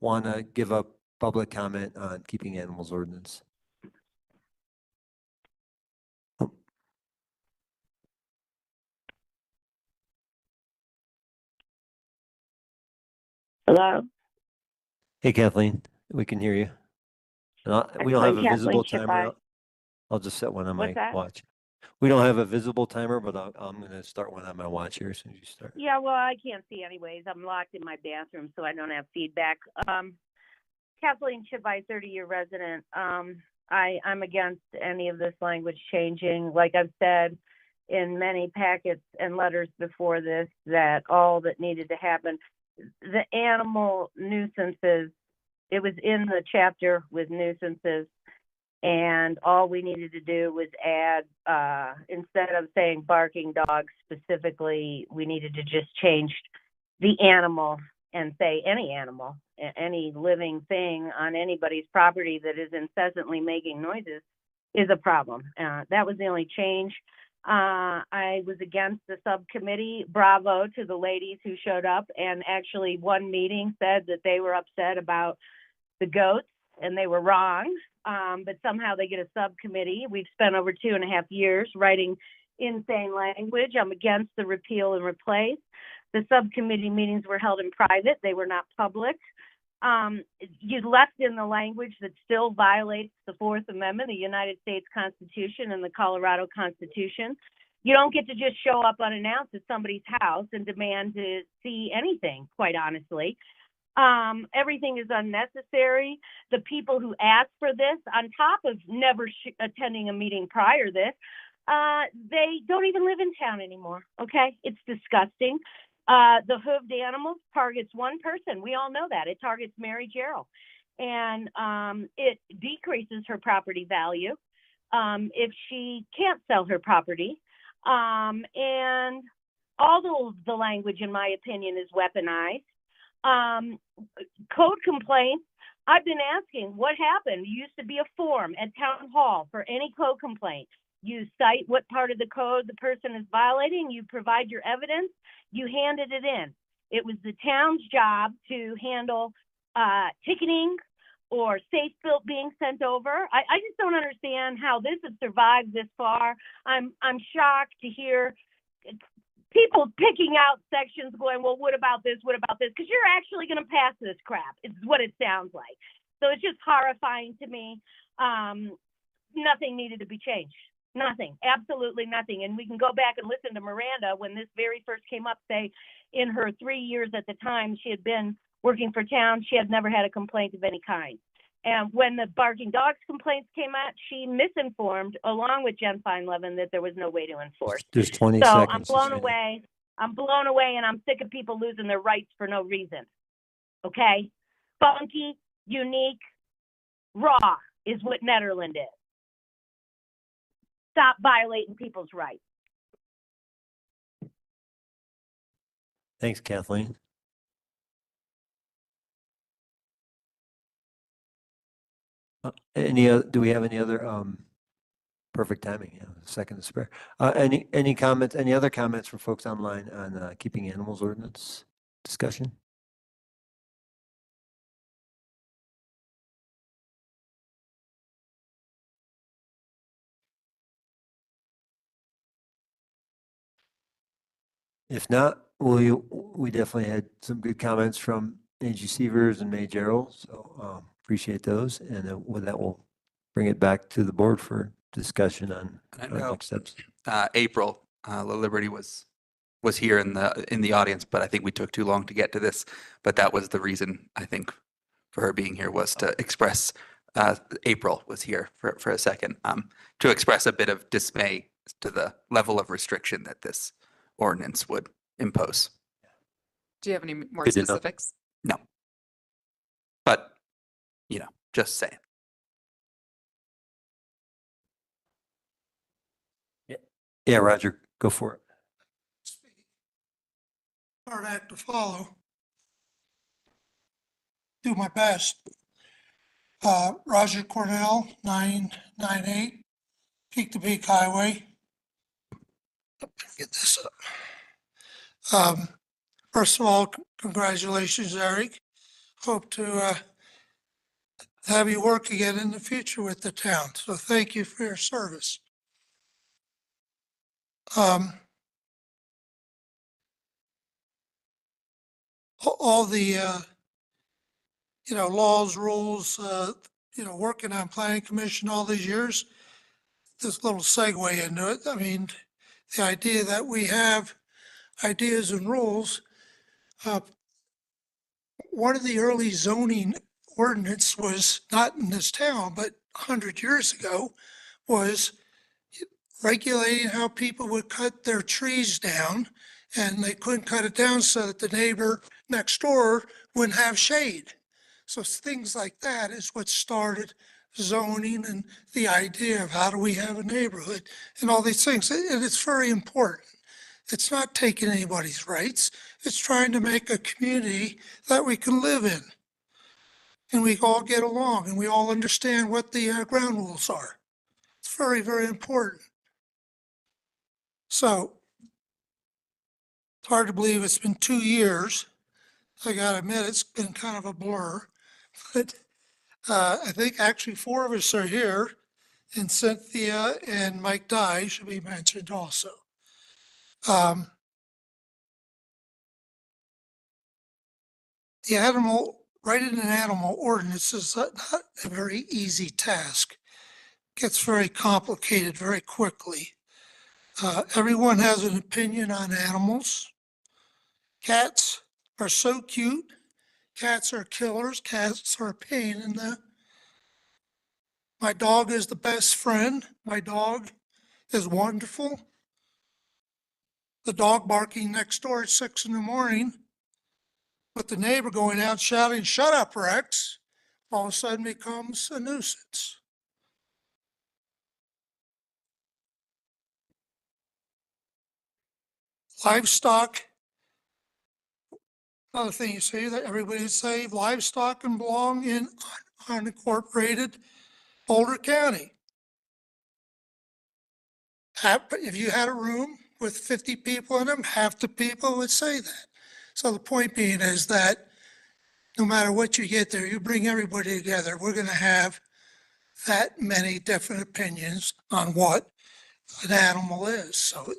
want to give a public comment on keeping animals ordinance? Oh. Hello? Hey Kathleen, we can hear you. We don't have a visible timer. I'll just set one on my What's that? watch. We don't have a visible timer, but I'm going to start one on my watch here as soon as you start. Yeah, well, I can't see anyways. I'm locked in my bathroom, so I don't have feedback. Kathleen Chivai, 30-year resident. I'm against any of this language changing. Like I've said in many packets and letters before this, that all that needed to happen, the animal nuisances, it was in the chapter with nuisances. And all we needed to do was add, instead of saying barking dogs specifically, we needed to just change the animal and say any animal, any living thing on anybody's property that is incessantly making noises is a problem. That was the only change. I was against the subcommittee. Bravo to the ladies who showed up and actually one meeting said that they were upset about the goats and they were wrong. But somehow they get a subcommittee. We've spent over 2.5 years writing insane language. I'm against the repeal and replace. The subcommittee meetings were held in private. They were not public. You left in the language that still violates the Fourth Amendment, the United States Constitution, and the Colorado Constitution. You don't get to just show up unannounced at somebody's house and demand to see anything, quite honestly. Everything is unnecessary. The people who asked for this, on top of never attending a meeting prior to this, they don't even live in town anymore, okay? It's disgusting. The hooved animals targets one person. We all know that. It targets Mary Gerald. And it decreases her property value if she can't sell her property. And all the language, in my opinion, is weaponized. Code complaints, I've been asking what happened. There used to be a form at town hall for any code complaint. You cite what part of the code the person is violating, you provide your evidence, you handed it in. It was the town's job to handle ticketing or safe built being sent over. I just don't understand how this has survived this far. I'm shocked to hear people picking out sections going, well, what about this? What about this? Because you're actually going to pass this crap. It's what it sounds like. So it's just horrifying to me. Nothing needed to be changed. Nothing, absolutely nothing. And we can go back and listen to Miranda when this very first came up, say in her 3 years at the time she had been working for town, she had never had a complaint of any kind. And when the barking dogs complaints came out, she misinformed along with Jen Feinlevin that there was no way to enforce. There's 20 so seconds. I'm blown away. I'm blown away and I'm sick of people losing their rights for no reason. Okay? Funky, unique, raw is what Nederland is. Stop violating people's rights. Thanks, Kathleen. Do we have any other, perfect timing, yeah, second to spare. Any comments, any other comments from folks online on keeping animals ordinance discussion? If not, we definitely had some good comments from Angie Severs and May Gerald, so appreciate those. And with that, we'll bring it back to the board for discussion on next steps. April, La Liberty was here in the audience, but I think we took too long to get to this. But that was the reason, I think, for her being here was to express, April was here for a second, to express a bit of dismay to the level of restriction that this ordinance would impose. Do you have any more Good to know. specifics? No. But, just saying. Yeah, Roger, go for it. Hard act to follow. Do my best. Roger Cornell, 998 Peak to Peak Highway. Get this up. First of all, congratulations, Eric. Hope to have you work again in the future with the town. So thank you for your service. All the, laws, rules, working on planning commission all these years, this little segue into it. I mean, the idea that we have ideas and rules. One of the early zoning ordinance was not in this town, but 100 years ago, was regulating how people would cut their trees down, and they couldn't cut it down so that the neighbor next door wouldn't have shade. So things like that is what started zoning and the idea of how do we have a neighborhood and all these things. And it's very important. It's not taking anybody's rights. It's trying to make a community that we can live in. And we all get along and we all understand what the ground rules are. It's very, very important. So it's hard to believe it's been 2 years. I gotta admit, it's been kind of a blur. But I think actually 4 of us are here and Cynthia and Mike Dye should be mentioned also. The writing an animal ordinance is not a very easy task. Gets very complicated very quickly. Everyone has an opinion on animals. Cats are so cute. Cats are killers. Cats are a pain in the. My dog is the best friend. My dog is wonderful. The dog barking next door at 6 a.m, with the neighbor going out shouting, "Shut up, Rex," all of a sudden becomes a nuisance. Livestock. Another thing you say that everybody would say, livestock can belong in unincorporated Boulder County. If you had a room with 50 people in them, half the people would say that. So the point being is that no matter what you get there, you bring everybody together, we're going to have that many different opinions on what an animal is. So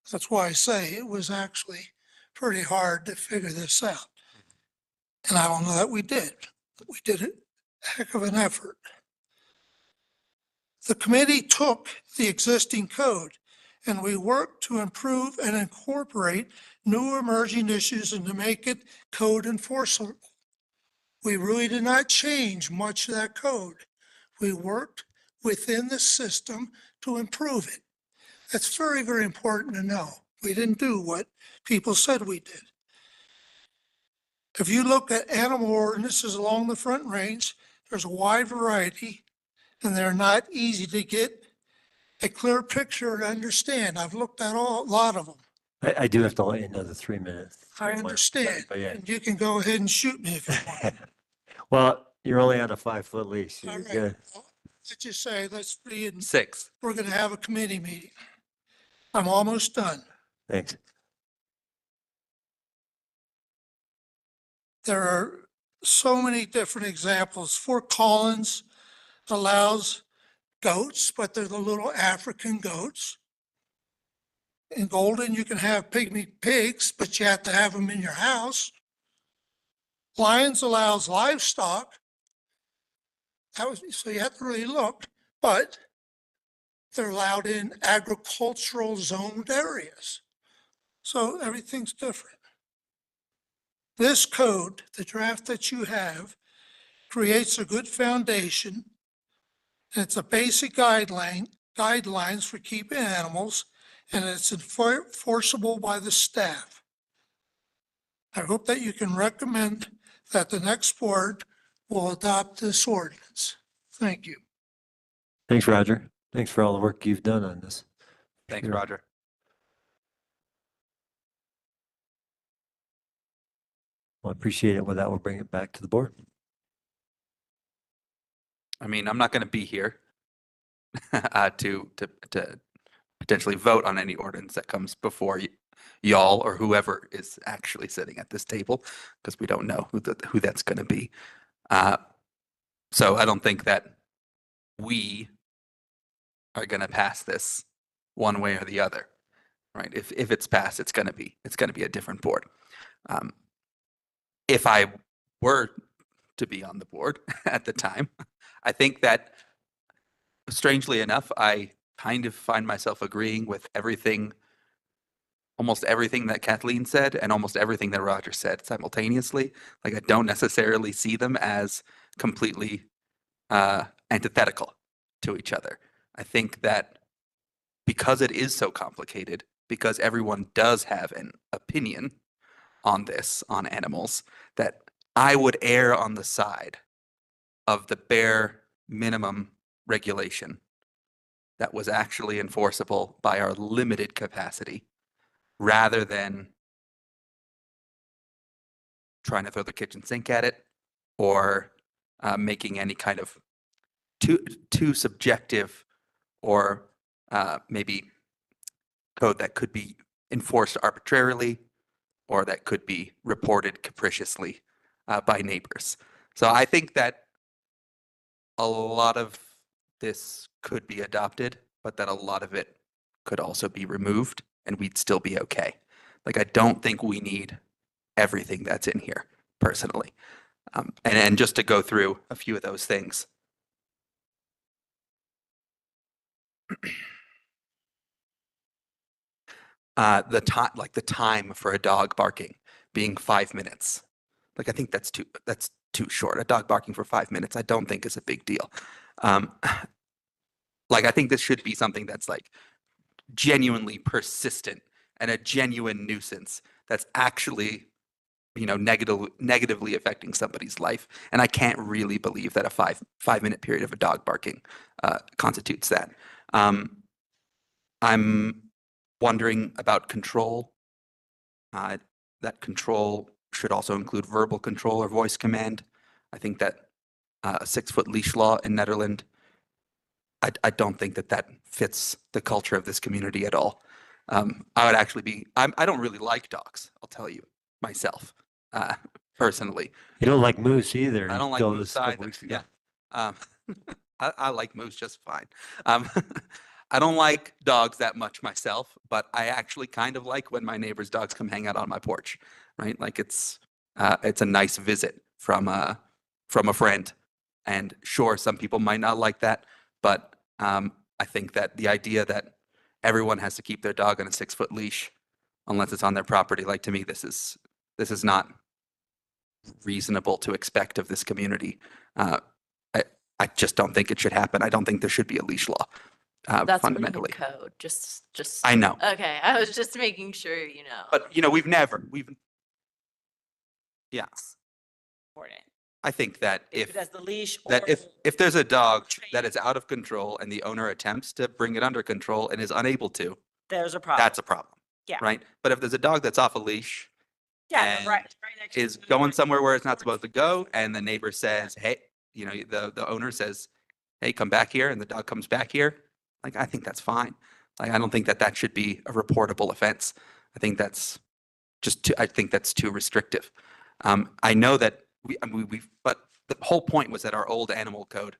that's why I say it was actually pretty hard to figure this out. And I don't know that we did. We did a heck of an effort. The committee took the existing code and we worked to improve and incorporate new emerging issues and to make it code enforceable. We really did not change much of that code. We worked within the system to improve it. That's very, very important to know. We didn't do what people said we did. If you look at animal ordinances along the Front Range, there's a wide variety and they're not easy to get a clear picture to understand. I've looked at a lot of them. I do have to let you know the 3 minutes. I understand. But yeah. And you can go ahead and shoot me if you want. Well, you're only on a 5-foot leash. All You're right. good. Let's just say, let's be in, 6. we're going to have a committee meeting. I'm almost done. Thanks. There are so many different examples. Fort Collins allows goats, but they're the little African goats. In Golden, you can have pygmy pigs, but you have to have them in your house. Lyons allows livestock. So you have to really look, but they're allowed in agricultural zoned areas. So everything's different. This code, the draft that you have, creates a good foundation. It's a basic guidelines for keeping animals, and it's enforceable by the staff. I hope that you can recommend that the next board will adopt this ordinance. Thank you. Thanks, Roger. Thanks for all the work you've done on this. Thanks, Sure. Roger. Well, I appreciate it. With that, we'll bring it back to the board. I mean, I'm not going to be here to potentially vote on any ordinance that comes before y'all or whoever is actually sitting at this table, because we don't know who that's going to be. So I don't think that we are going to pass this one way or the other, right? If it's passed, it's going to be a different board. If I were to be on the board at the time, I think that, strangely enough, I kind of find myself agreeing with almost everything that Kathleen said and almost everything that Roger said simultaneously. Like, I don't necessarily see them as completely antithetical to each other. I think that because it is so complicated, because everyone does have an opinion on this, on animals, that I would err on the side of the bare minimum regulation that was actually enforceable by our limited capacity, rather than trying to throw the kitchen sink at it or making any kind of too subjective or maybe code that could be enforced arbitrarily or that could be reported capriciously by neighbors. So I think that a lot of this could be adopted, but that a lot of it could also be removed and we'd still be okay. Like, I don't think we need everything that's in here personally. And just to go through a few of those things. The time for a dog barking being 5 minutes. Like, I think that's too short. A dog barking for 5 minutes, I don't think is a big deal. Like, I think this should be something that's like genuinely persistent and a genuine nuisance that's actually, negatively affecting somebody's life. And I can't really believe that a five-minute period of a dog barking constitutes that. I'm wondering about control. That control should also include verbal control or voice command. I think that a 6-foot leash law in Netherlands, I don't think that fits the culture of this community at all. I would actually be, I don't really like dogs, I'll tell you myself, personally. You don't like moose either. I You don't like told moose us a couple either. weeks ago. Yeah. I like moose just fine. I don't like dogs that much myself, but I actually kind of like when my neighbor's dogs come hang out on my porch, right? Like, it's a nice visit from a friend. And sure, some people might not like that, but I think that the idea that everyone has to keep their dog on a 6-foot leash unless it's on their property, like, to me, this is not reasonable to expect of this community. I just don't think it should happen. I don't think there should be a leash law. That's written in Fundamentally. code, just. I know. Okay, I was just making sure, you know. But yeah. Important. I think that If it has the leash that or if there's a dog that is out of control and the owner attempts to bring it under control and is unable to, there's a problem. that's a problem. Yeah. Right? But if there's a dog that's off a leash, Yeah, and right next to is going somewhere where it's not supposed to go, and the neighbor says, hey, the owner says, hey, come back here, and the dog comes back here, like, I think that's fine. Like, I don't think that should be a reportable offense. I think that's too restrictive. I know that but the whole point was that our old animal code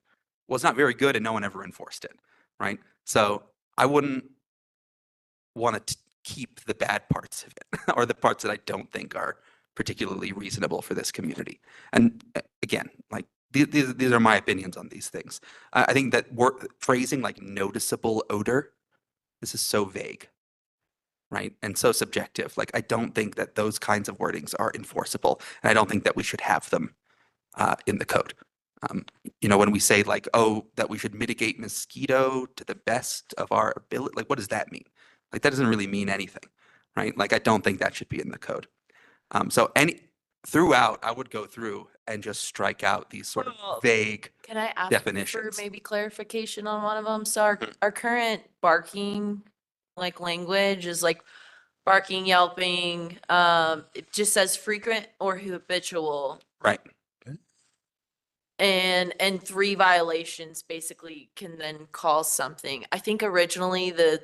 was not very good and no one ever enforced it, right? So I wouldn't want to keep the bad parts of it or the parts that I don't think are particularly reasonable for this community. And again, like, these are my opinions on these things. I think that phrasing like noticeable odor, this is so vague, right? And so subjective. Like, I don't think that those kinds of wordings are enforceable. And I don't think that we should have them in the code. When we say like, oh, that we should mitigate mosquito to the best of our ability, like, what does that mean? Like, that doesn't really mean anything, right? Like, I don't think that should be in the code. So throughout, I would go through and just strike out these sort of vague Can I ask definitions. for maybe clarification on one of them? So our current barking, like, language is like barking, yelping, it just says frequent or habitual. Right. And 3 violations basically can then cause something. I think originally the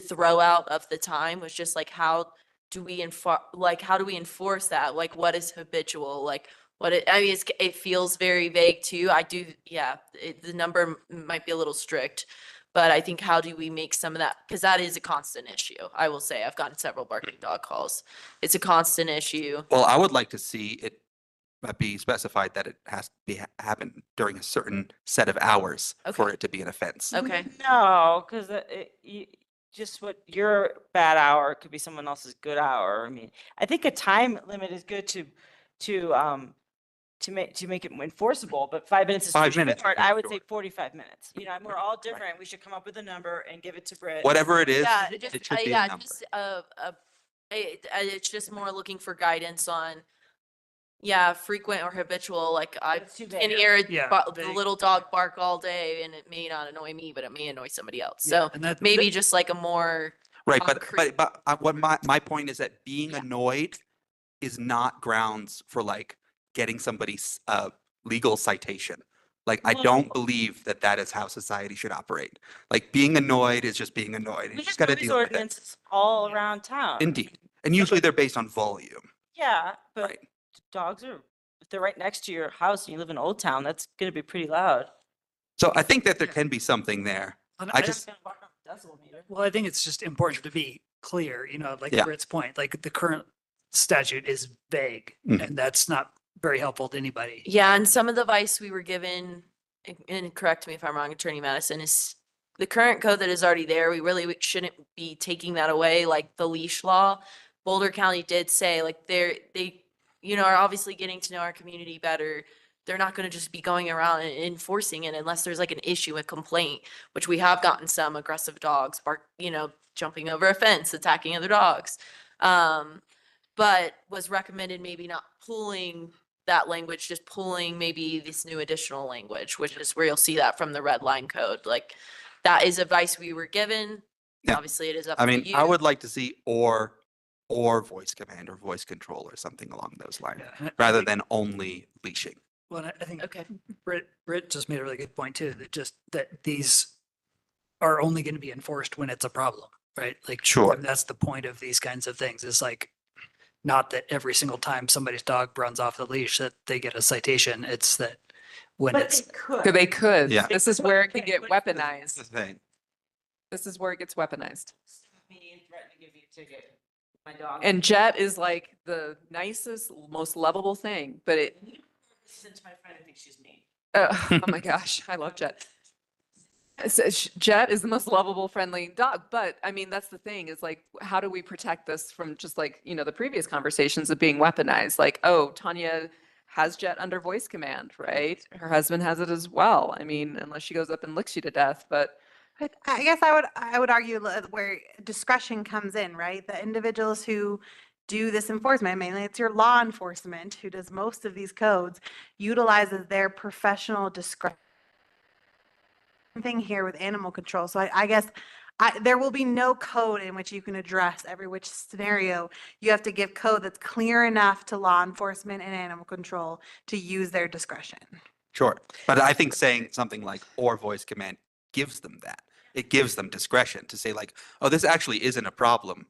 throw out of the time was just like, how do we enforce that? Like, what is habitual? Like, it feels very vague too. The number might be a little strict, but I think how do we make some of that? Because that is a constant issue. I will say I've gotten several barking dog calls. It's a constant issue. Well, I would like to see it be specified that it has to happen during a certain set of hours for it to be an offense. Okay. No, because just what your bad hour could be someone else's good hour. I mean, I think a time limit is good to make it enforceable, but 5 minutes is 5 too minutes is short. too I would short. say 45 minutes. And we're all different. We should come up with a number and give it to Britt. Whatever it is, Yeah, it just, should be a number. it's just more looking for guidance on, frequent or habitual. Like, I It's too can vague. hear Yeah, the little dog bark all day, and it may not annoy me, but it may annoy somebody else. Yeah, So and that- maybe just like a more Right, concrete. but what my point is that being annoyed is not grounds for like getting somebody's legal citation. Like, I don't believe that is how society should operate. Like, being annoyed is just being annoyed. You just got to These deal with it. ordinances all around town. Indeed, and usually they're based on volume. Yeah, but dogs if they're right next to your house and you live in Old Town, that's gonna be pretty loud. So I think that there can be something there. And I just, Well, I think it's just important to be clear, like Yeah. Britt's point, like the current statute is vague Mhm. and that's not very helpful to anybody. Yeah, and some of the advice we were given, and correct me if I'm wrong, Attorney Madison, is the current code that is already there, we really shouldn't be taking that away, like the leash law. Boulder County did say, like, they, are obviously getting to know our community better. They're not gonna just be going around and enforcing it unless there's like an issue, a complaint, which we have gotten some aggressive dogs jumping over a fence, attacking other dogs. But was recommended maybe not pulling that language, just pulling maybe this new additional language, which is where you'll see that from the red line code. Like, that is advice we were given. Yeah. Obviously, it is up I to mean, you. I would like to see or voice command or voice control or something along those lines, Yeah. rather than only leashing. Well, I think Okay. Britt just made a really good point too, that these are only going to be enforced when it's a problem, right? Like, Sure. that's the point of these kinds of things. It's like, not that every single time somebody's dog runs off the leash that they get a citation. It's that when it's, They could. Yeah. This is where it can get That's the weaponized. thing. This is where it gets weaponized. Me and threaten to give you a ticket. My dog. And Jet is like the nicest, most lovable thing, but it, Since my friend thinks she's mean. oh my gosh, I love Jet. Jet is the most lovable, friendly dog. But I mean, that's the thing is like, how do we protect this from just like, the previous conversations of being weaponized? Like, oh, Tanya has Jet under voice command, right? Her husband has it as well. I mean, unless she goes up and licks you to death, but I guess I would argue where discretion comes in, right? The individuals who do this enforcement, mainly it's your law enforcement who does most of these codes, utilizes their professional discretion. Thing here with animal control. So I guess there will be no code in which you can address every which scenario. You have to give code that's clear enough to law enforcement and animal control to use their discretion. Sure. But I think saying something like or voice command gives them that. It gives them discretion to say like, oh, this actually isn't a problem.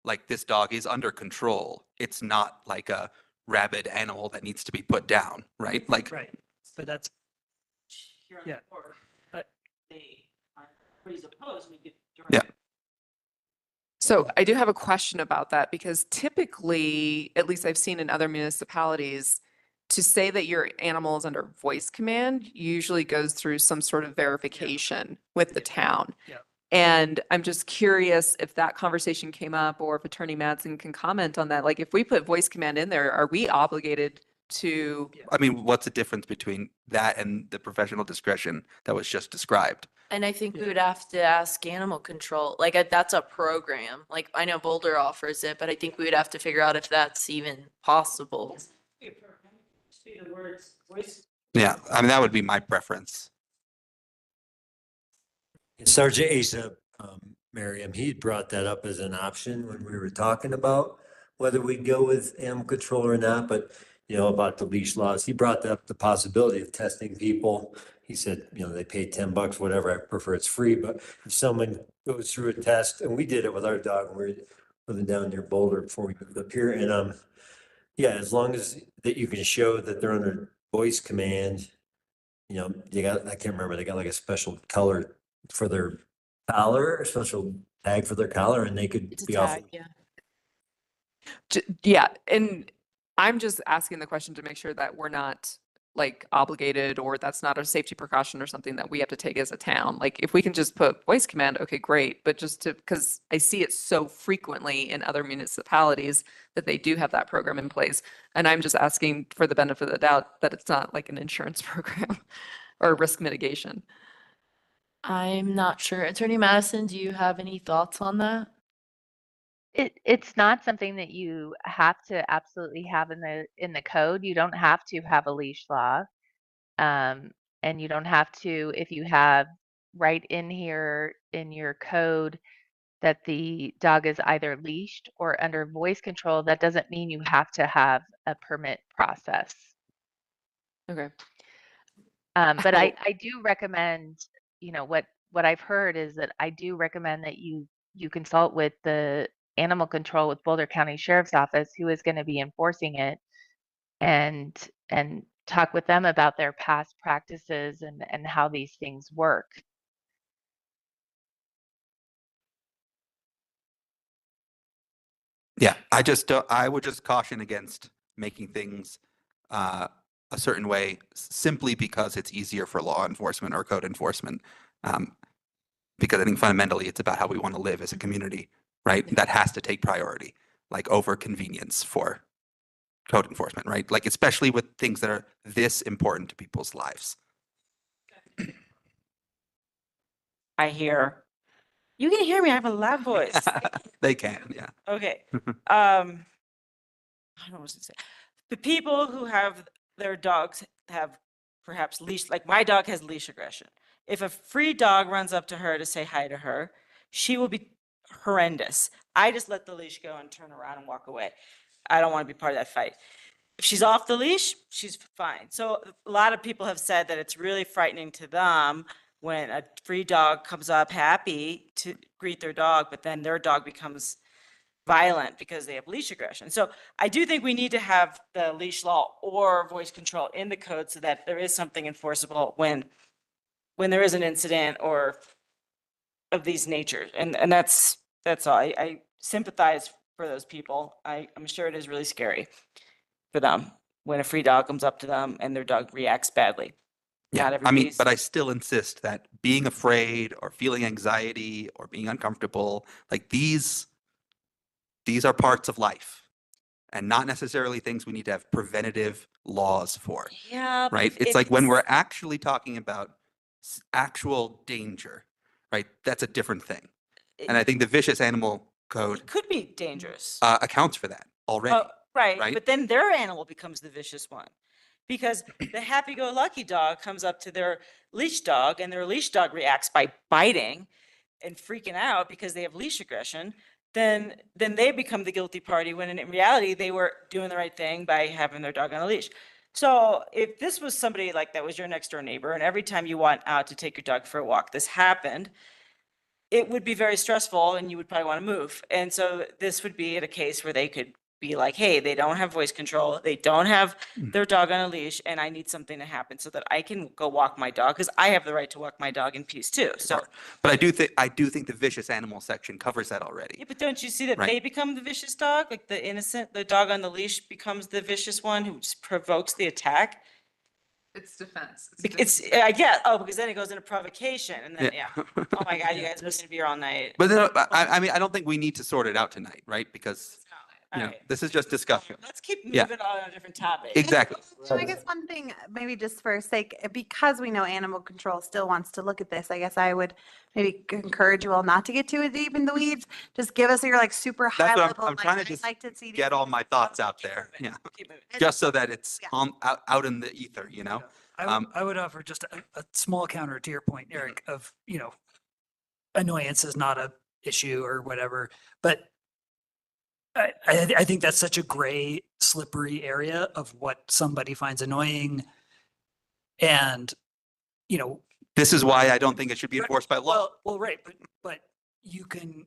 Like this dog is under control. It's not like a rabid animal that needs to be put down, right? Like, right. But that's, Here on Yeah. the board, they are opposed, we could. Yeah. So I do have a question about that because typically, at least I've seen in other municipalities, to say that your animal is under voice command usually goes through some sort of verification with the town. Yeah. And I'm just curious if that conversation came up or if Attorney Madsen can comment on that. Like if we put voice command in there, are we obligated to? I mean, what's the difference between that and the professional discretion that was just described? And I think we would have to ask animal control, like that's a program. Like I know Boulder offers it, but I think we would have to figure out if that's even possible. See the words voice. Yeah, I mean, that would be my preference. Sergeant Asa, Miriam, he brought that up as an option when we were talking about whether we'd go with animal control or not, but about the leash laws, he brought up the possibility of testing people. He said, they pay $10, whatever. I prefer it's free, but if someone goes through a test, and we did it with our dog, we were living down near Boulder before we moved up here, and yeah, as long as that you can show that they're under voice command, they got, I can't remember, they got like a special color for their collar, a special tag for their collar, and they could It's a be off. tag, yeah. Yeah, and I'm just asking the question to make sure that we're not like obligated or that's not a safety precaution or something that we have to take as a town. Like if we can just put voice command, okay, great. But just because I see it so frequently in other municipalities that they do have that program in place. And I'm just asking for the benefit of the doubt that it's not like an insurance program or risk mitigation. I'm not sure. Attorney Madison, do you have any thoughts on that? It's not something that you have to absolutely have in the code. You don't have to have a leash law. And you don't have to, if you have right in here in your code that the dog is either leashed or under voice control, that doesn't mean you have to have a permit process. Okay. But I do recommend, what I've heard is that I do recommend that you consult with the animal control with Boulder County Sheriff's Office, who is going to be enforcing it, and talk with them about their past practices and how these things work. Yeah, I just don't, I would just caution against making things a certain way simply because it's easier for law enforcement or code enforcement. Because I think fundamentally it's about how we want to live as a community, right? That has to take priority, like over convenience for code enforcement, right? Like especially with things that are this important to people's lives. I hear, you can hear me, I have a loud voice. They can, yeah. Okay. I don't know what to say. The people who have their dogs have perhaps leash, like my dog has leash aggression. If a free dog runs up to her to say hi to her, she will be horrendous. I just let the leash go and turn around and walk away. I don't want to be part of that fight. If she's off the leash, she's fine. So a lot of people have said that it's really frightening to them when a free dog comes up happy to greet their dog, but then their dog becomes violent because they have leash aggression. So I do think we need to have the leash law or voice control in the code so that there is something enforceable when there is an incident or of these natures. And that's all. I sympathize for those people. I'm sure it is really scary for them when a free dog comes up to them and their dog reacts badly. Yeah, Not I mean, everybody's- but I still insist that being afraid or feeling anxiety or being uncomfortable, like these are parts of life and not necessarily things we need to have preventative laws for, Yeah. but right? if- It's if like when we're actually talking about actual danger, right? That's a different thing. And I think the vicious animal code It could be dangerous. accounts for that already. Oh, right. right? But then their animal becomes the vicious one. Because the happy-go-lucky dog comes up to their leash dog and their leash dog reacts by biting and freaking out because they have leash aggression, then they become the guilty party when in reality they were doing the right thing by having their dog on a leash. So if this was somebody like that was your next door neighbor and every time you went out to take your dog for a walk, this happened, it would be very stressful and you would probably want to move. And so this would be at a case where they could be like, hey, they don't have voice control. They don't have their dog on a leash and I need something to happen so that I can go walk my dog because I have the right to walk my dog in peace too. So, But I do think the vicious animal section covers that already. yeah, but don't you see that Right. they become the vicious dog? Like the dog on the leash becomes the vicious one who just provokes the attack? It's defense. I get, because then it goes into provocation and then, yeah. Oh my God, you guys are going to be here all night. But then, I mean, I don't think we need to sort it out tonight, right? Because Alright. this is just discussion. Let's keep Yeah. moving on a different topic. Exactly. So I guess one thing, maybe just for sake, because we know animal control still wants to look at this, I guess I would maybe encourage you all not to get too deep in the weeds. Just give us your like super high That's what level. I'm like, trying to I'd just like to see get all my thoughts out there. Yeah. Keep moving. Just so that it's out in the ether, you know? I would offer just a small counter to your point, Eric, of, annoyance is not a issue or whatever, but I think that's such a gray, slippery area of what somebody finds annoying. And, This is why I don't think it should be enforced by law. well, right, but you can,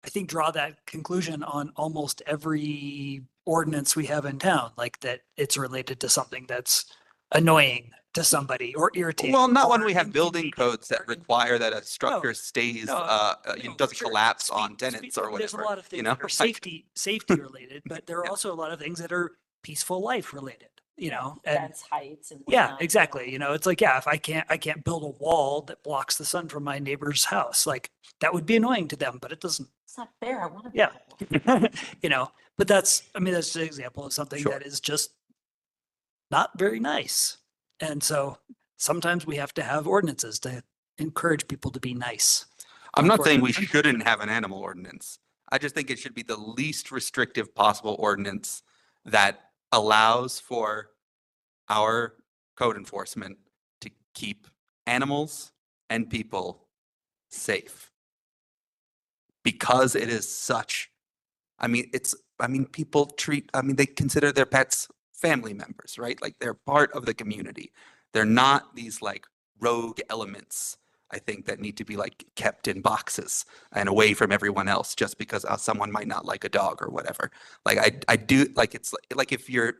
I think, draw that conclusion on almost every ordinance we have in town, like that it's related to something that's annoying to somebody or irritating. Well, not when or we have building inconvenient codes that require that a structure stays, doesn't sure. collapse on tenants or There's a whatever. lot of things that are safety related, but there are also a lot of things that are peaceful life related, and Fence heights and yeah, whatnot. exactly. It's like, yeah, if I can't build a wall that blocks the sun from my neighbor's house, like that would be annoying to them, but it doesn't. It's not fair. I want to. Yeah. But that's an example of something that is just not very nice. And so sometimes we have to have ordinances to encourage people to be nice. I'm not saying we shouldn't have an animal ordinance. I just think it should be the least restrictive possible ordinance that allows for our code enforcement to keep animals and people safe. Because it is such, people they consider their pets family members, right? Like they're part of the community. They're not these like rogue elements. I think, that need to be like kept in boxes and away from everyone else just because someone might not like a dog or whatever. Like I do like, it's like if your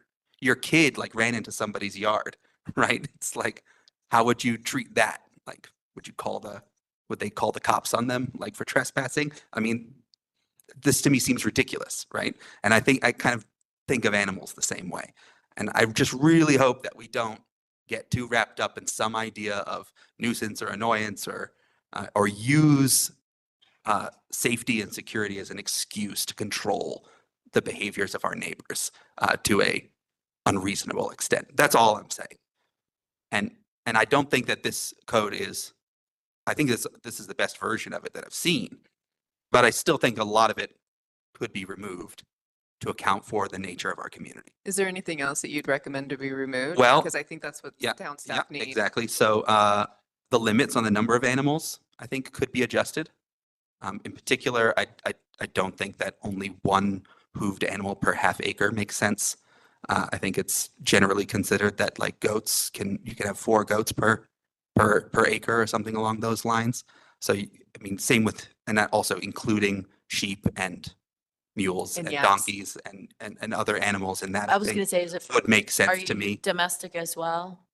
kid like ran into somebody's yard, right? It's like, how would you treat that? Like, would they call the cops on them like for trespassing? I mean, this to me seems ridiculous, right? And I kind of think of animals the same way. And I just really hope that we don't get too wrapped up in some idea of nuisance or annoyance or use safety and security as an excuse to control the behaviors of our neighbors to a unreasonable extent. That's all I'm saying. And I don't think that this code is, I think this is the best version of it that I've seen, but I still think a lot of it could be removed to account for the nature of our community. Is there anything else that you'd recommend to be removed? Well, because I think that's what town staff need. Exactly. So the limits on the number of animals, I think, could be adjusted. In particular, I don't think that only one hooved animal per half acre makes sense. I think it's generally considered that like goats you can have 4 goats per acre or something along those lines. So I mean, same with, and that also including sheep and mules and yaks. donkeys and other animals in that. I was gonna say, is it? Would make Are sense to you me. domestic as well?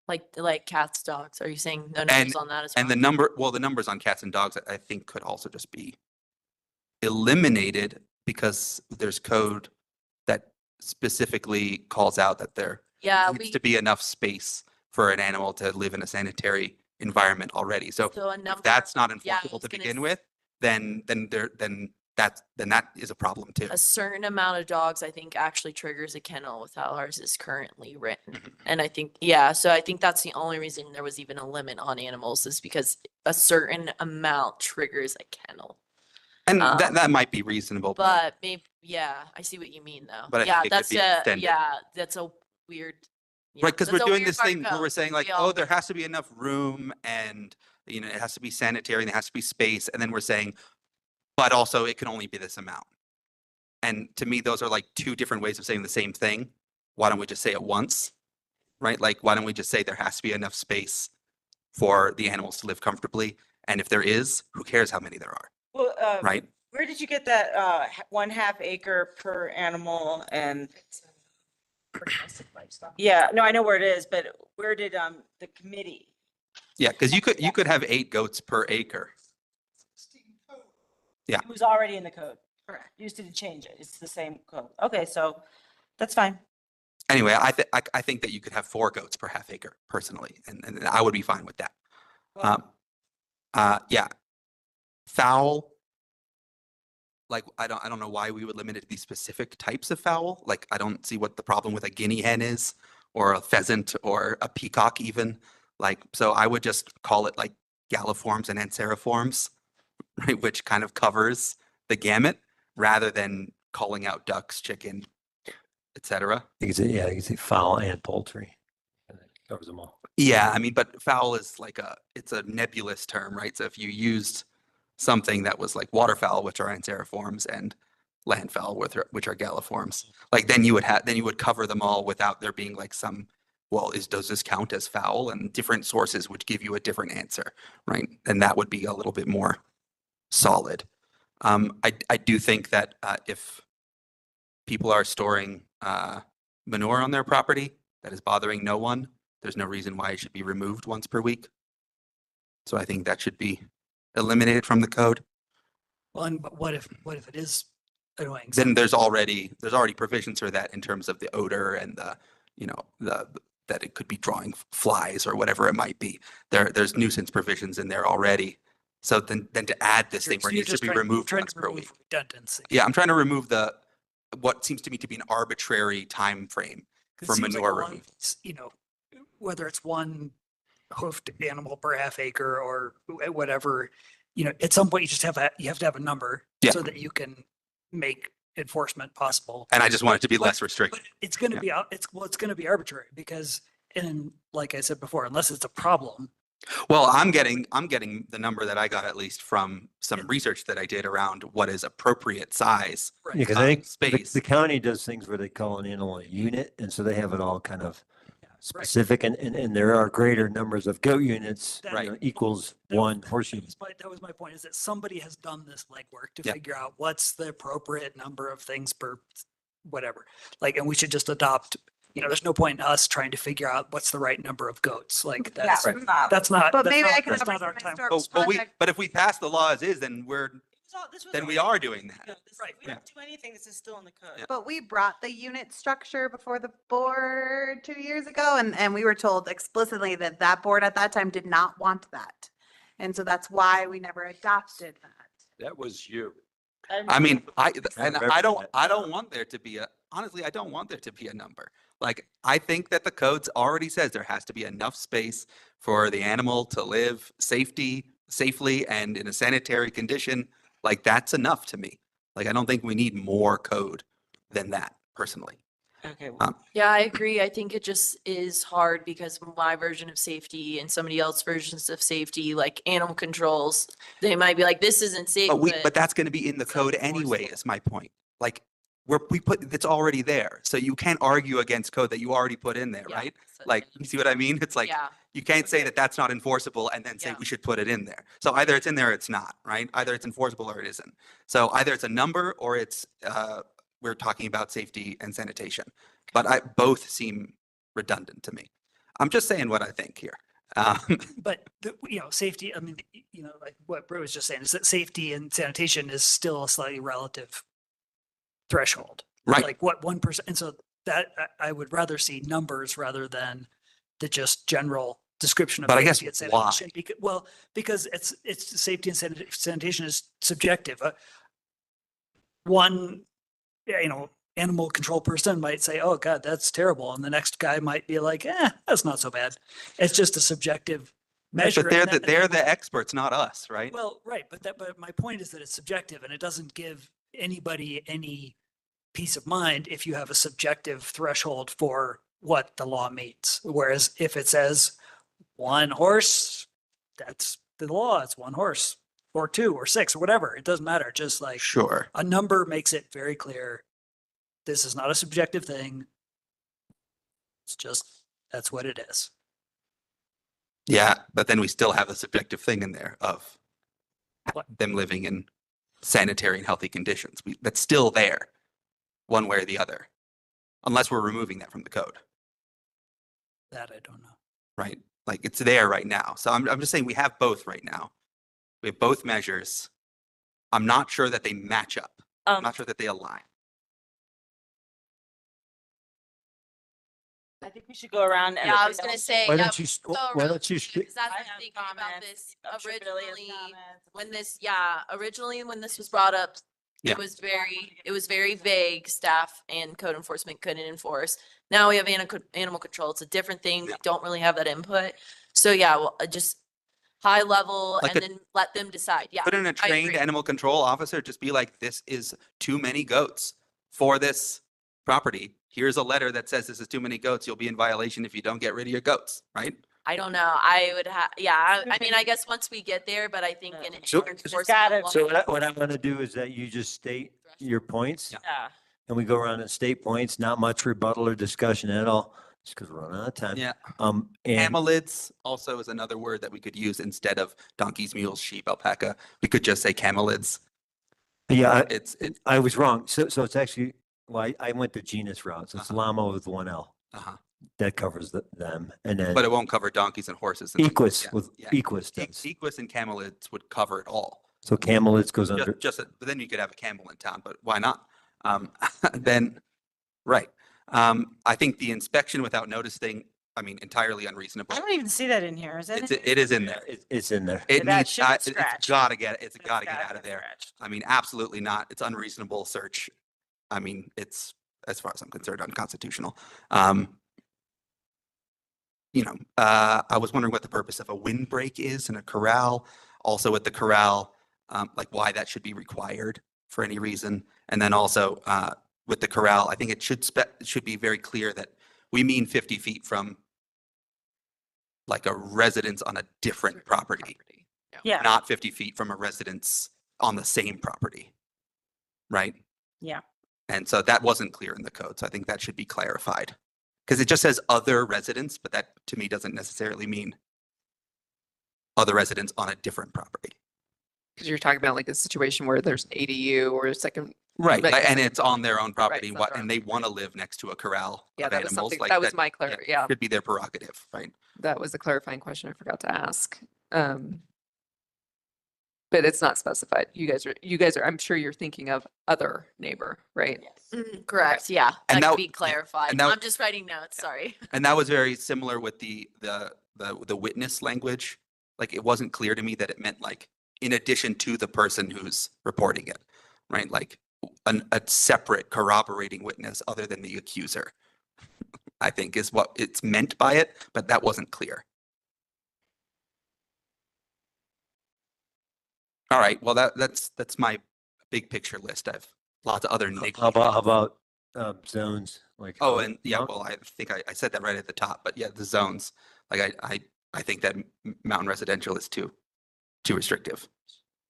Like cats, dogs? Are you saying no numbers on that as well? And the numbers on cats and dogs, I think, could also just be eliminated because there's code that specifically calls out that there needs to be enough space for an animal to live in a sanitary environment already. So if that's not enforceable to begin with, then that is a problem too. A certain amount of dogs, I think, actually triggers a kennel with how ours is currently written. And I think, so I think that's the only reason there was even a limit on animals, is because a certain amount triggers a kennel. And that might be reasonable. But maybe, I see what you mean though. But I think it could be extended. That's a weird. Right, because that's we're a doing weird this part thing of where we're code. saying like, We all- there has to be enough room and, it has to be sanitary and there has to be space. And then we're saying, but also it can only be this amount. And to me, those are like 2 different ways of saying the same thing. Why don't we just say it once, right? Like, why don't we just say there has to be enough space for the animals to live comfortably? And if there is, who cares how many there are, Well, right? where did you get that 1/2 acre per animal and? Yeah, no, I know where it is, but where did the committee? Yeah, because you could have 8 goats per acre. Yeah. It was already in the code. Correct. You just didn't change it. It's the same code. Okay, so that's fine. Anyway, I think that you could have 4 goats per half acre personally, and I would be fine with that. Yeah. Fowl. Like, I don't know why we would limit it to these specific types of fowl. Like, I don't see what the problem with a guinea hen is, or a pheasant, or a peacock even. Like, so I would just call it like galliforms and anseriforms, right? Which kind of covers the gamut rather than calling out ducks, chicken, etc. You can say fowl and poultry. And that covers them all. Yeah, I mean, but fowl is like it's a nebulous term, right? So if you used something that was like waterfowl, which are anseriforms, and landfowl, which are galliforms, like then you would cover them all without there being like some, does this count as fowl? And different sources would give you a different answer, right? And that would be a little bit more solid. I do think that if people are storing manure on their property that is bothering no one, there's no reason why it should be removed once per week. So I think that should be eliminated from the code. Well, but what if it is annoying? Then there's already provisions for that in terms of the odor and that it could be drawing flies or whatever it might be. There's nuisance provisions in there already. So then to add this thing where it needs to be removed once per week. Redundancy. Yeah, I'm trying to remove what seems to me to be an arbitrary time frame for manure removal. Whether it's one hoofed animal per half acre or whatever, at some point you have to have a number so that you can make enforcement possible. And I just want it to be less restrictive. But it's going to be it's going to be arbitrary because, like I said before, unless it's a problem. Well, I'm getting the number that I got, at least from some research that I did around what is appropriate size. Yeah, because I think the county does things where they call an animal a unit, and so they have it all kind of specific and there are greater numbers of goat units, That- you know, equals one horse unit. That was my point, is that somebody has done this legwork to Yeah. figure out what's the appropriate number of things per whatever. Like, and we should just adopt, there's no point in us trying to figure out what's the right number of goats. Like that's, Yeah. that's not, But that's maybe I not, can that's have not my our time. historical But project. but if we pass the law as is, then we are doing that. Right. We don't do anything, this is still in the code. But we brought the unit structure before the board 2 years ago, and we were told explicitly that that board at that time did not want that. And so that's why we never adopted that. That was you. I mean, I remember don't want there to be honestly, I don't want there to be a number. Like, I think that the codes already says there has to be enough space for the animal to live safely and in a sanitary condition. Like, that's enough to me. Like, I don't think we need more code than that, personally. Okay. Yeah, I agree. I think it just is hard because my version of safety and somebody else's versions of safety, like animal controls, they might be like, this isn't safe. But that's going to be in the code anyway, is my point. Like, it's already there. So you can't argue against code that you already put in there, Yeah, right? so- Like, you see what I mean? It's like, Yeah. you can't say that that's not enforceable and then say Yeah. we should put it in there. So either it's in there or it's not, right? Either it's enforceable or it isn't. So either it's a number or it's, we're talking about safety and sanitation. But both seem redundant to me. I'm just saying what I think here. But safety, I mean, like what Bro was just saying is that safety and sanitation is still a slightly relative threshold. Right. Like what 1%, and so that I would rather see numbers rather than the just general description of But I guess safety and why? sanitation. Because it's safety and sanitation is subjective. One, animal control person might say, "Oh God, that's terrible," and the next guy might be like, that's not so bad." It's just a subjective measure. But they're the experts, not us, right? Well, right, but my point is that it's subjective, and it doesn't give anybody any peace of mind if you have a subjective threshold for what the law means. Whereas if it says one horse, that's the law. It's one horse, or two, or six, or whatever. It doesn't matter. Just like Sure. a number makes it very clear. This is not a subjective thing. It's just, that's what it is. Yeah, but then we still have the subjective thing in there of What? them living in sanitary and healthy conditions. That's still there, one way or the other, unless we're removing that from the code, That I don't know. right? Like, it's there right now. So I'm just saying we have both right now. We have both measures. I'm not sure that they match up. I'm not sure that they align. I think we should go around. and Yeah, I was gonna say, Why yeah, don't you, go why around don't you, because that's I the have thinking about comments. this I'm sure Billy has originally. comments. Originally when this was brought up, Yeah. it was very vague. Staff and code enforcement couldn't enforce. Now we have animal control. It's a different thing. We Yeah. don't really have that input. So yeah, well, just high level Like and then let them decide. Yeah. Put in a I trained agree. animal control officer, just be like, this is too many goats for this property. Here's a letter that says this is too many goats. You'll be in violation if you don't get rid of your goats, right? I don't know. I would have, yeah, I mean, I guess once we get there, but I think in So- enforcement gotta- law- so what I want to do is that you just state your points Yeah. and we go around and state points, not much rebuttal or discussion at all, just because we're running out of time. Yeah. And Camelids also is another word that we could use instead of donkeys, mules, sheep, alpaca. We could just say camelids. yeah, It's I was wrong. So it's actually, well, I went the genus route. So it's Uh-huh. llama with one L. uh-huh. That covers them. And then But it won't cover donkeys and horses. and things. equus Yeah, with yeah. equus does. Equus and camelids would cover it all. So camelids goes under. But then you could have a camel in town, but why not? Then, right. I think the inspection without notice thing, I mean, entirely unreasonable. I don't even see that in here. Is it? It is in there. It's in there. It That needs, should get it's scratched. gotta get, it's That's gotta get gotta out of get there. scratched. I mean, absolutely not. It's unreasonable search. I mean, it's, as far as I'm concerned, unconstitutional. I was wondering what the purpose of a windbreak is in a corral. Also with the corral, like why that should be required for any reason. And then also with the corral, I think it should be very clear that we mean 50 feet from like a residence on a different property, Yeah. not 50 feet from a residence on the same property. Right? Yeah. And so that wasn't clear in the code. So I think that should be clarified. Because it just says other residents, but that to me doesn't necessarily mean other residents on a different property. Because you're talking about like a situation where there's an ADU or a second. Right, but- and it's on their own property, it's on their and they want to live next to a corral Yeah, of that was animals. something, Like that was my yeah. Should be their prerogative, right? That was a clarifying question I forgot to ask. But it's not specified. You guys are, I'm sure you're thinking of other neighbor, right? Correct, yeah, And that that- could be clarified. and that- I'm just writing notes, sorry. And that was very similar with the witness language. Like it wasn't clear to me that it meant like in addition to the person who's reporting it, right? Like a separate corroborating witness other than the accuser, I think is what it's meant by it, but that wasn't clear. All right, well that's my big picture list. I've lots of other How about zones? Like Oh, and yeah, well, I think I said that right at the top, but yeah, the zones. Like I think that mountain residential is too restrictive.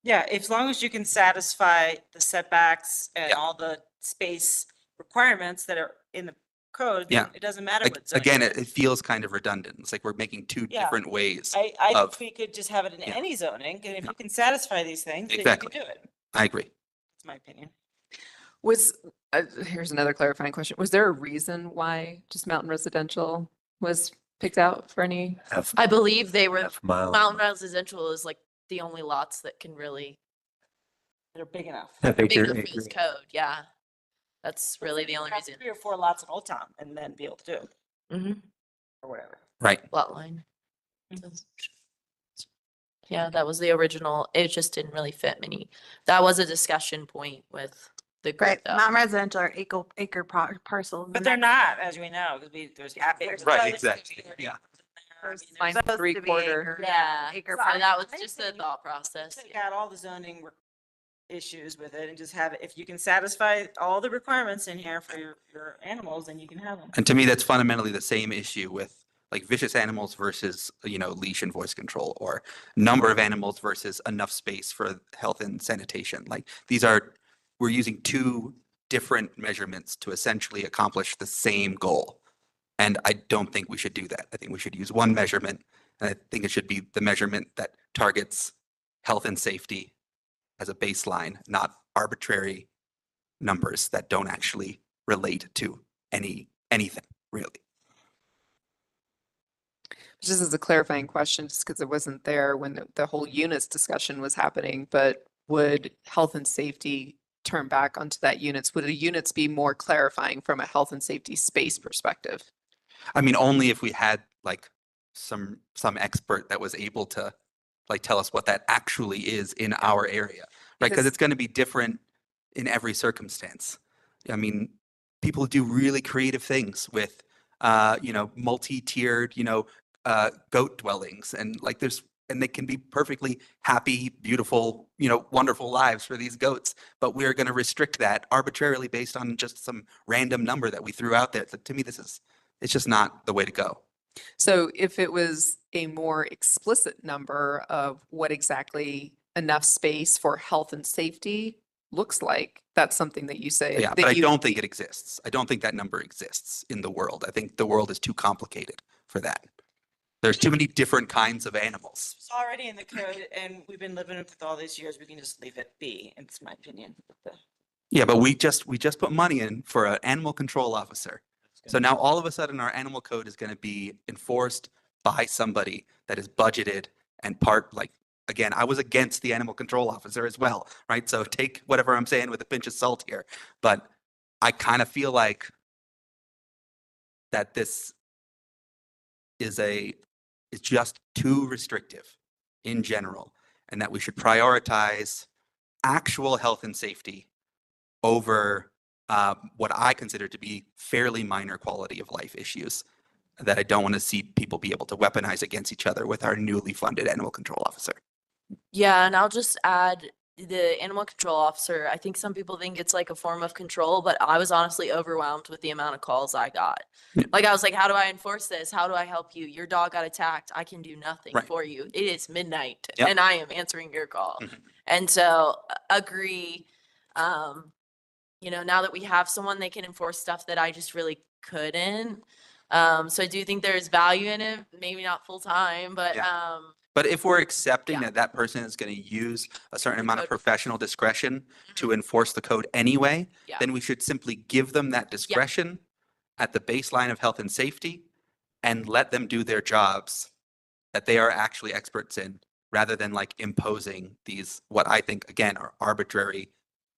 Yeah, as long as you can satisfy the setbacks and all the space requirements that are in the code, Yeah. then it doesn't matter Like, what zone. again, you're it feels kind of redundant. It's like we're making two Yeah. different ways I of. think we could just have it in Yeah. any zoning, and if you can satisfy these things, then you Exactly. can do it. I agree. That's my opinion. Here's another clarifying question. Was there a reason why just mountain residential was picked out for any? I believe they were, mile. mountain residential is like the only lots that can really They're big enough. big enough for this code, yeah. That's really the only Have reason. 3 or 4 lots in Old Town and then be able to do it, Mm-hmm. or whatever. Right. Lot line. Yeah, that was the original. It just didn't really fit many. That was a discussion point with the group. Right, though. mountain residential are acre parcels. But they're not, as we know, because there's half acres. Right, exactly. Yeah. Mine's supposed to be 3/4. acre- Yeah, acre so that was parcels. just a thought process. Take out all the zoning issues with it and just have it, if you can satisfy all the requirements in here for your animals, then you can have them. And to me, that's fundamentally the same issue with like vicious animals versus, leash and voice control, or number of animals versus enough space for health and sanitation. Like we're using two different measurements to essentially accomplish the same goal. And I don't think we should do that. I think we should use one measurement. And I think it should be the measurement that targets health and safety as a baseline, not arbitrary numbers that don't actually relate to anything, really. Just as a clarifying question, just because it wasn't there when the whole units discussion was happening, but would health and safety turn back onto that units? Would the units be more clarifying from a health and safety space perspective? I mean, only if we had like some expert that was able to like tell us what that actually is in our area, right? Because it's going to be different in every circumstance. I mean, people do really creative things with, multi-tiered, goat dwellings, and like and they can be perfectly happy, beautiful, wonderful lives for these goats. But we're going to restrict that arbitrarily based on just some random number that we threw out there. So to me, it's just not the way to go. So if it was a more explicit number of what exactly enough space for health and safety looks like, that's something that you say. Yeah, but I don't think it exists. I don't think that number exists in the world. I think the world is too complicated for that. There's too many different kinds of animals. It's already in the code, and we've been living with it all these years. We can just leave it be. It's my opinion. Yeah, but we just put money in for an animal control officer. So now all of a sudden our animal code is going to be enforced by somebody that is budgeted and again, I was against the animal control officer as well, right? So take whatever I'm saying with a pinch of salt here, but I kind of feel like that this is just too restrictive in general, and that we should prioritize actual health and safety over what I consider to be fairly minor quality of life issues that I don't want to see people be able to weaponize against each other with our newly funded animal control officer. Yeah, and I'll just add the animal control officer. I think some people think it's like a form of control, but I was honestly overwhelmed with the amount of calls I got. Like, I was like, how do I enforce this? How do I help you? Your dog got attacked. I can do nothing for you. It is midnight and I am answering your call. And so agree. Now that we have someone that can enforce stuff that I just really couldn't, So I do think there's value in it, maybe not full time, but, Yeah. But if we're accepting Yeah. that that person is going to use a certain The amount of code. professional discretion to enforce the code anyway, Yeah. then we should simply give them that discretion at the baseline of health and safety and let them do their jobs that they are actually experts in, rather than like imposing these, what I think, again, are arbitrary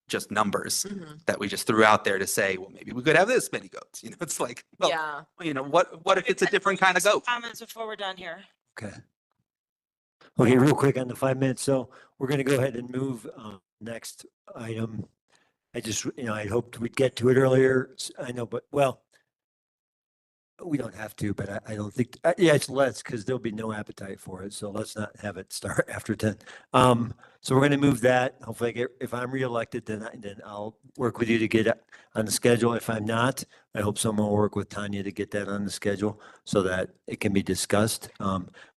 just numbers Mhm. that we just threw out there to say, well, maybe we could have this many goats. You know, it's like, well, Yeah. you know, what if it's a different kind of goat? Comments before we're done here. Okay. Okay, real quick on the 5 minutes. So we're going to go ahead and move next item. I just, I hoped we'd get to it earlier. I know, but well, we don't have to, but I don't think, yeah, let's, because there'll be no appetite for it. So let's not have it start after 10. So we're going to move that. Hopefully, if I'm reelected, then I'll work with you to get it on the schedule. If I'm not, I hope someone will work with Tanya to get that on the schedule so that it can be discussed.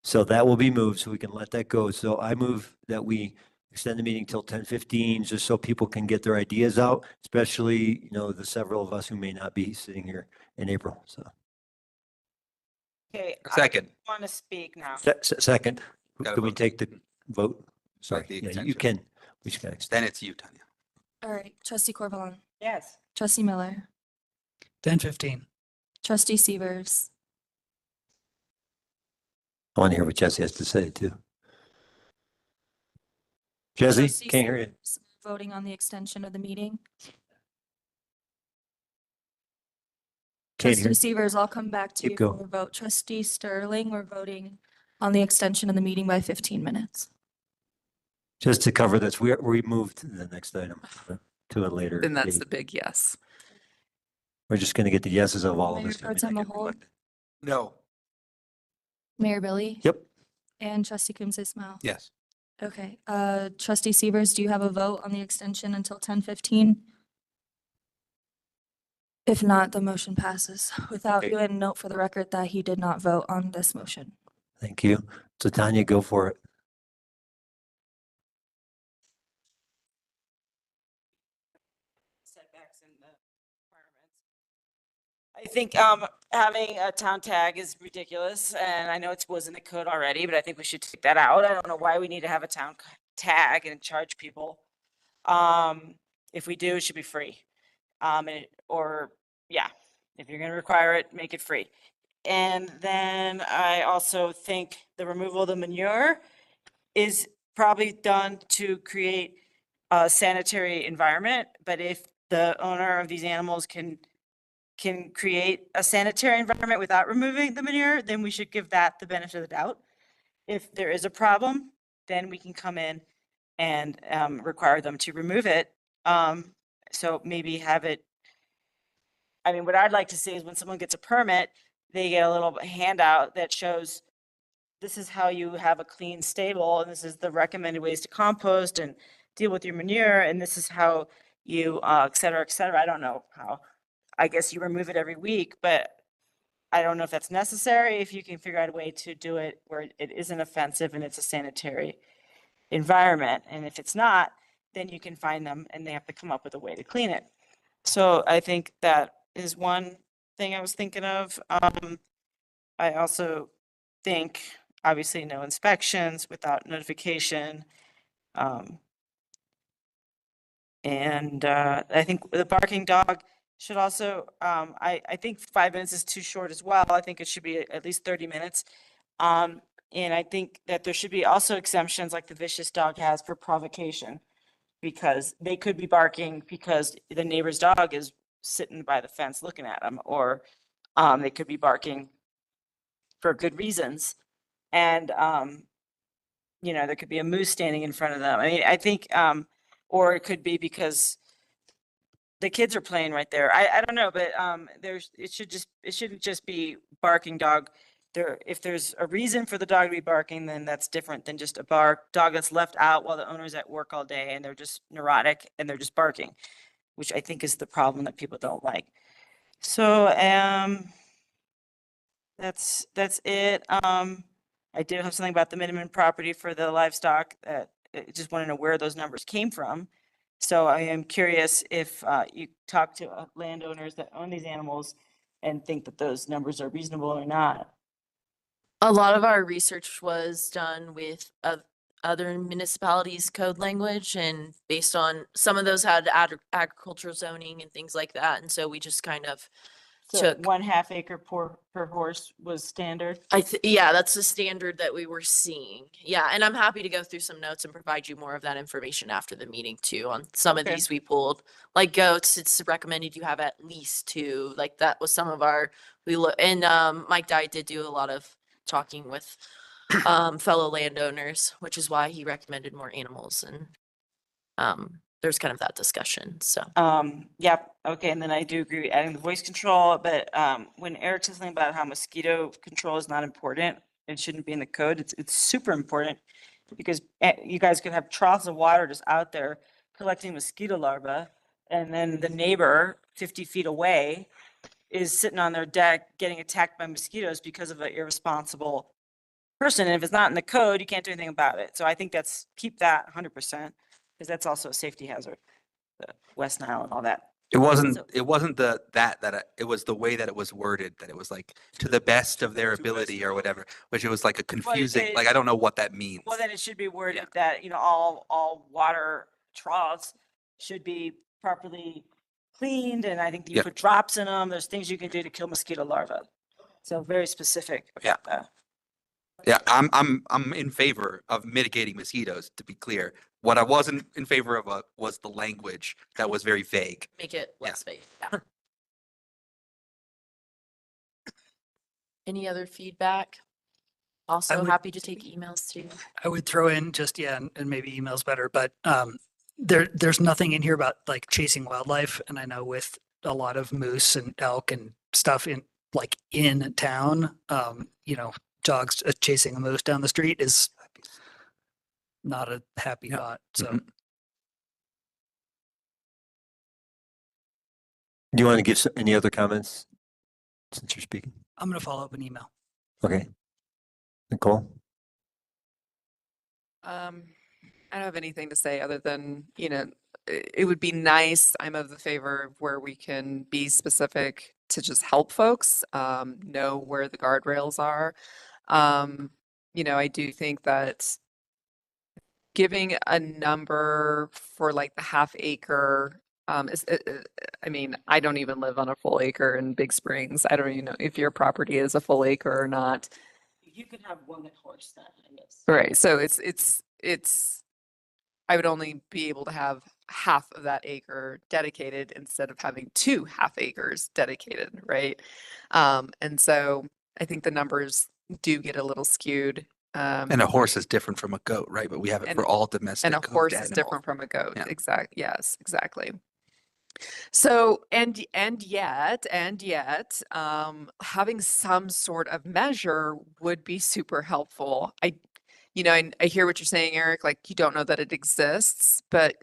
So that will be moved, so we can let that go. So I move that we extend the meeting till 10:15, just so people can get their ideas out, especially, the several of us who may not be sitting here in April. So. Okay. Second. I want to speak now. Second, Gotta can we vote. take the vote? Sorry, the yeah, you extension. can. We just got Then it's you, Tanya. All right, trustee Corvalon, Yes. trustee Miller, 10:15. trustee Severs, I want to hear what Jesse has to say too. Jesse, Trustee can't hear you. Severs, voting on the extension of the meeting. Can't hear. Trustee Severs, I'll come back to Keep you going. for a vote. Trustee Sterling, we're voting on the extension of the meeting by 15 minutes. Just to cover this, we moved to the next item to a later Then that's date. the big yes. We're just going to get the yeses of all of Mayor us. Pro Tem Mahol, No. Mayor Billy, Yep. and trustee Coombs Ismail. Yes. Okay, trustee Severs, do you have a vote on the extension until 10:15? If not, the motion passes without Okay. you, and note for the record that he did not vote on this motion. Thank you. So Tanya, go for it. Setbacks in the requirements. I think having a town tag is ridiculous, and I know it was in the code already, but I think we should take that out. I don't know why we need to have a town tag and charge people. If we do, it should be free. Yeah, if you're gonna require it, make it free. And then I also think the removal of the manure is probably done to create a sanitary environment, but if the owner of these animals can create a sanitary environment without removing the manure, then we should give that the benefit of the doubt. If there is a problem, then we can come in and require them to remove it. So maybe have it, I mean, what I'd like to see is when someone gets a permit, they get a little handout that shows this is how you have a clean stable, and this is the recommended ways to compost and deal with your manure, and this is how you, et cetera, et cetera. I don't know how. I guess you remove it every week, but I don't know if that's necessary, if you can figure out a way to do it where it isn't offensive and it's a sanitary environment. And if it's not, then you can find them and they have to come up with a way to clean it. So I think that is one thing I was thinking of. I also think, obviously, no inspections without notification. And I think the barking dog should also, I think 5 minutes is too short as well. I think it should be at least 30 minutes. And I think that there should be also exemptions like the vicious dog has for provocation, because they could be barking because the neighbor's dog is sitting by the fence looking at them, or they could be barking for good reasons. And, there could be a moose standing in front of them. I mean, I think, or it could be because the kids are playing right there. I don't know, but it shouldn't just be barking dog. If there's a reason for the dog to be barking, then that's different than just a dog that's left out while the owner's at work all day and they're just neurotic and they're just barking, which I think is the problem that people don't like. So, that's it. I did have something about the minimum property for the livestock that I just want to know where those numbers came from. So I am curious if you talk to landowners that own these animals, and think that those numbers are reasonable or not. A lot of our research was done with other municipalities' code language, and based on some of those had agricultural zoning and things like that. And so we just kind of So took 1/2 acre per horse was standard. yeah, that's the standard that we were seeing. Yeah, and I'm happy to go through some notes and provide you more of that information after the meeting too. On some of Okay. these we pulled, like goats, it's recommended you have at least 2. Like that was some of our and Mike Dye did do a lot of talking with fellow landowners, which is why he recommended more animals, and there's kind of that discussion. So Yeah, okay, and then I do agree with adding the voice control, but when Eric says something about how mosquito control is not important, it shouldn't be in the code, it's super important, because you guys could have troughs of water just out there collecting mosquito larvae, and then the neighbor 50 feet away is sitting on their deck getting attacked by mosquitoes because of an irresponsible person. And if it's not in the code, you can't do anything about it. So I think keep that 100%, because that's also a safety hazard, the West Nile and all that. It wasn't it was the way that it was worded, that it was like to the best of their ability or whatever, which it was like a confusing, like I don't know what that means. Well, then it should be worded that, all water troughs should be properly cleaned, and I think you Yeah. put drops in them. There's things you can do to kill mosquito larvae. So very specific. Yeah. Yeah, I'm in favor of mitigating mosquitoes, to be clear. What I wasn't in favor of was the language that was very vague. make it less vague. Yeah. Any other feedback? Also would- happy to take emails too. I would throw in just, and maybe email's better, but there's nothing in here about like chasing wildlife. And I know with a lot of moose and elk and stuff in town, dogs chasing a moose down the street is not a happy thought. So Do you want to give any other comments since you're speaking? I'm going to follow up an email. Okay. Nicole? I don't have anything to say other than, it would be nice. I'm of the favor where we can be specific to just help folks know where the guardrails are. I do think that giving a number for like the 1/2 acre, I don't even live on a full acre in Big Springs. I don't even know if your property is a full acre or not. You could have 1 horse then, I guess. Right. So I would only be able to have 1/2 of that acre dedicated instead of having 2 1/2 acres dedicated. Right. And so I think the numbers do get a little skewed. And a horse is different from a goat, right? But we have it for all domestic. And a horse is animals. different from a goat. Yeah. Yes, exactly. So, and yet, having some sort of measure would be super helpful. I hear what you're saying, Eric, like you don't know that it exists, but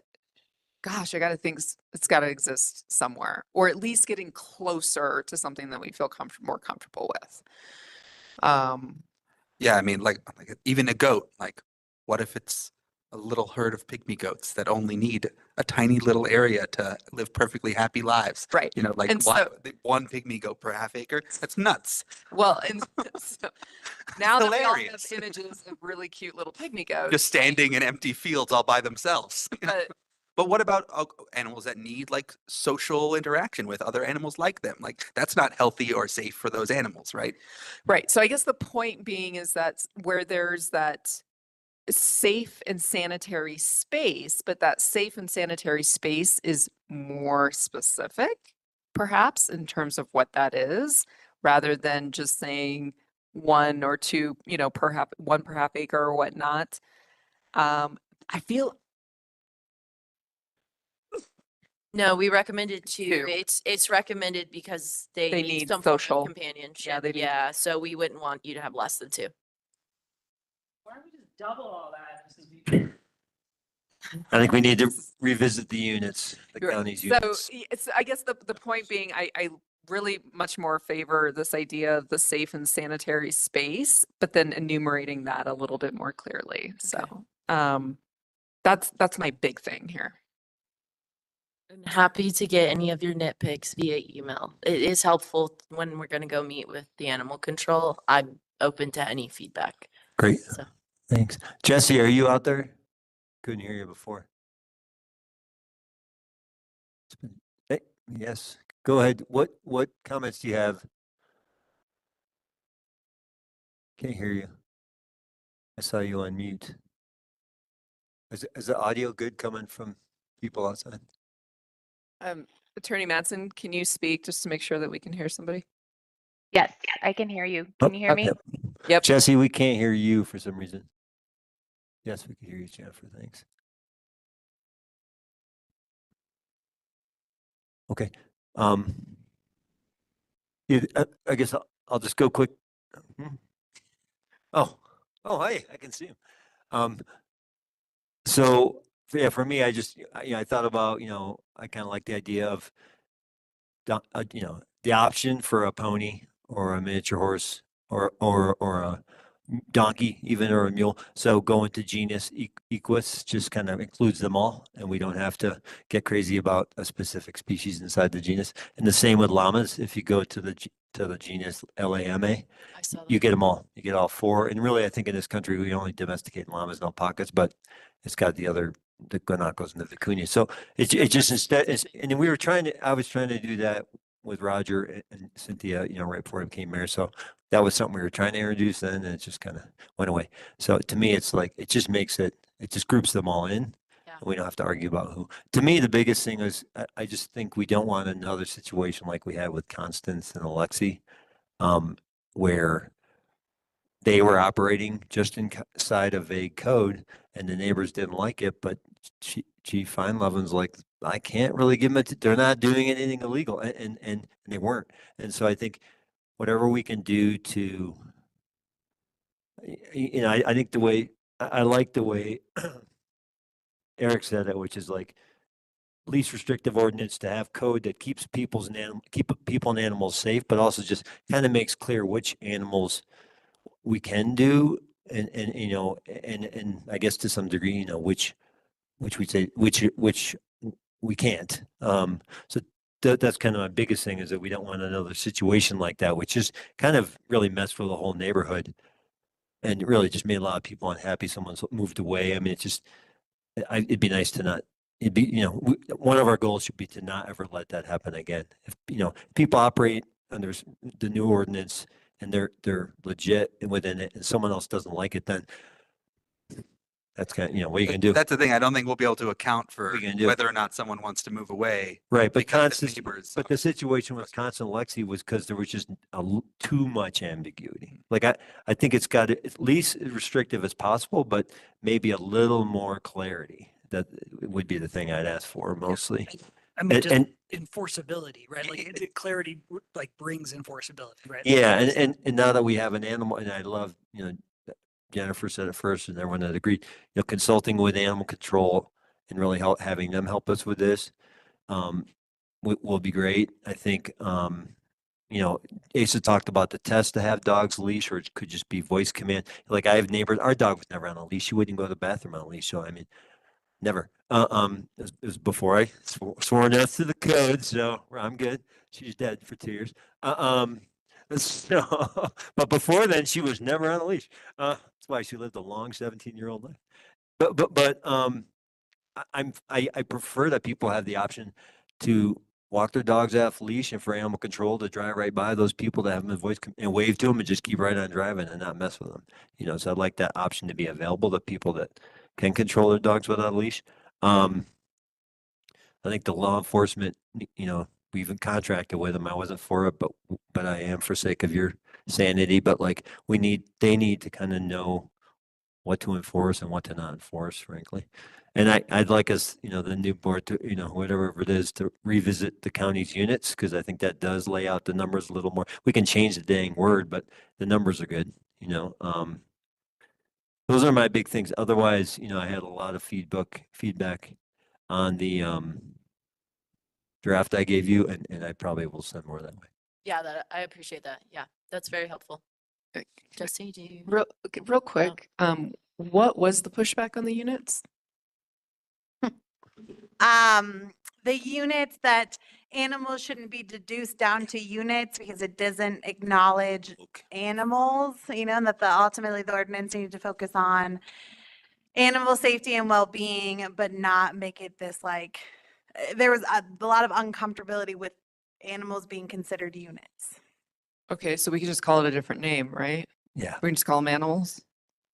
gosh, I got to think it's got to exist somewhere, or at least getting closer to something that we feel more comfortable with. Yeah, like even a goat, like what if it's a little herd of pygmy goats that only need a tiny little area to live perfectly happy lives? Right. Like And one pygmy goat per 1/2 acre, that's nuts. Well, and so now that we all have Hilarious. images of really cute little pygmy goats. Just standing in empty fields all by themselves. But what about animals that need like social interaction with other animals like them? Like that's not healthy or safe for those animals, right? Right. So I guess the point being is that where there's that safe and sanitary space, but that safe and sanitary space is more specific, perhaps, in terms of what that is, rather than just saying 1 or 2, per 1/2 acre or whatnot. I feel. No, we recommended 2. 2. It's recommended because they They need need some form of social. companionship. they do. Yeah, so we wouldn't want you to have less than 2. Why don't we just double all that? I think we need to revisit the units, the Right. county's So units. I guess the point being, I really much more favor this idea of the safe and sanitary space, but then enumerating that a little bit more clearly. So that's my big thing here. I'm happy to get any of your nitpicks via email. It is helpful when we're going to go meet with the animal control. I'm open to any feedback. Great. So Thanks. Jesse, are you out there? Couldn't hear you before. Hey, yes, go ahead. What comments do you have? Can't hear you. I saw you on mute. Is the audio good coming from people outside? Attorney Matson, can you speak just to make sure that we can hear somebody? Yes, I can hear you. Can you hear me? Yep. Jesse, we can't hear you for some reason. Yes, we can hear you, Jennifer. Thanks. Okay. Yeah, I guess I'll just go quick. Oh, hi, I can see him. So yeah, for me, I thought about, I kind of like the idea of, the option for a pony or a miniature horse or a donkey even, or a mule. So going to genus equus just kind of includes them all, and we don't have to get crazy about a specific species inside the genus. And the same with llamas. If you go to the genus Lama, you get them all. You get all four. And really, I think in this country we only domesticate llamas and alpacas, but it's got the guanacos and the vicuñas. So it just instead is, and I was trying to do that with Roger and Cynthia, right before I became mayor. So that was something we were trying to introduce then, and it just kind of went away. So to me, it's like, it just groups them all in. Yeah. And we don't have to argue about who. To me, the biggest thing is I just think we don't want another situation like we had with Constance and Alexi, where they were operating just inside a vague code and the neighbors didn't like it, but Chief Feinleven's like, I can't really give them they're not doing anything illegal, and they weren't. And so I think whatever we can do to, I think I like the way Eric said it, which is like least restrictive ordinance to have code that keeps people and animals safe, but also just kind of makes clear which animals we can do, and I guess to some degree, which we say, which we can't. So that's kind of my biggest thing, is that we don't want another situation like that, which just kind of really messed with the whole neighborhood and really just made a lot of people unhappy. Someone's moved away. I mean, it'd be nice to not, one of our goals should be to not ever let that happen again. If, people operate under the new ordinance and they're legit within it, and someone else doesn't like it, then that's kind of, what you can do. That's the thing. I don't think we'll be able to account for What are you gonna do? whether or not someone wants to move away. Right, but because the neighbors. but the situation with Constance and Lexi was because there was just too much ambiguity. Like I think it's got to at least as restrictive as possible, but maybe a little more clarity. That would be the thing I'd ask for mostly. I mean, just And enforceability, right? Like the clarity like brings enforceability, right? yeah, and now that we have an animal, and I love, Jennifer said it first, and everyone had agreed, consulting with animal control and really having them help us with this, will be great. I think, Asa talked about the test to have dogs leash, or it could just be voice command. Like I have neighbors, our dog was never on a leash. She wouldn't go to the bathroom on a leash. So I mean, never. It was before I sworn us to the code, so I'm good. She's dead for 2 years. So, but before then, she was never on a leash. That's why she lived a long 17-year-old life. But I prefer that people have the option to walk their dogs off leash, and for animal control to drive right by those people that have them in voice and wave to them and just keep right on driving and not mess with them. So I'd like that option to be available to people that can control their dogs without a leash. I think the law enforcement, we even contracted with them. I wasn't for it, but I am for sake of your sanity. But like they need to kind of know what to enforce and what to not enforce, frankly. And I'd like us, the new board to, whatever it is, to revisit the county's units, because I think that does lay out the numbers a little more. We can change the dang word, but the numbers are good, Those are my big things. Otherwise, I had a lot of feedback on the draft I gave you, and I probably will send more that way. yeah, I appreciate that. Yeah, that's very helpful. Jesse, do you? Real quick, what was the pushback on the units? the units that animals shouldn't be deduced down to units because it doesn't acknowledge animals, you know, and that ultimately the ordinance needed to focus on animal safety and well-being, but not make it this like, there was a lot of uncomfortability with animals being considered units. Okay, so we could just call it a different name, right? Yeah, We can just call them animals.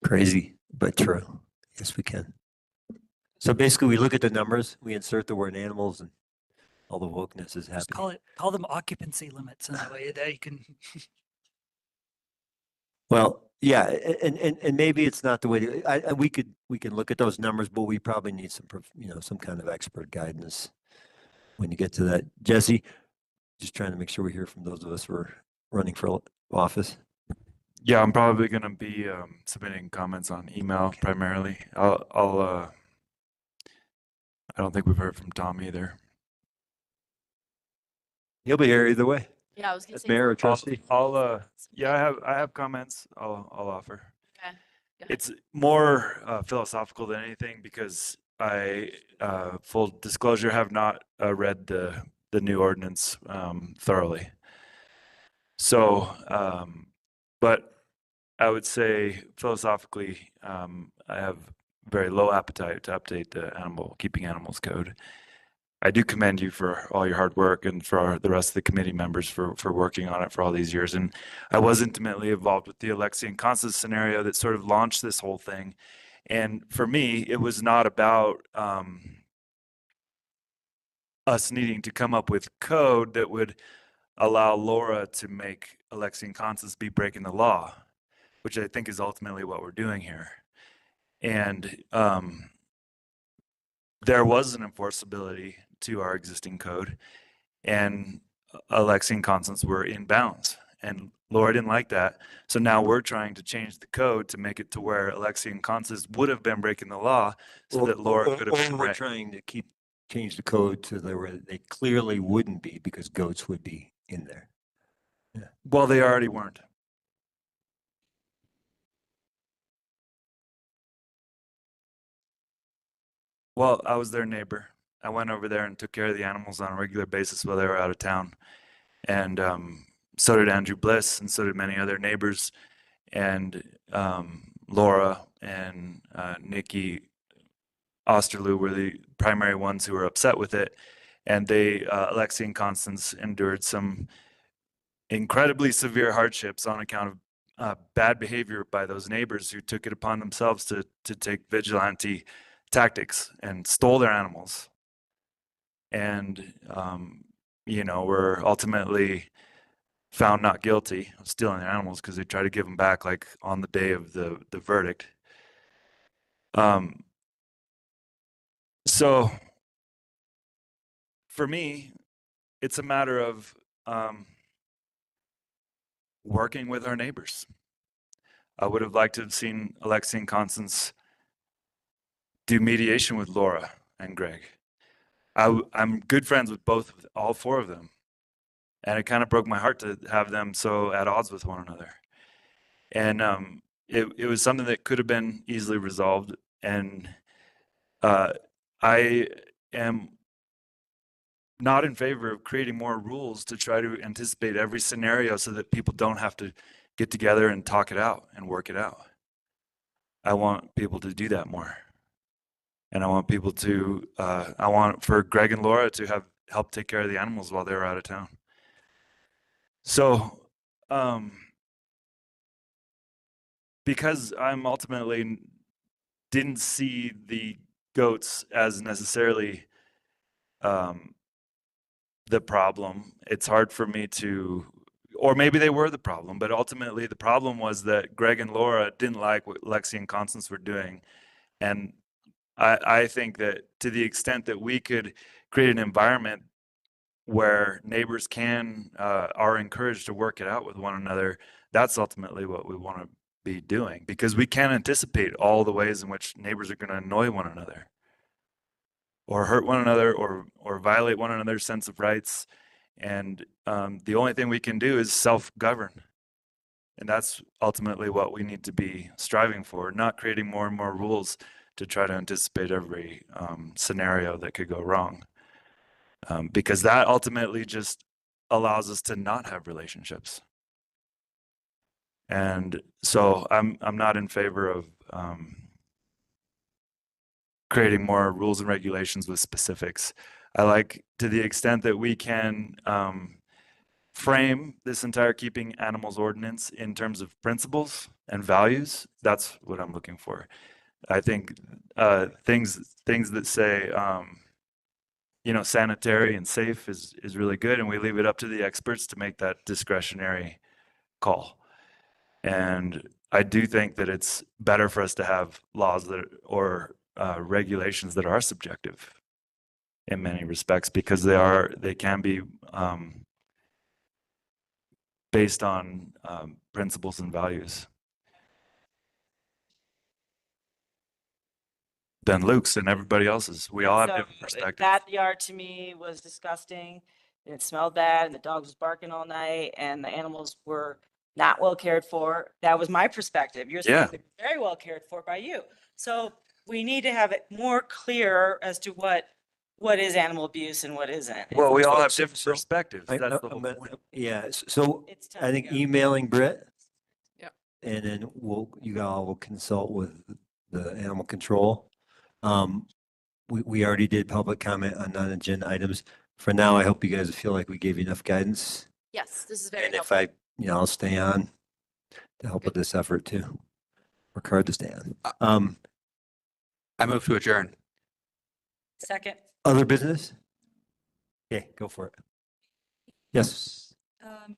crazy, but true. Yes, we can. So basically, we look at the numbers, we insert the word animals, and all the wokeness is Just happening. call them occupancy limits, and that way that you can. Well, yeah, and maybe it's not the way we can look at those numbers, but we probably need some, some kind of expert guidance when you get to that. Jesse, just trying to make sure we hear from those of us who are running for office. Yeah, I'm probably going to be submitting comments on email primarily. I don't think we've heard from Tom either. He'll be here either way. Yeah, I was gonna As say. mayor or trustee. Yeah, I have comments I'll offer. Okay. Go ahead. It's more philosophical than anything because I, full disclosure, have not read the new ordinance thoroughly. So, but I would say philosophically, I have very low appetite to update the keeping animals code. I do commend you for all your hard work and for the rest of the committee members for working on it for all these years. And I was intimately involved with the Alexi and Constance scenario that sort of launched this whole thing. And for me, it was not about us needing to come up with code that would allow Laura to make Alexi and Constance be breaking the law, which I think is ultimately what we're doing here. And there was an enforceability to our existing code, and Alexi and Constance were in bounds, and Laura didn't like that. So now we're trying to change the code to make it to where Alexi and Constance would have been breaking the law, so that Laura could have been We're right. trying to change the code to where they clearly wouldn't be because goats would be in there. Yeah. Well, they already weren't. Well, I was their neighbor. I went over there and took care of the animals on a regular basis while they were out of town. And so did Andrew Bliss, and so did many other neighbors. And Laura and Nikki Osterloo were the primary ones who were upset with it. And Alexi and Constance endured some incredibly severe hardships on account of bad behavior by those neighbors who took it upon themselves to take vigilante tactics and stole their animals. And, were ultimately found not guilty of stealing their animals because they tried to give them back like on the day of the verdict. So for me, it's a matter of working with our neighbors. I would have liked to have seen Alexi and Constance do mediation with Laura and Greg. I'm good friends with all four of them. And it kind of broke my heart to have them so at odds with one another. And it was something that could have been easily resolved. And I am not in favor of creating more rules to try to anticipate every scenario so that people don't have to get together and talk it out and work it out. I want people to do that more. And I want people to, I want for Greg and Laura to help take care of the animals while they were out of town. So, because I'm ultimately didn't see the goats as necessarily the problem, it's hard for me to, or maybe they were the problem, but ultimately the problem was that Greg and Laura didn't like what Lexi and Constance were doing. And I think that to the extent that we could create an environment where neighbors are encouraged to work it out with one another, that's ultimately what we want to be doing, because we can't anticipate all the ways in which neighbors are going to annoy one another or hurt one another or violate one another's sense of rights. And the only thing we can do is self-govern. And that's ultimately what we need to be striving for, not creating more and more rules to try to anticipate every scenario that could go wrong. Because that ultimately just allows us to not have relationships. And so I'm not in favor of creating more rules and regulations with specifics. I like, to the extent that we can frame this entire keeping animals ordinance in terms of principles and values, that's what I'm looking for. I think things that say, you know, sanitary and safe is really good, and we leave it up to the experts to make that discretionary call. And I do think that it's better for us to have laws that or regulations that are subjective in many respects, because they can be based on principles and values than Luke's and everybody else's. We all have So, different perspectives. That yard to me was disgusting. And it smelled bad and the dog was barking all night and the animals were not well cared for. That was my perspective. You're saying Yeah. they're very well cared for by you. So we need to have it more clear as to what is animal abuse and what isn't. Well, we all have So- different so perspectives. I- That's no, the whole but, point. yeah, so It's time I to think go. emailing Britt. Yep. And then you all will consult with the animal control. We already did public comment on non-agenda items. For now, I hope you guys feel like we gave you enough guidance. Yes, this is very And if helpful. I'll stay on to help with this effort too. Work hard to stay on. I move to adjourn. Second. Other business? Okay, go for it. Yes.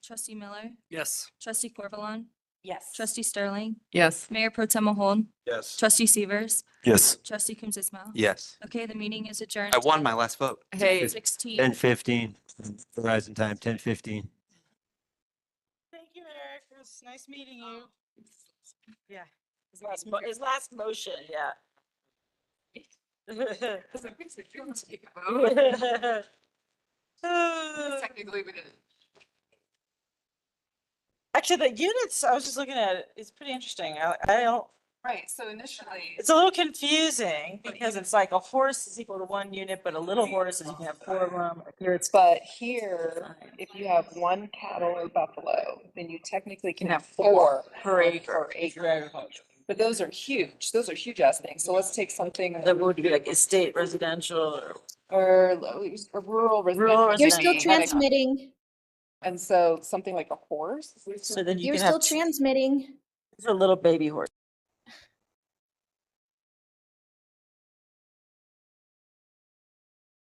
Trustee Miller, Yes. trustee Corvalon, Yes. trustee Sterling, Yes. Mayor Pro Tem Mahol, Yes. trusty Severs, Yes. trustee Coombs Ismail. Yes. Okay, the meeting is adjourned. I won my last vote. Hey, 16. 10:15, Verizon time, 10:15. Thank you, Eric. It was nice meeting you. Yeah. His last motion, yeah. technically we didn't. Actually, the units, I was just looking at it, it's pretty interesting. I don't, Right, so initially. it's a little confusing because it's like a horse is equal to 1 unit, but a little horse is you can have 4 of them. Here it's, But here, if you have 1 cattle or buffalo, then you technically can have 4 per acre. per acre agriculture. But those are huge. Those are huge ass things. So let's take something that would be like estate residential or rural residential. You're still transmitting. And so something like a horse. So then you You're can still have, transmitting. these are little baby horses.